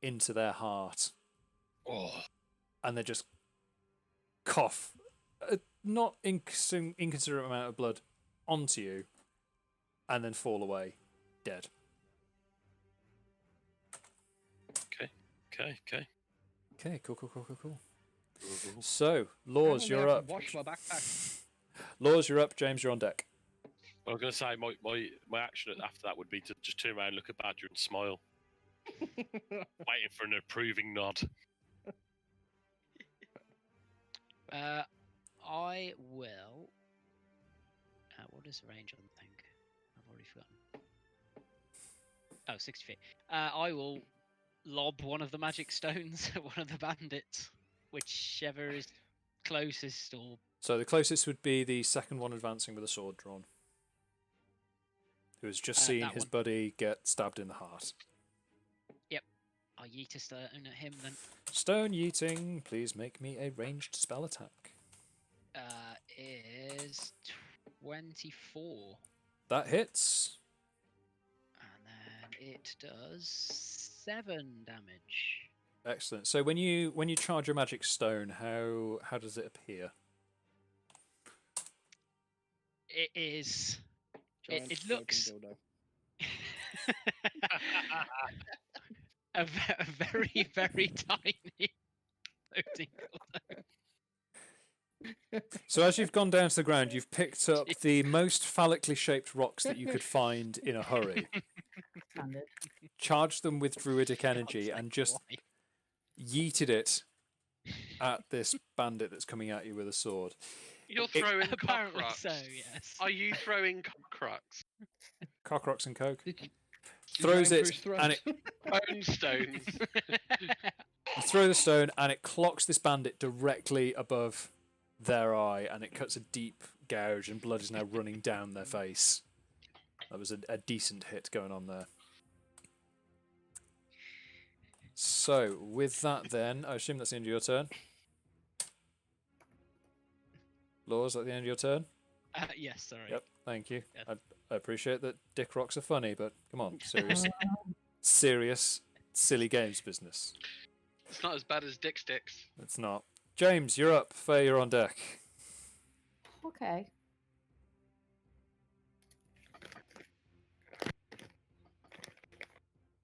into their heart. Oh. And they just cough a not inconsiderate amount of blood onto you, and then fall away dead. Okay, cool. So, Lours, you're up. Wash my backpack. Lours, you're up. James, you're on deck. I was going to say my action after that would be to just turn around, look at Badger, and smile, waiting for an approving nod. I will. What is the range on the thing? I've already forgotten. Oh, 60 feet. I will lob one of the magic stones at one of the bandits, whichever is closest. Or So the closest would be the second one advancing with a sword drawn, who has just seen his buddy get stabbed in the heart. Yep, I'll yeet a stone at him then. Stone yeeting. Please make me a ranged spell attack. Is 24. That hits. And then it does 7 damage. Excellent. So when you charge your magic stone, how does it appear? It is. It looks a very, very tiny floating dildo. So as you've gone down to the ground, you've picked up the most phallically shaped rocks that you could find in a hurry, charged them with druidic energy, and just yeeted it at this bandit that's coming at you with a sword. You're throwing apparently cockroach. so, yes. Are you throwing cockroach? Cockroach and coke. Throws it, and it Bone stones. you throw the stone, and it clocks this bandit directly above their eye, and it cuts a deep gouge, and blood is now running down their face. That was a decent hit going on there. So, with that then, I assume that's the end of your turn. Lours, at the end of your turn? Yes, sorry. Yep, thank you. Yeah. I appreciate that dick rocks are funny, but come on, serious, silly games business. It's not as bad as dick sticks. It's not. James, you're up. Faye, you're on deck. Okay.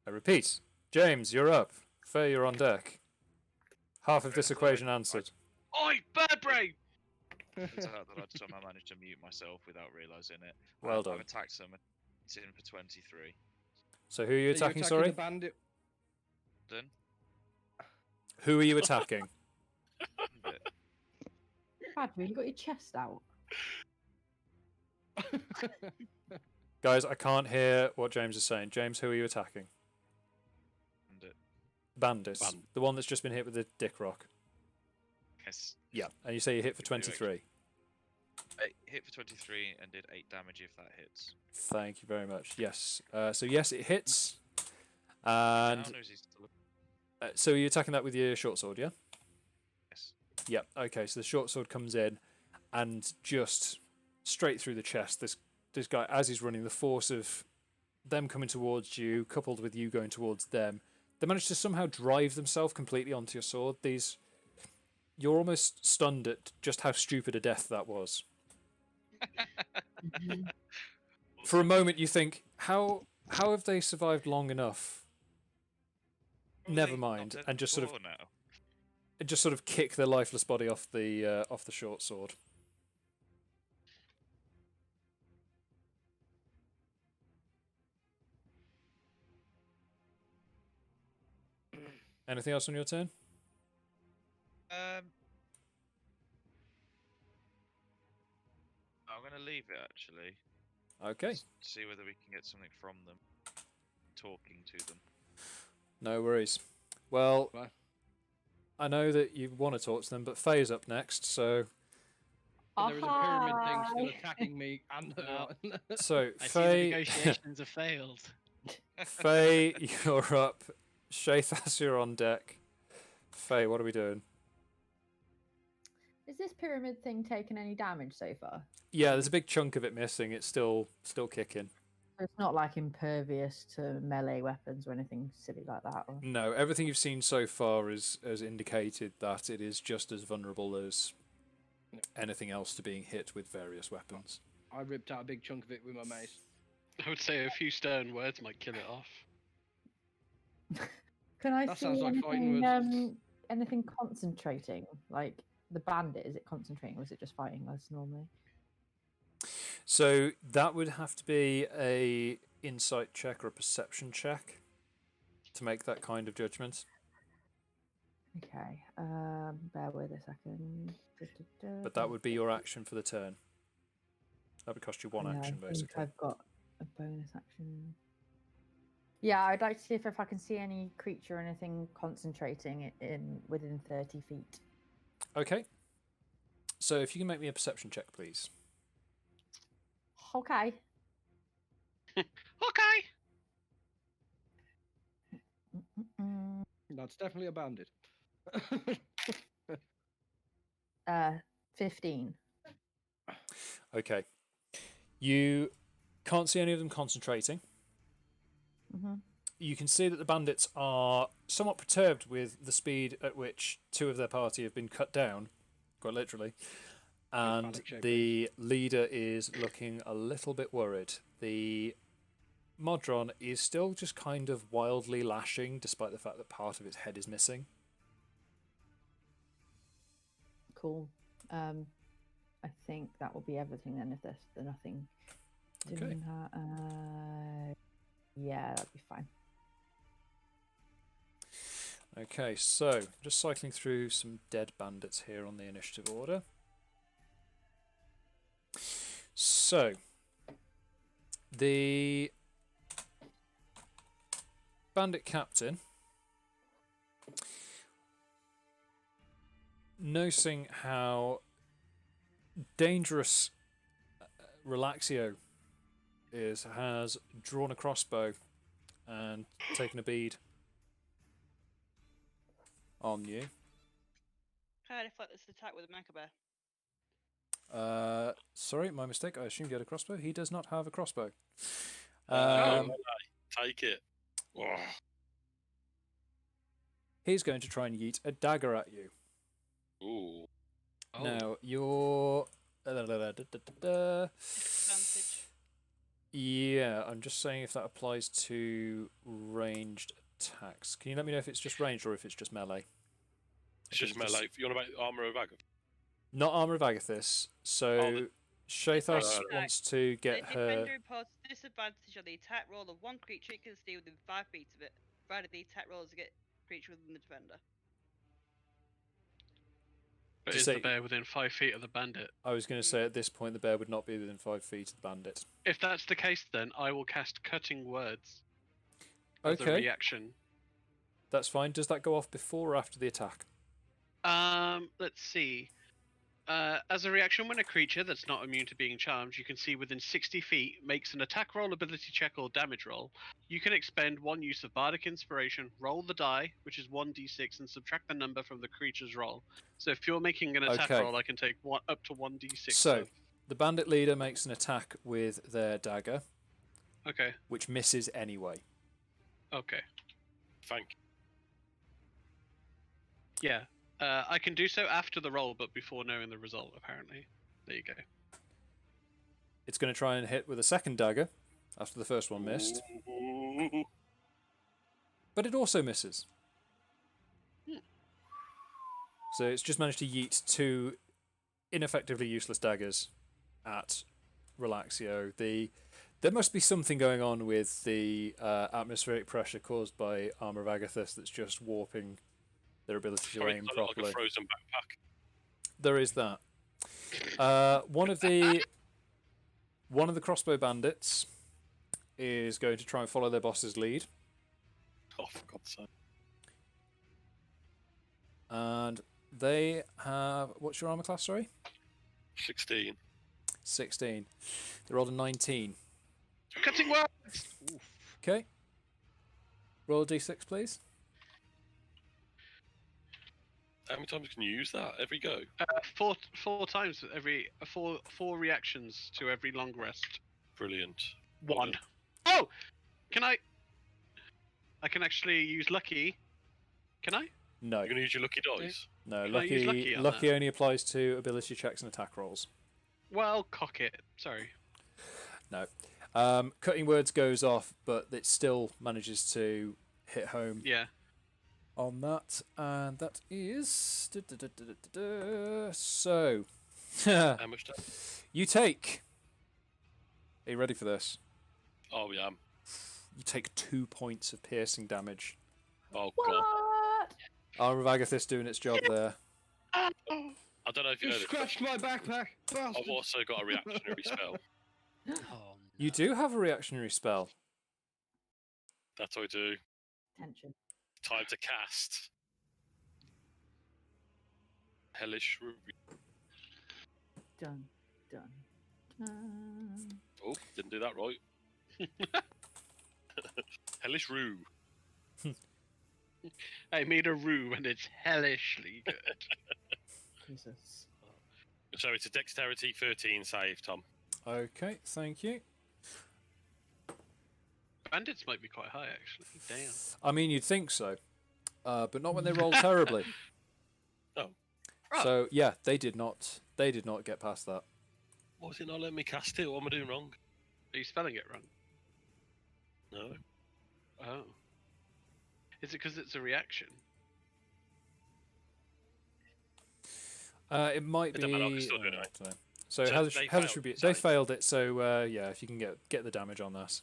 I repeat. James, you're up. Faye, you're on deck. Half of this equation answered. Oi, bird brain! Turns out that I somehow managed to mute myself without realising it. Well done. I've attacked someone. It's in for 23. So who are you attacking, sorry? The bandit. Done. Who are you attacking? Badger, you got your chest out. Guys, I can't hear what James is saying. James, who are you attacking? Bandit. The one that's just been hit with the dick rock. Yes. Yeah, and you say you hit for 23. Hit for 23 and did 8 damage if that hits. Thank you very much. Yes. So yes, it hits. Down, And or is he still... so you're attacking that with your short sword, yeah? Yes. Yep. Okay. So the short sword comes in, and just straight through the chest. This guy, as he's running, the force of them coming towards you, coupled with you going towards them, they manage to somehow drive themselves completely onto your sword. You're almost stunned at just how stupid a death that was. For a moment, you think, how have they survived long enough? Never mind, and just sort of kick their lifeless body off the short sword. Anything else on your turn? I'm going to leave it actually. Okay. See whether we can get something from them. Talking to them. No worries. Well, I know that you want to talk to them, but Faye's up next, so... And there is a pyramid thing still attacking me and So, I see the Faye... negotiations have failed. Faye, you're up. Shathas, you're on deck. Faye, what are we doing? Is this pyramid thing taking any damage so far? Yeah, there's a big chunk of it missing. It's still kicking. It's not like impervious to melee weapons or anything silly like that. Or... No, everything you've seen so far has indicated that it is just as vulnerable as anything else to being hit with various weapons. I ripped out a big chunk of it with my mace. I would say a few stern words might kill it off. Can I That see sounds like fighting anything, anything concentrating? Like the bandit, is it concentrating or is it just fighting as normally? So that would have to be a insight check or a perception check to make that kind of judgment. Okay, bear with a second. But that would be your action for the turn. That would cost you one Yeah, action, I think basically. I've got a bonus action. Yeah, I'd like to see if I can see any creature or anything concentrating within 30 feet. Okay. So if you can make me a perception check, please. Okay. Okay. That's definitely a bandit. 15. Okay. You can't see any of them concentrating. You can see that the bandits are somewhat perturbed with the speed at which two of their party have been cut down, quite literally. And the leader is looking a little bit worried. The Modron is still just kind of wildly lashing, despite the fact that part of its head is missing. Cool. I think that will be everything then. If there's nothing doing that, yeah, that'd be fine. Okay, so just cycling through some dead bandits here on the initiative order. So the bandit captain, noticing how dangerous Relaxio is, has drawn a crossbow and taken a bead on you. Can I deflect this attack with a mecha bear? Sorry, my mistake. I assumed you had a crossbow. He does not have a crossbow. Take it. Oh. He's going to try and yeet a dagger at you. Ooh. Now, you're... Yeah, I'm just saying if that applies to ranged attacks. Can you let me know if it's just ranged or if it's just melee? It's just melee. You want about Armour of Agath? Not Armour of Agathis. So, Shathas wants to get the her... defender imparts disadvantage on the attack roll of one creature it can stay within 5 feet of it, provided the attack rolls to get creature within the defender. But is the bear within 5 feet of the bandit? I was going to say at this point the bear would not be within 5 feet of the bandit. If that's the case, then I will cast Cutting Words as a reaction. That's fine. Does that go off before or after the attack? Let's see. As a reaction, when a creature that's not immune to being charmed, you can see within 60 feet, makes an attack roll, ability check, or damage roll, you can expend 1 use of Bardic Inspiration, roll the die, which is 1d6, and subtract the number from the creature's roll. So if you're making an attack Okay. roll, I can take up to 1d6. So, the bandit leader makes an attack with their dagger. Okay. Which misses anyway. Okay. Thank you. Yeah. I can do so after the roll, but before knowing the result, apparently. There you go. It's going to try and hit with a second dagger after the first one missed. But it also misses. So it's just managed to yeet 2 ineffectively useless daggers at Relaxio. There must be something going on with the atmospheric pressure caused by Armor of Agathis that's just warping their ability to aim properly. Like a frozen backpack. There is that. One of the crossbow bandits is going to try and follow their boss's lead. Oh, for God's sake. And they have... What's your armor class, sorry? 16. 16. They rolled a 19. Cutting words! Okay. Roll a d6, please. How many times can you use that? Every go? 4 times every... Four reactions to every long rest. Brilliant. 1. Oh! Can I can actually use lucky. Can I? No. You're going to use your lucky dice? No, Can I use lucky lucky on only applies to ability checks and attack rolls. Well, cock it. Sorry. No. Cutting words goes off, but it still manages to hit home. Yeah. On that, and that is so. How much damage? You take. Are you ready for this? Oh, yeah. You take 2 points of piercing damage. Oh, What? God. Armor of Agathis doing its job there. I don't know if you You know this, scratched my backpack, bastard. I've also got a reactionary spell. You do have a reactionary spell. That's what I do. Tension. Time to cast. Hellish Ruby. Done. Done. Done. Oh, didn't do that right. Hellish Rue. I made a rue and it's hellishly good. Jesus. So it's a dexterity 13 save, Tom. Okay, thank you. Bandits might be quite high, actually. Damn. I mean, you'd think so, but not when they roll terribly. Oh. So yeah, they did not. They did not get past that. Why is it not letting me cast it? What am I doing wrong? Are you spelling it wrong? No. Oh. Is it because it's a reaction? It might It be. doesn't matter, I can still do it anyway. I don't know. So So Hellish, they Hellish failed, Rebuke. sorry. They failed it. So yeah, if you can get the damage on that.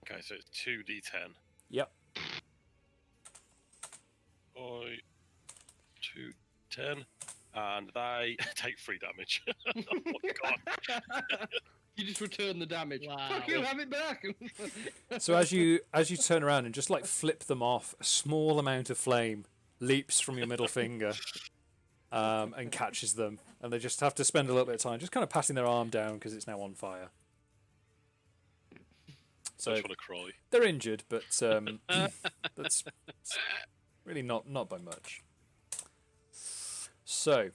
Okay, so it's 2d10. Yep. 2, 10, and they take 3 damage. Oh my God. You just return the damage. Wow. Fuck you, have it back. So as you turn around and just like flip them off, a small amount of flame leaps from your middle finger, and catches them, and they just have to spend a little bit of time just kind of patting their arm down because it's now on fire. So I just want to cry. they're injured, but that's really not by much. So,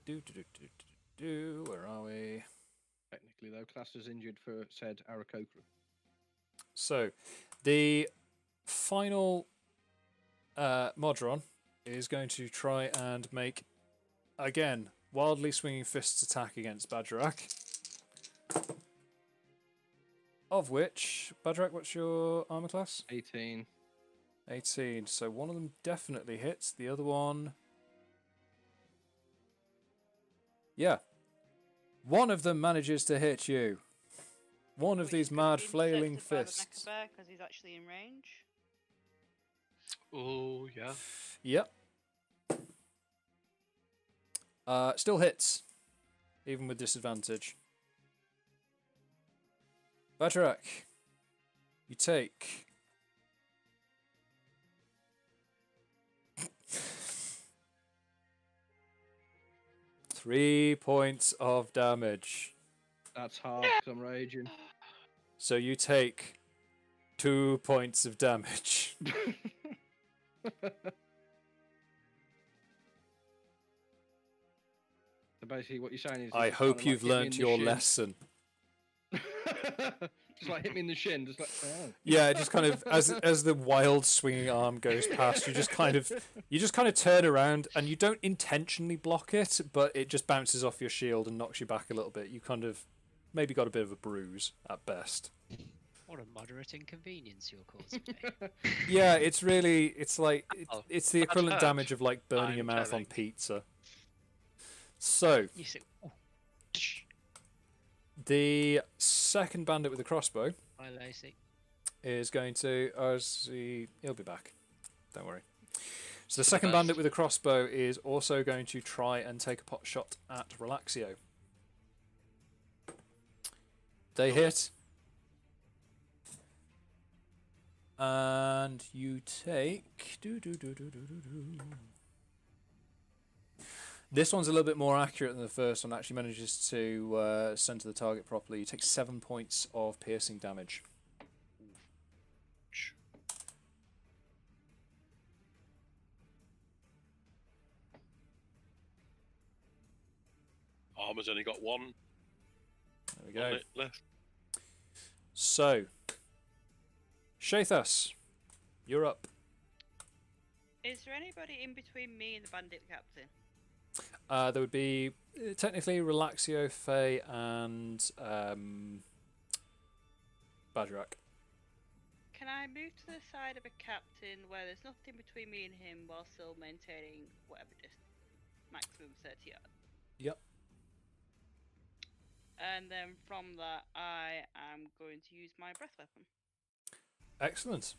where are we? Technically, though, class is injured for said Aarakocra. So, the final Modron is going to try and make, again, wildly swinging fists attack against Bagerac. Of which, Bagerac, what's your armor class? 18. 18. So one of them definitely hits. The other one... Yeah. One of them manages to hit you. One of these mad flailing fists. Because he's actually in range. Oh, yeah. Yep. Still hits. Even with disadvantage. Bagerac, you take 3 points of damage. That's hard because I'm raging. So you take 2 points of damage. So basically, what you're saying is, I just hope kinda, like, you've hit me in learnt the your shin. lesson. Just like hit me in the shin, just like. Oh. Yeah, just kind of as the wild swinging arm goes past, you just kind of turn around and you don't intentionally block it, but it just bounces off your shield and knocks you back a little bit. You kind of maybe got a bit of a bruise at best. What a moderate inconvenience you're causing me. Yeah, it's like it's the That equivalent hurt. damage of like burning your I'm mouth telling. on pizza. So You say, oh, the second bandit with the crossbow hi Lacey. is going to. He'll be back. Don't worry. So the the second best. bandit with the crossbow is also going to try and take a pot shot at Relaxio. They hit. And you take. This one's a little bit more accurate than the first one. Actually manages to center the target properly. You take 7 points of piercing damage. Armor's only got one. There we go. Left. So, Shathas, you're up. Is there anybody in between me and the bandit captain? There would be technically Relaxio, Faix, and Bagerac. Can I move to the side of a captain where there's nothing between me and him while still maintaining whatever distance? Maximum 30 yards. Yep. And then from that, I am going to use my breath weapon. Excellent.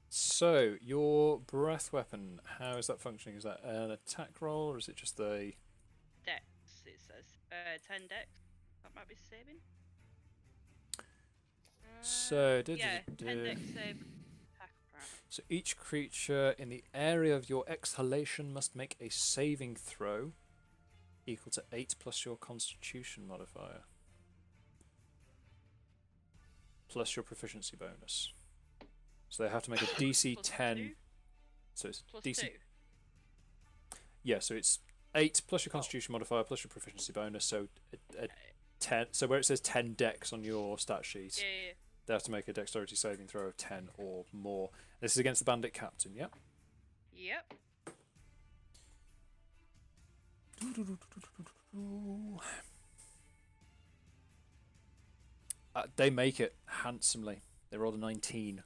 So, your breath weapon, how is that functioning? Is that an attack roll, or is it just a... Dex, it says. 10 dex. That might be saving. So, Yeah, 10 dex save. Attack roll. So each creature in the area of your exhalation must make a saving throw equal to 8 plus your constitution modifier. Plus your proficiency bonus. So they have to make a DC 10. 2? So it's Plus DC. 2. Yeah, so it's 8 plus your constitution modifier plus your proficiency bonus. So a 10. So where it says 10 dex on your stat sheet, Yeah. they have to make a dexterity saving throw of 10 or more. This is against the bandit captain, yeah? Yep. They make it handsomely. They rolled a 19.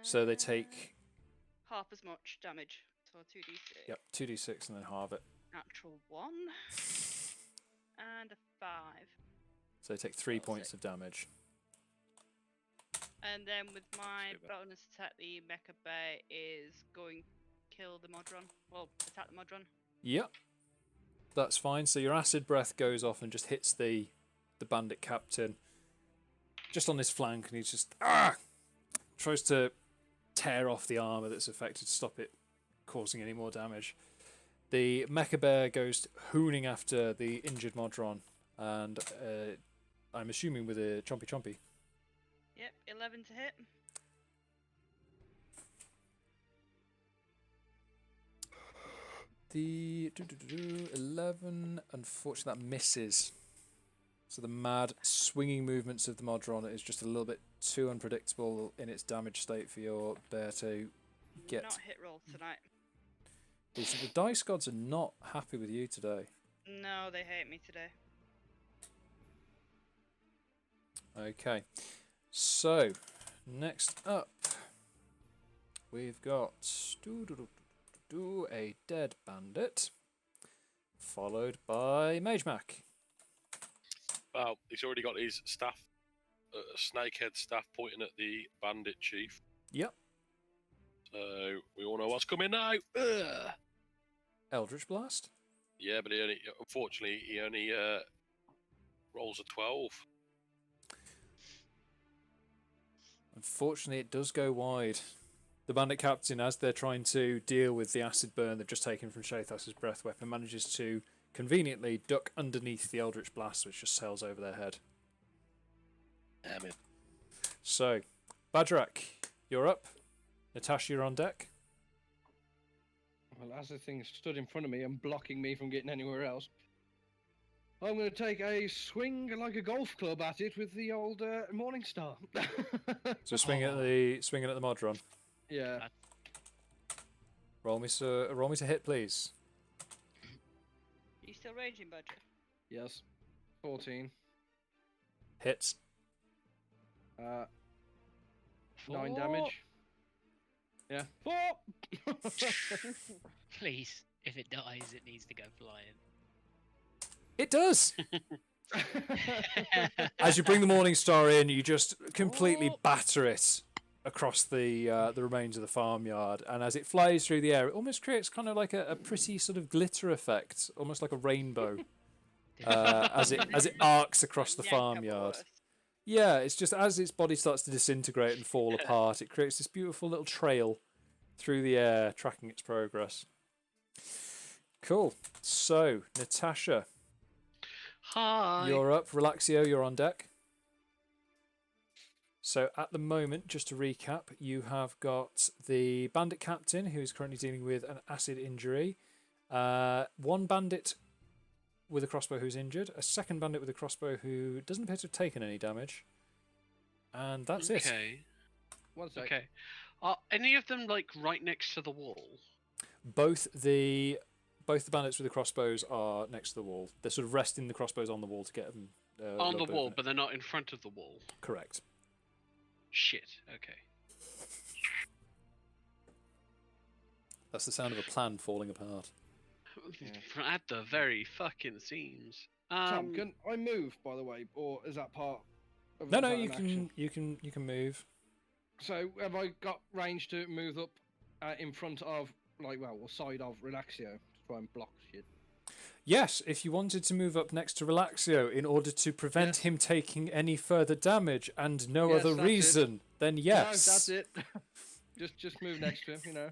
So they take... half as much damage. So 2d6. Yep, 2d6 and then halve it. Natural 1. And a 5. So they take 3 points of damage. And then with my bonus attack, the Mecha Bear is going to kill the Modron. Well, attack the Modron. Yep. That's fine. So your acid breath goes off and just hits the bandit captain. Just on his flank, and he's just... tries to tear off the armour that's affected to stop it causing any more damage. The Mecha Bear goes hooning after the injured Modron, and I'm assuming with a chompy chompy. Yep, 11 to hit. The 11, unfortunately, that misses. So the mad swinging movements of the Modron is just a little bit too unpredictable in its damage state for your bear to get. Not hit roll tonight. The dice gods are not happy with you today. No, they hate me today. Okay, so next up we've got a dead bandit, followed by Magemak. Well, he's already got his staff, snakehead staff pointing at the bandit chief. Yep. So we all know what's coming now. Ugh. Eldritch Blast. Yeah, but unfortunately he only rolls a 12. Unfortunately, it does go wide. The bandit captain, as they're trying to deal with the acid burn they've just taken from Shathas's breath weapon, manages to conveniently duck underneath the Eldritch Blast, which just sails over their head. Damn it. So, Bagerac, you're up. Natasha, you're on deck. Well, as the thing stood in front of me and blocking me from getting anywhere else, I'm going to take a swing like a golf club at it with the old Morning Star. So swinging at the Modron. Yeah. Roll me to hit, please. Are you still raging, Badger? Yes. 14. Hits. 9 damage. Yeah. 4! Please, if it dies, it needs to go flying. It does. As you bring the Morning Star in, you just completely batter it across the remains of the farmyard, and as it flies through the air, it almost creates kind of like a pretty sort of glitter effect, almost like a rainbow, as it arcs across the farmyard. Yeah, it's just as its body starts to disintegrate and fall apart, it creates this beautiful little trail through the air, tracking its progress. Cool. So, Natasha. Hi. You're up. Relaxio, you're on deck. So, at the moment, just to recap, you have got the bandit captain, who is currently dealing with an acid injury. One bandit with a crossbow who's injured. A second bandit with a crossbow who doesn't appear to have taken any damage. And that's it. Okay. One sec. Okay. Are any of them like right next to the wall? Both the bandits with the crossbows are next to the wall. They're sort of resting the crossbows on the wall to get them On the wall, but they're not in front of the wall. Correct. Shit. Okay. That's the sound of a plan falling apart. At the very fucking seams. Tom, can I move, by the way, or is that part of No, is that you an action? can move. So have I got range to move up in front of, or side of Relaxio to try and block shit? Yes, if you wanted to move up next to Relaxio in order to prevent him taking any further damage and no Yes, other that's it. reason, then yes. No, that's it. just move next to him, you know.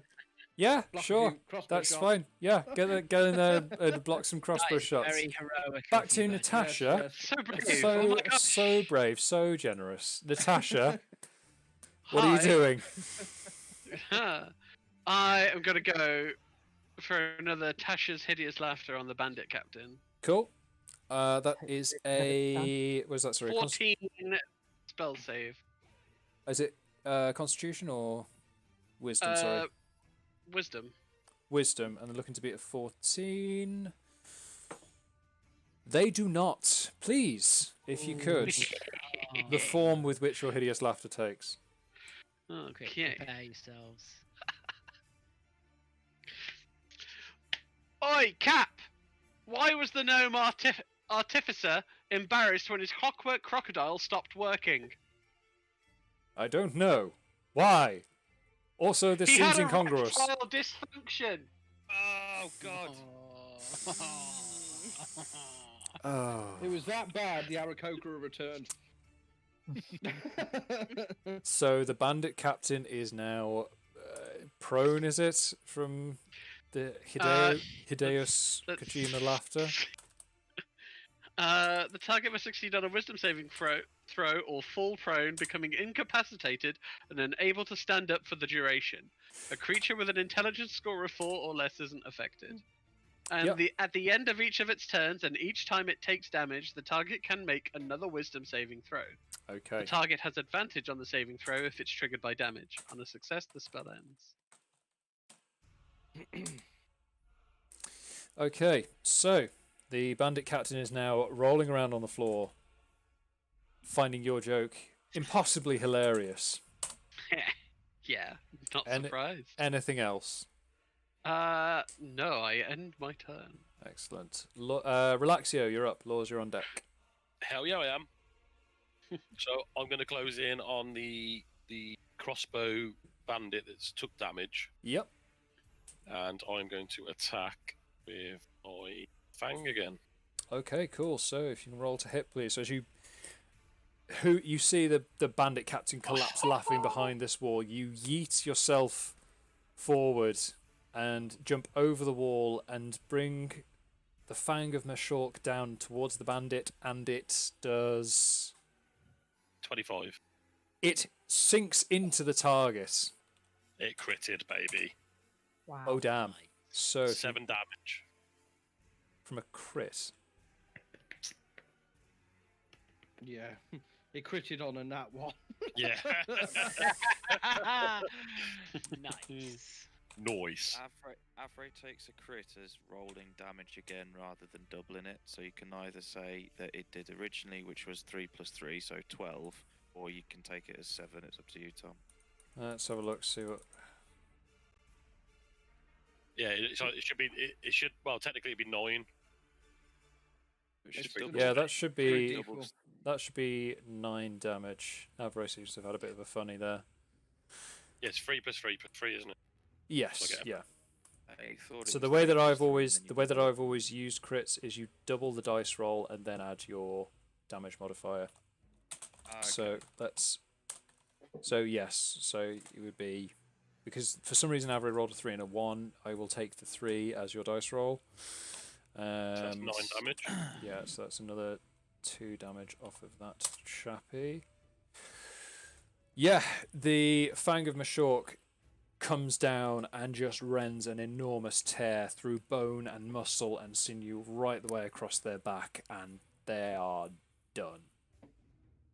Yeah, Block a sure. few crossbow That's shots. fine. Yeah, get in there and block some crossbow shots. Very heroic. Back of to you, Natasha. So brave. So, Oh my gosh. so brave, so generous. Natasha, what are you Hi. doing? I am going to go for another Tasha's Hideous Laughter on the Bandit Captain. Cool. That is a... What is that, sorry? 14 spell save. Is it Constitution or Wisdom, sorry? Wisdom. Wisdom, and they're looking to be at 14. They do not. Please, if you could, the form with which your hideous laughter takes. Okay. Prepare yourselves. Oi, Cap! Why was the gnome artificer embarrassed when his clockwork crocodile stopped working? I don't know. Why? Also, this He seems had a incongruous. erectile dysfunction. Oh God. Oh. It was that bad, the Aarakocra returned. So the bandit captain is now prone, is it? From the Hideous Kojima laughter? The target must succeed on a wisdom saving throw or fall prone, becoming incapacitated and unable to stand up for the duration. A creature with an intelligence score of 4 or less isn't affected. And at the end of each of its turns, and each time it takes damage, the target can make another wisdom saving throw. Okay. The target has advantage on the saving throw if it's triggered by damage. On a success, the spell ends. Okay, so the bandit captain is now rolling around on the floor, finding your joke impossibly hilarious. Yeah, not surprised. Anything else? No, I end my turn. Excellent. Relaxio, you're up. Lours, you're on deck. Hell yeah, I am. So I'm going to close in on the crossbow bandit that's took damage. Yep. And I'm going to attack with my fang again. Okay, cool. So if you can roll to hit, please. So as you who you see the bandit captain collapse laughing behind this wall. You yeet yourself forward and jump over the wall and bring the Fang of Mashork down towards the bandit, and it does 25. It sinks into the target. It critted, baby. Wow. Oh damn! So 7 damage from a crit. Yeah, it critted on a nat 1. Yeah. Nice. Noise. Afraid takes a crit as rolling damage again rather than doubling it, so you can either say that it did originally, which was 3 + 3, so 12, or you can take it as 7. It's up to you, Tom. Let's have a look. See what. Yeah, it should be. It should. Well, technically, it'd be 9. Yeah, that should be. That should be 9 damage. Avro seems to have had a bit of a funny there. Yeah, it's 3 + 3 + 3, isn't it? Yes. Yeah. So So the way that I've always used crits is you double the dice roll and then add your damage modifier. So that's. So yes. So it would be. Because for some reason Avro rolled a 3 and a 1, I will take the 3 as your dice roll. So that's 9 damage. Yeah, so that's another 2 damage off of that chappy. Yeah, the Fang of Mashork comes down and just rends an enormous tear through bone and muscle and sinew right the way across their back, and they are done.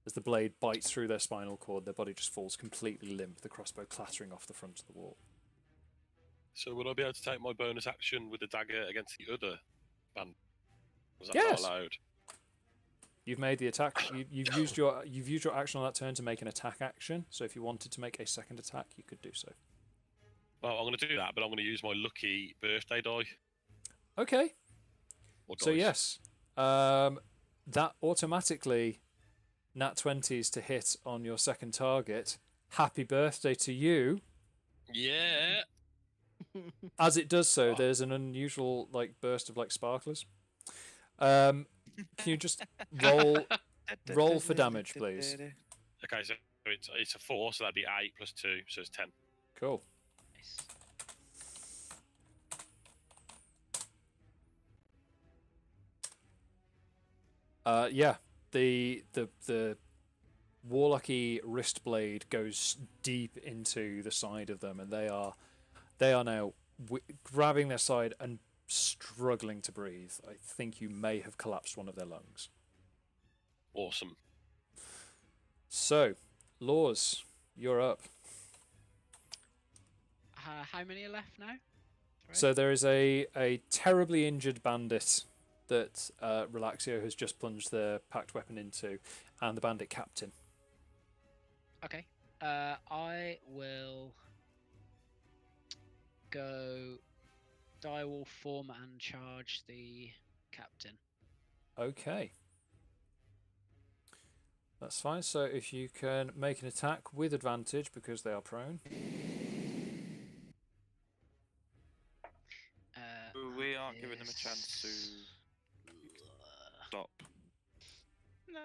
As the blade bites through their spinal cord, their body just falls completely limp, the crossbow clattering off the front of the wall. So would I be able to take my bonus action with the dagger against the other band? Was that Yes. not allowed? You've made the attack. You've used your action on that turn to make an attack action. So if you wanted to make a second attack, you could do so. Well, I'm going to do that, but I'm going to use my lucky birthday die. Okay. Or So dice. yes, that automatically nat 20s to hit on your second target. Happy birthday to you. Yeah. As it does so, there's an unusual burst of sparklers. Can you just roll for damage, please? Okay, so it's a 4, so that'd be 8 + 2, so it's 10. Cool. Nice. Yeah, the warlocky wrist blade goes deep into the side of them, and they are now grabbing their side and struggling to breathe. I think you may have collapsed one of their lungs. Awesome. So, Lours, you're up. How many are left now? So there is a terribly injured bandit that Relaxio has just plunged their packed weapon into, and the bandit captain. Okay. I will go direwolf form and charge the captain. Okay. That's fine. So if you can make an attack with advantage because they are prone. We aren't giving them a chance to stop.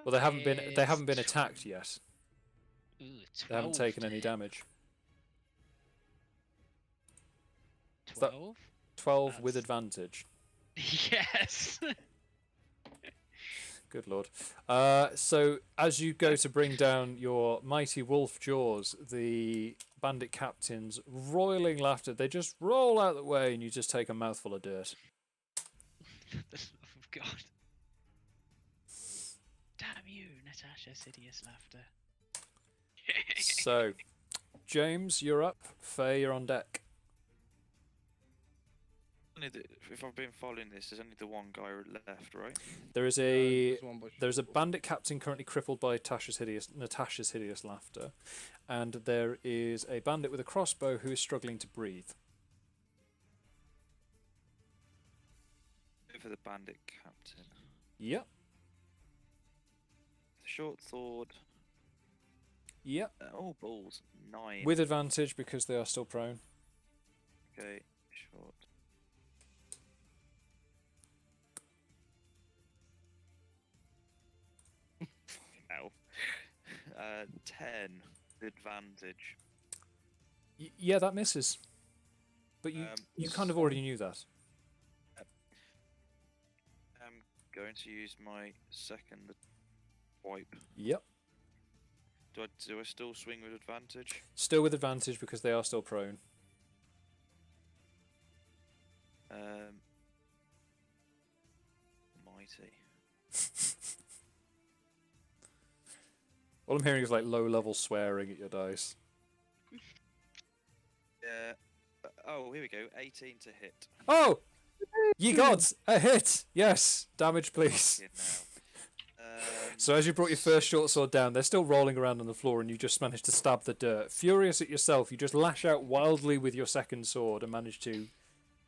Well, they haven't been attacked yet. Ooh, They haven't taken any damage. 12? 12 with advantage. Yes. Good lord. So as you go to bring down your mighty wolf jaws, the bandit captain's roiling laughter, they just roll out the way and you just take a mouthful of dirt. The love of God. Damn you, Natasha's hideous laughter. So, James, you're up. Faye, you're on deck. If I've been following this, there's only the one guy left, right? There's a bandit captain currently crippled by Natasha's hideous laughter, and there is a bandit with a crossbow who is struggling to breathe. For the bandit captain. Yep. Short sword. Yep. Oh, balls. 9. With advantage because they are still prone. Okay, short. Hell. 10 advantage. Yeah, that misses. But you kind of already knew that. I'm going to use my second wipe. Yep. Do I still swing with advantage? Still with advantage because they are still prone. Mighty. All I'm hearing is like low-level swearing at your dice. Yeah. Oh, here we go. 18 to hit. Oh! Ye gods! A hit! Yes! Damage, please. So as you brought your first short sword down, they're still rolling around on the floor and you just managed to stab the dirt. Furious at yourself, you just lash out wildly with your second sword and manage to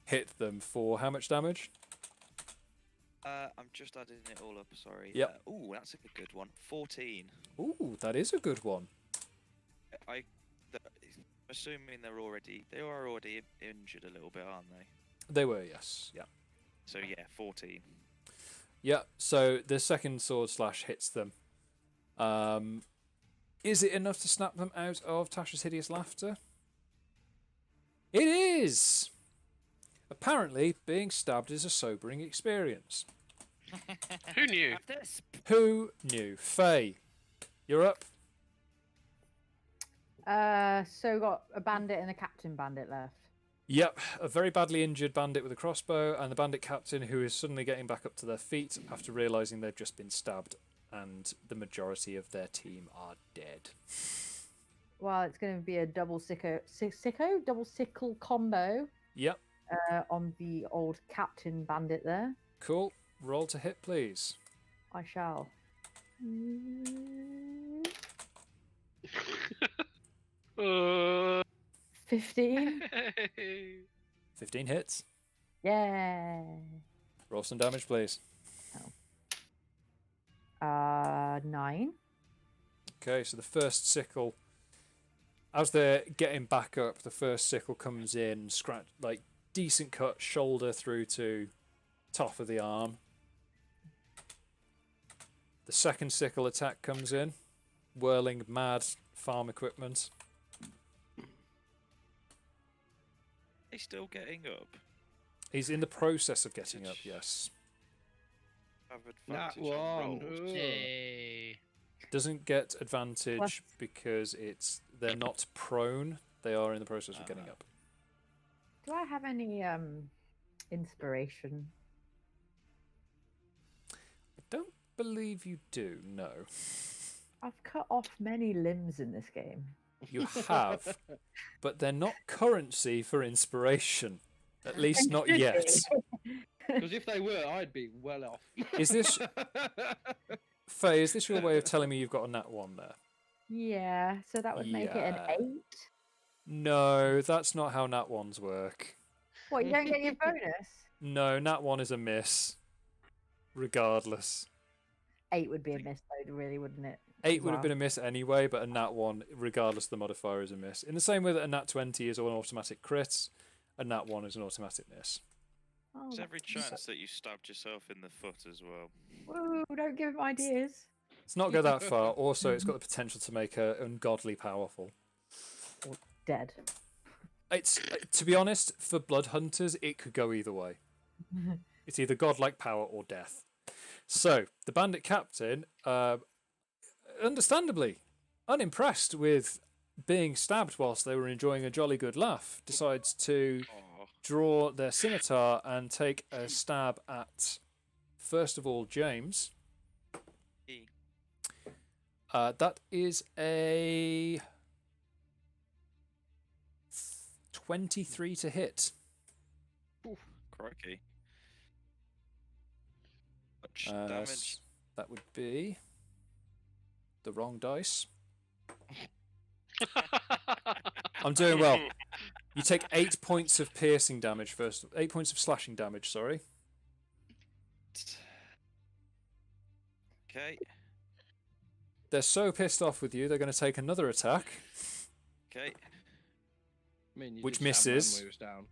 hit them for how much damage? I'm just adding it all up, sorry. Yep. Ooh, that's a good one. 14. Ooh, that is a good one. I'm assuming they are already injured a little bit, aren't they? They were, yes. Yeah. So yeah, 14. Yeah, so the second sword slash hits them. Is it enough to snap them out of Tasha's hideous laughter? It is! Apparently, being stabbed is a sobering experience. Who knew? Who knew? Faye, you're up. So got a bandit and a captain bandit left. Yep, a very badly injured bandit with a crossbow and the bandit captain who is suddenly getting back up to their feet after realising they've just been stabbed and the majority of their team are dead. Well, it's going to be a double double sickle combo. Yep. On the old captain bandit there. Cool. Roll to hit, please. I shall. 15. 15 hits. Yeah. Roll some damage, please. 9. Okay, so the first sickle, as they're getting back up, the first sickle comes in, scratch, like decent cut, shoulder through to top of the arm. The second sickle attack comes in, whirling mad farm equipment. He's still getting up. He's in the process of getting up, yes. That one. Yay. Doesn't get advantage because they're not prone. They are in the process of getting up. Do I have any inspiration? I don't believe you do, no. I've cut off many limbs in this game. You have, but they're not currency for inspiration. At least not yet. Because if they were, I'd be well off. Is this... Faye, is this your way of telling me you've got a nat 1 there? Yeah, so that would make it an 8. No, that's not how nat 1s work. What, you don't get your bonus? No, nat 1 is a miss. Regardless. 8 would be a miss, though, really, wouldn't it? 8 would have been a miss anyway, but a nat 1, regardless of the modifier, is a miss. In the same way that a nat 20 is an automatic crit, a nat 1 is an automatic miss. Oh, There's every chance that you stabbed yourself in the foot as well. Whoa, don't give him ideas. Let's not go that far. Also, it's got the potential to make her ungodly powerful. Or dead. It's, to be honest, for blood hunters, it could go either way. It's either godlike power or death. So, the bandit captain, understandably unimpressed with being stabbed whilst they were enjoying a jolly good laugh, decides to draw their scimitar and take a stab at, first of all, James. That is a 23 to hit. Oof, crikey. Much Uh, damage. That would be the wrong dice. I'm doing well. You take 8 points of piercing damage first. 8 points of slashing damage, sorry. Okay. They're so pissed off with you, they're going to take another attack. Okay. I mean, you Which did stab misses. when we was down.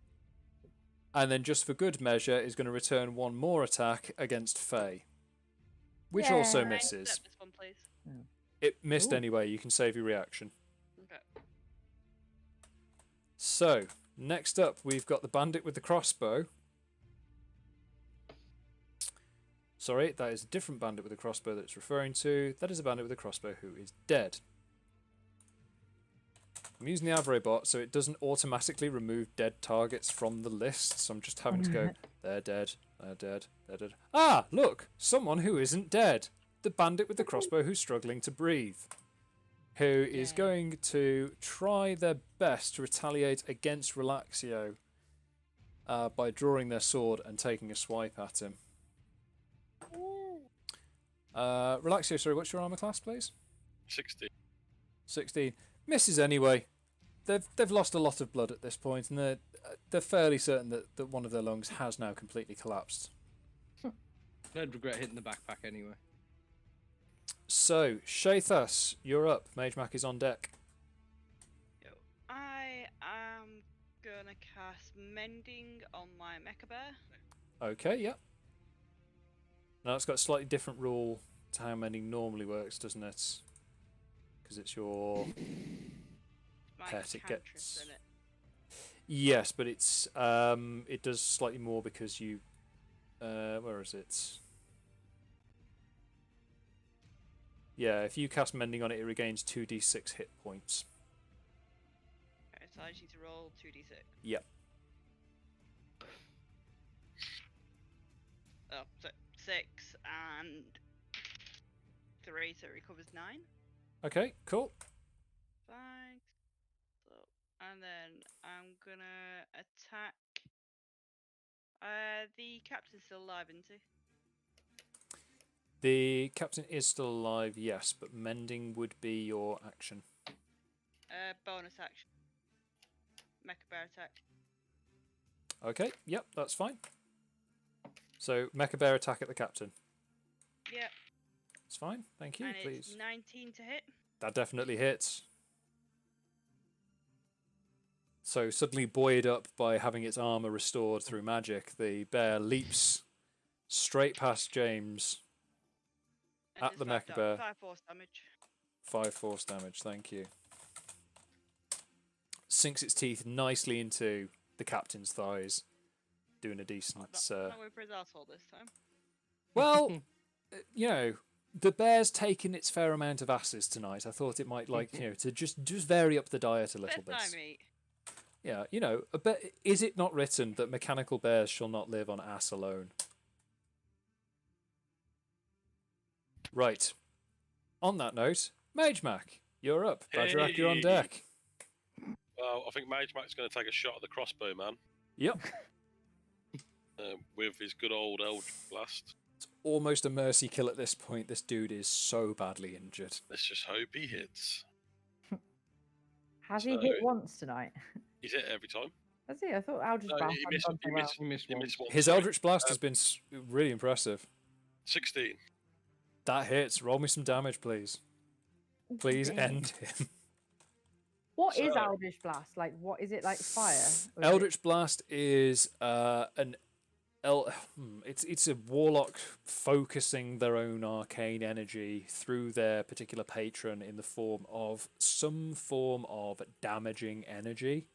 And then, just for good measure, is going to return one more attack against Faye. Which also Can I misses. accept this one, please? It missed Ooh. anyway. You can save your reaction. Okay. So, next up, we've got the bandit with the crossbow. Sorry, that is a different bandit with a crossbow that it's referring to. That is a bandit with a crossbow who is dead. I'm using the Avro bot, so it doesn't automatically remove dead targets from the list. So I'm just having to go, they're dead, they're dead, they're dead. Ah, look, someone who isn't dead. The bandit with the crossbow who's struggling to breathe. Who is going to try their best to retaliate against Relaxio by drawing their sword and taking a swipe at him. Relaxio, sorry, what's your armor class, please? 60. 16. Misses anyway. They've lost a lot of blood at this point, and they're fairly certain that one of their lungs has now completely collapsed. I'd regret hitting the backpack anyway. So, Shathas, you're up. Magemak is on deck. I am gonna cast Mending on my Mecha Bear. Okay, yep. Now it's got a slightly different rule to how mending normally works, doesn't it? Because it's your pet. It gets. Yes, but it's it does slightly more because you. Where is it? Yeah, if you cast mending on it, it regains 2d6 hit points. Okay, so I just need to roll 2d6. Yep. Oh, so 6 and 3, so it recovers 9. Okay, cool. Thanks. So, and then I'm gonna attack. The captain's still alive, isn't he? The captain is still alive, yes, but mending would be your action. Bonus action. Mecha Bear attack. Okay, yep, that's fine. So, Mecha Bear attack at the captain. Yep. It's fine, thank you, And please. it's 19 to hit. That definitely hits. So, suddenly buoyed up by having its armour restored through magic, the bear leaps straight past James And at the it's Mecha Bear. 5 force damage. 5 force damage, thank you. Sinks its teeth nicely into the captain's thighs, doing a decent. Not with his asshole this time. Well, you know, the bear's taken its fair amount of asses tonight. I thought it might to just vary up the diet a little bit. Bedtime eat. Yeah, is it not written that mechanical bears shall not live on ass alone? Right. On that note, Magemak, you're up. Bagerac, you're on deck. Well, I think Magemak's going to take a shot at the crossbow man. Yep. With his good old Eldritch Blast. It's almost a mercy kill at this point. This dude is so badly injured. Let's just hope he hits. Has he hit once tonight? He's hit every time. Has he? I thought Eldritch Blast he missed once. His Eldritch Blast has been really impressive. 16. That hits. Roll me some damage, please. Please end him. What is Eldritch Blast? Like, what is it like? Fire? Or is Eldritch Blast is it's a warlock focusing their own arcane energy through their particular patron in the form of some form of damaging energy.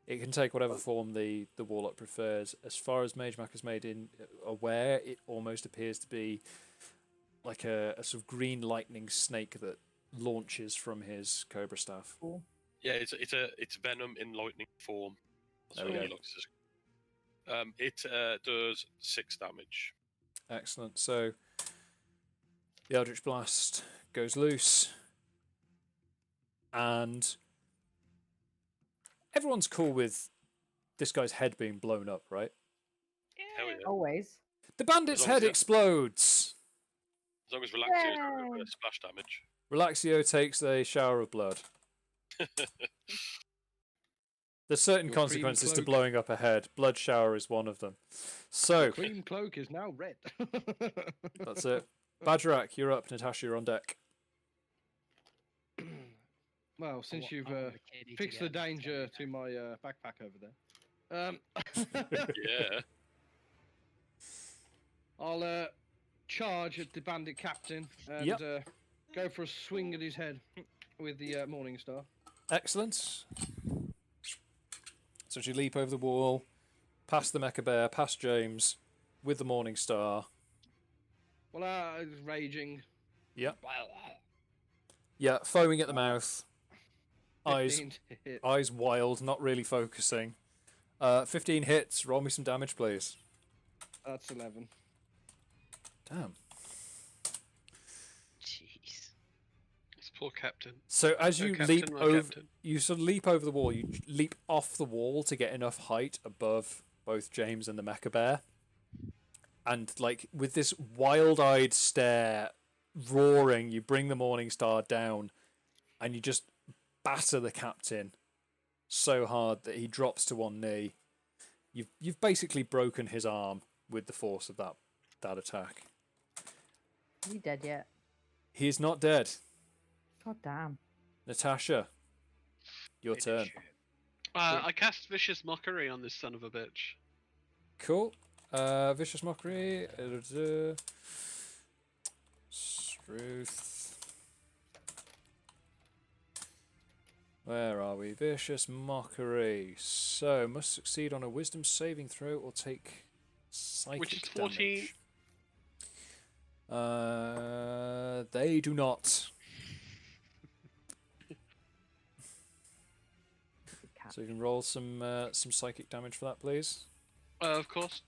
It can take whatever form the warlock prefers. As far as Magemak is made aware, it almost appears to be like a sort of green lightning snake that launches from his cobra staff. Cool. Yeah, it's venom in lightning form. That's what he looks as. It does 6 damage. Excellent. So the Eldritch Blast goes loose, and everyone's cool with this guy's head being blown up, right? Hell yeah. Always. The bandit's head explodes. As long as Relaxio does splash damage. Relaxio takes a shower of blood. There's certain Your consequences to cream blowing up a head. Blood shower is one of them. So, The cream cloak is now red. that's it. Bagerac, you're up. Natasha, you're on deck. Well, since you've fixed the danger to my backpack over there, Yeah. I'll charge at the bandit captain and Yep. go for a swing at his head with the Morning Star. Excellent. So as you leap over the wall, past the Mecha Bear, past James, with the Morning Star. Well, I was raging. Yep. Yeah, foaming at the mouth. Eyes 15 to hit. eyes wild, not really focusing. 15 hits. Roll me some damage, please. That's 11. Damn. Jeez. This poor captain. So as No you captain, leap no over, captain. you sort of leap over the wall. You leap off the wall to get enough height above both James and the Mecha Bear, and like with this wild-eyed stare, roaring, you bring the Morning Star down, and you just batter the captain so hard that he drops to one knee. You've basically broken his arm with the force of that attack. Is he dead yet? He is not dead. God damn. Natasha, your turn. I cast Vicious Mockery on this son of a bitch. Cool. Vicious Mockery. Truth. Where are we? Vicious Mockery. So, must succeed on a Wisdom saving throw or take psychic Which is 14. damage. They do not. So you can roll some psychic damage for that, please. Of course.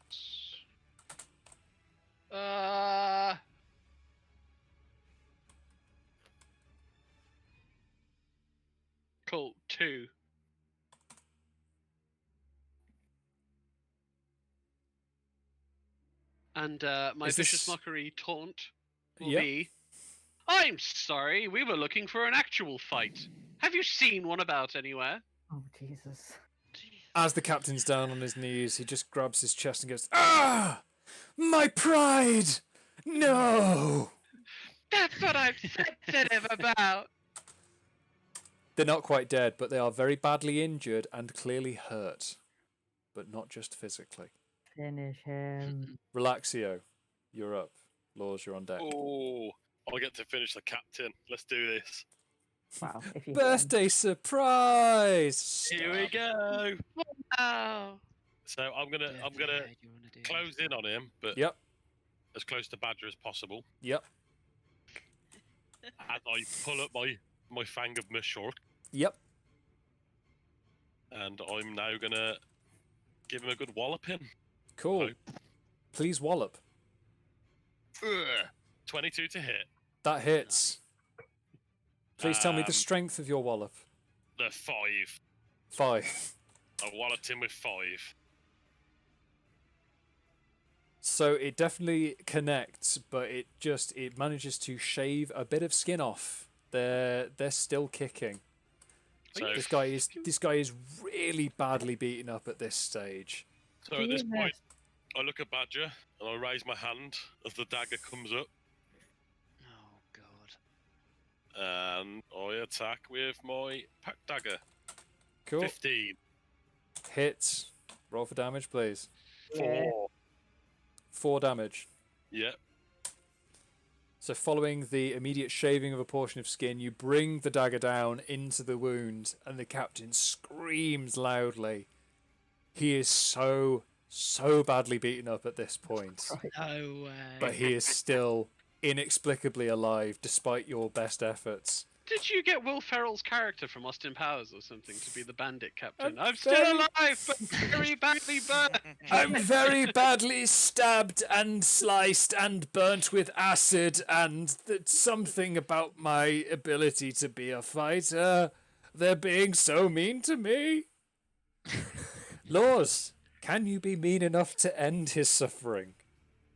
Cool. 2. And my Is Vicious this- Mockery taunt will Yep. be, I'm sorry, we were looking for an actual fight. Have you seen one about anywhere? Oh, Jesus. As the captain's down on his knees, he just grabs his chest and goes, "Ah! My pride! No!" That's what I'm sensitive about. They're not quite dead, but they are very badly injured and clearly hurt. But not just physically. Finish him. Relaxio, you're up. Lours, you're on deck. Oh, I get to finish the captain. Let's do this. Wow. If you Birthday surprise! Here we go. Wow. So I'm gonna close in on him, but Yep, as close to Badger as possible. yep, As I pull up my Fang of Mishork, yep. and I'm now gonna give him a good walloping. Cool. Please wallop. 22 to hit. That hits. Please tell me the Um, strength of your wallop. The 5. 5. I walloped him with 5. So it definitely connects, but it manages to shave a bit of skin off. They're still kicking. So, This guy is really badly beaten up at this stage. so at this point, I look at Badger and I raise my hand as the dagger comes up. Oh god. And I attack with my pack dagger. Cool. 15. Hits. Roll for damage, please. 4. 4 damage. Yep. So following the immediate shaving of a portion of skin, you bring the dagger down into the wound, and the captain screams loudly. He is so badly beaten up at this point. No way. But he is still inexplicably alive, despite your best efforts. Did you get Will Ferrell's character from Austin Powers or something to be the bandit captain? I'm very- still alive, but very badly burned. I'm very badly stabbed and sliced and burnt with acid, and something about my ability to be a fighter. They're being so mean to me. Lours, can you be mean enough to end his suffering?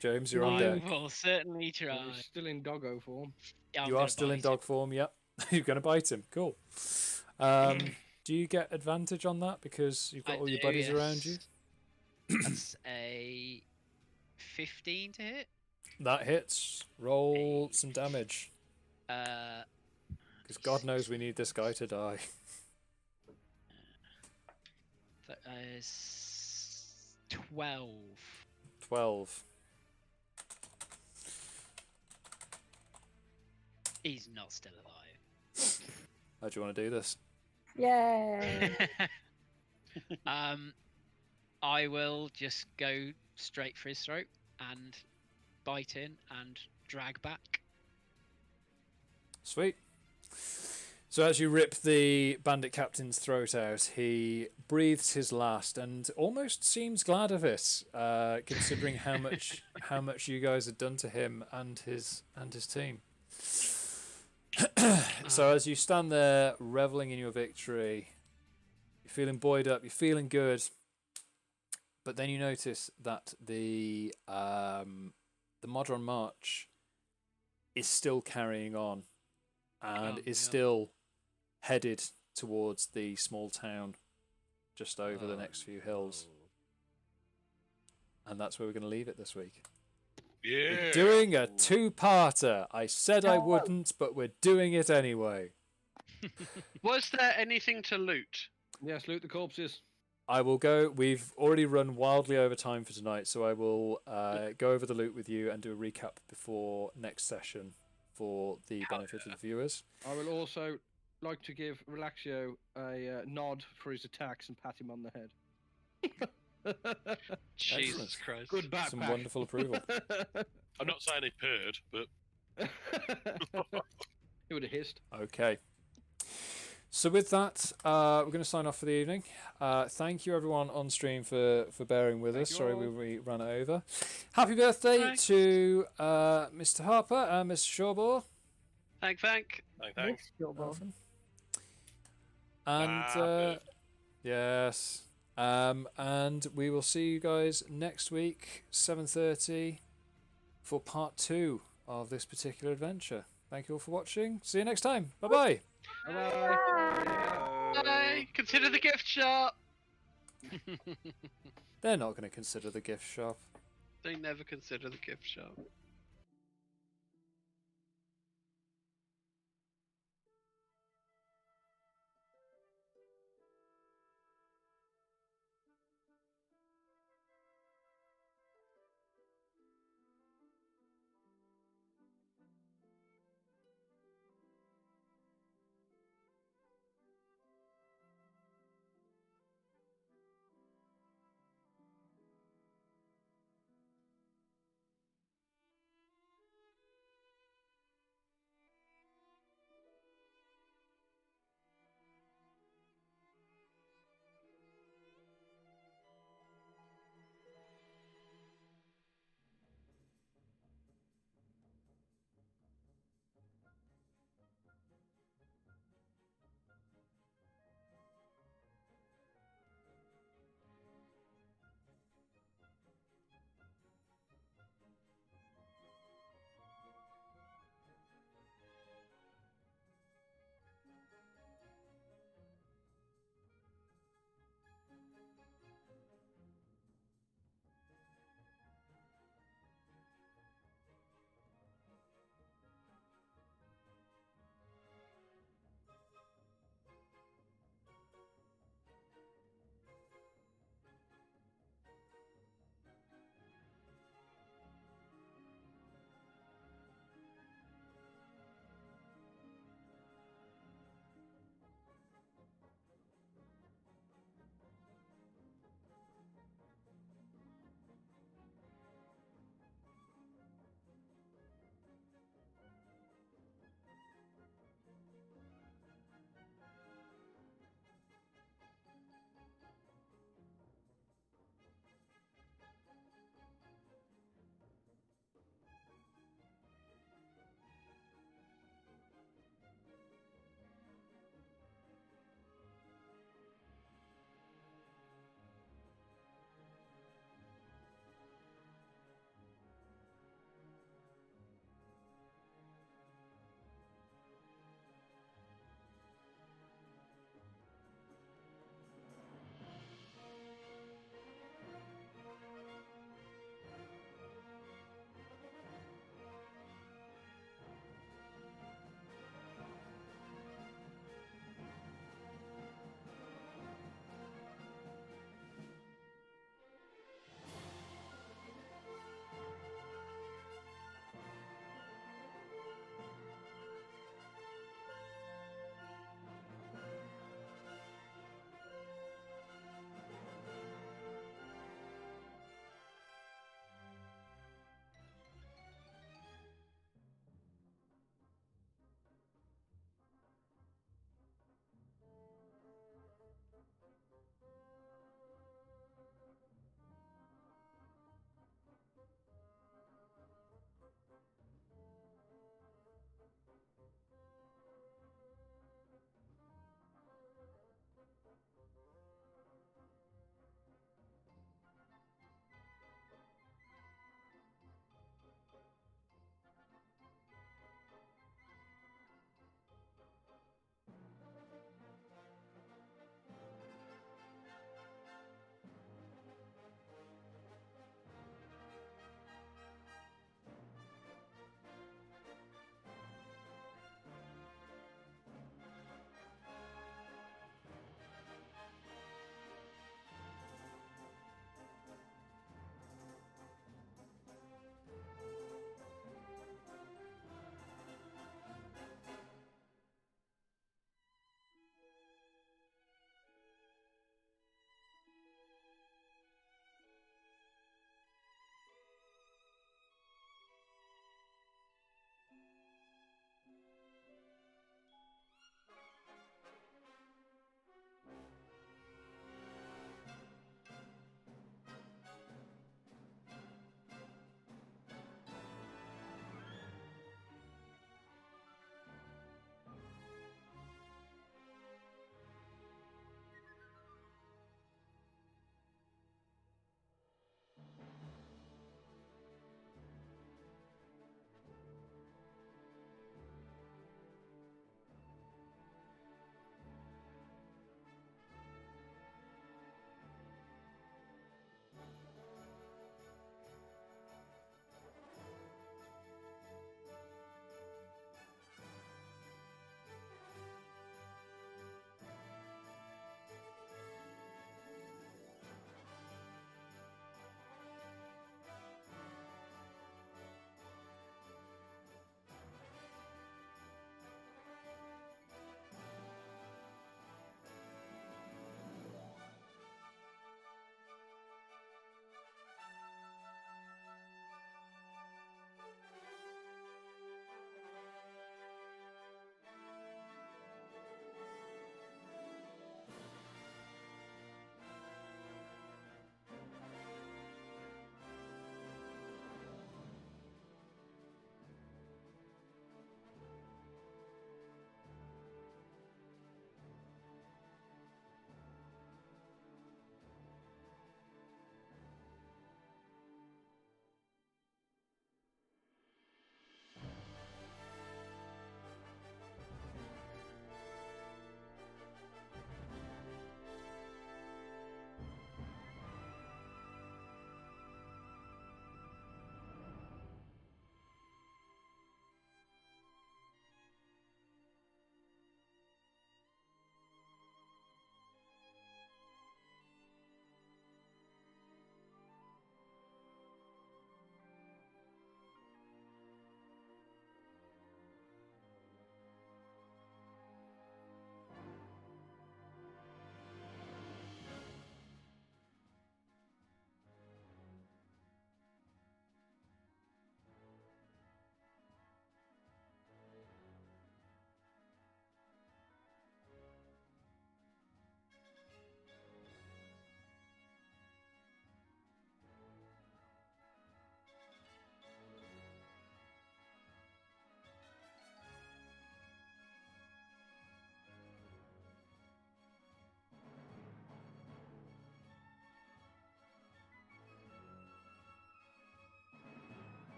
James, you're on I deck. will certainly try. He's still in doggo form. Yeah, I'm You gonna are still in bite him. dog form, yep. You're going to bite him, cool. Do you get advantage on that because you've got I all your do, buddies around you? yes. That's a 15 to hit. That hits. Roll some damage. Because God knows we need this guy to die. That is 12. 12. He's not still alive. How do you want to do this? Yay! I will just go straight for his throat and bite in and drag back. Sweet. So as you rip the bandit captain's throat out, he breathes his last and almost seems glad of it, considering how much you guys had done to him and his team. So as you stand there reveling in your victory, you're feeling buoyed up, you're feeling good, but then you notice that the modern march is still carrying on and is still headed towards the small town just over the next few hills. And that's where we're going to leave it this week. Yeah. We're doing a two-parter. I said I wouldn't, but we're doing it anyway. Was there anything to loot? Yes, loot the corpses. I will go. We've already run wildly over time for tonight, so I will go over the loot with you and do a recap before next session for the benefit of the viewers. I will also like to give Relaxio a nod for his attacks and pat him on the head. Jesus Christ. Good backpack. Some wonderful approval. I'm not saying he purred, but It would have hissed. Okay. So with that, we're going to sign off for the evening. Thank you everyone on stream for bearing with us. Sorry we ran it over. Happy birthday to Mr. Harper and Mr. Shawball. Thanks. And yes. And we will see you guys next week, 7:30, for part 2 of this particular adventure. Thank you all for watching. See you next time. Bye-bye. Bye-bye. Bye. Consider the gift shop. They're not going to consider the gift shop. They never consider the gift shop.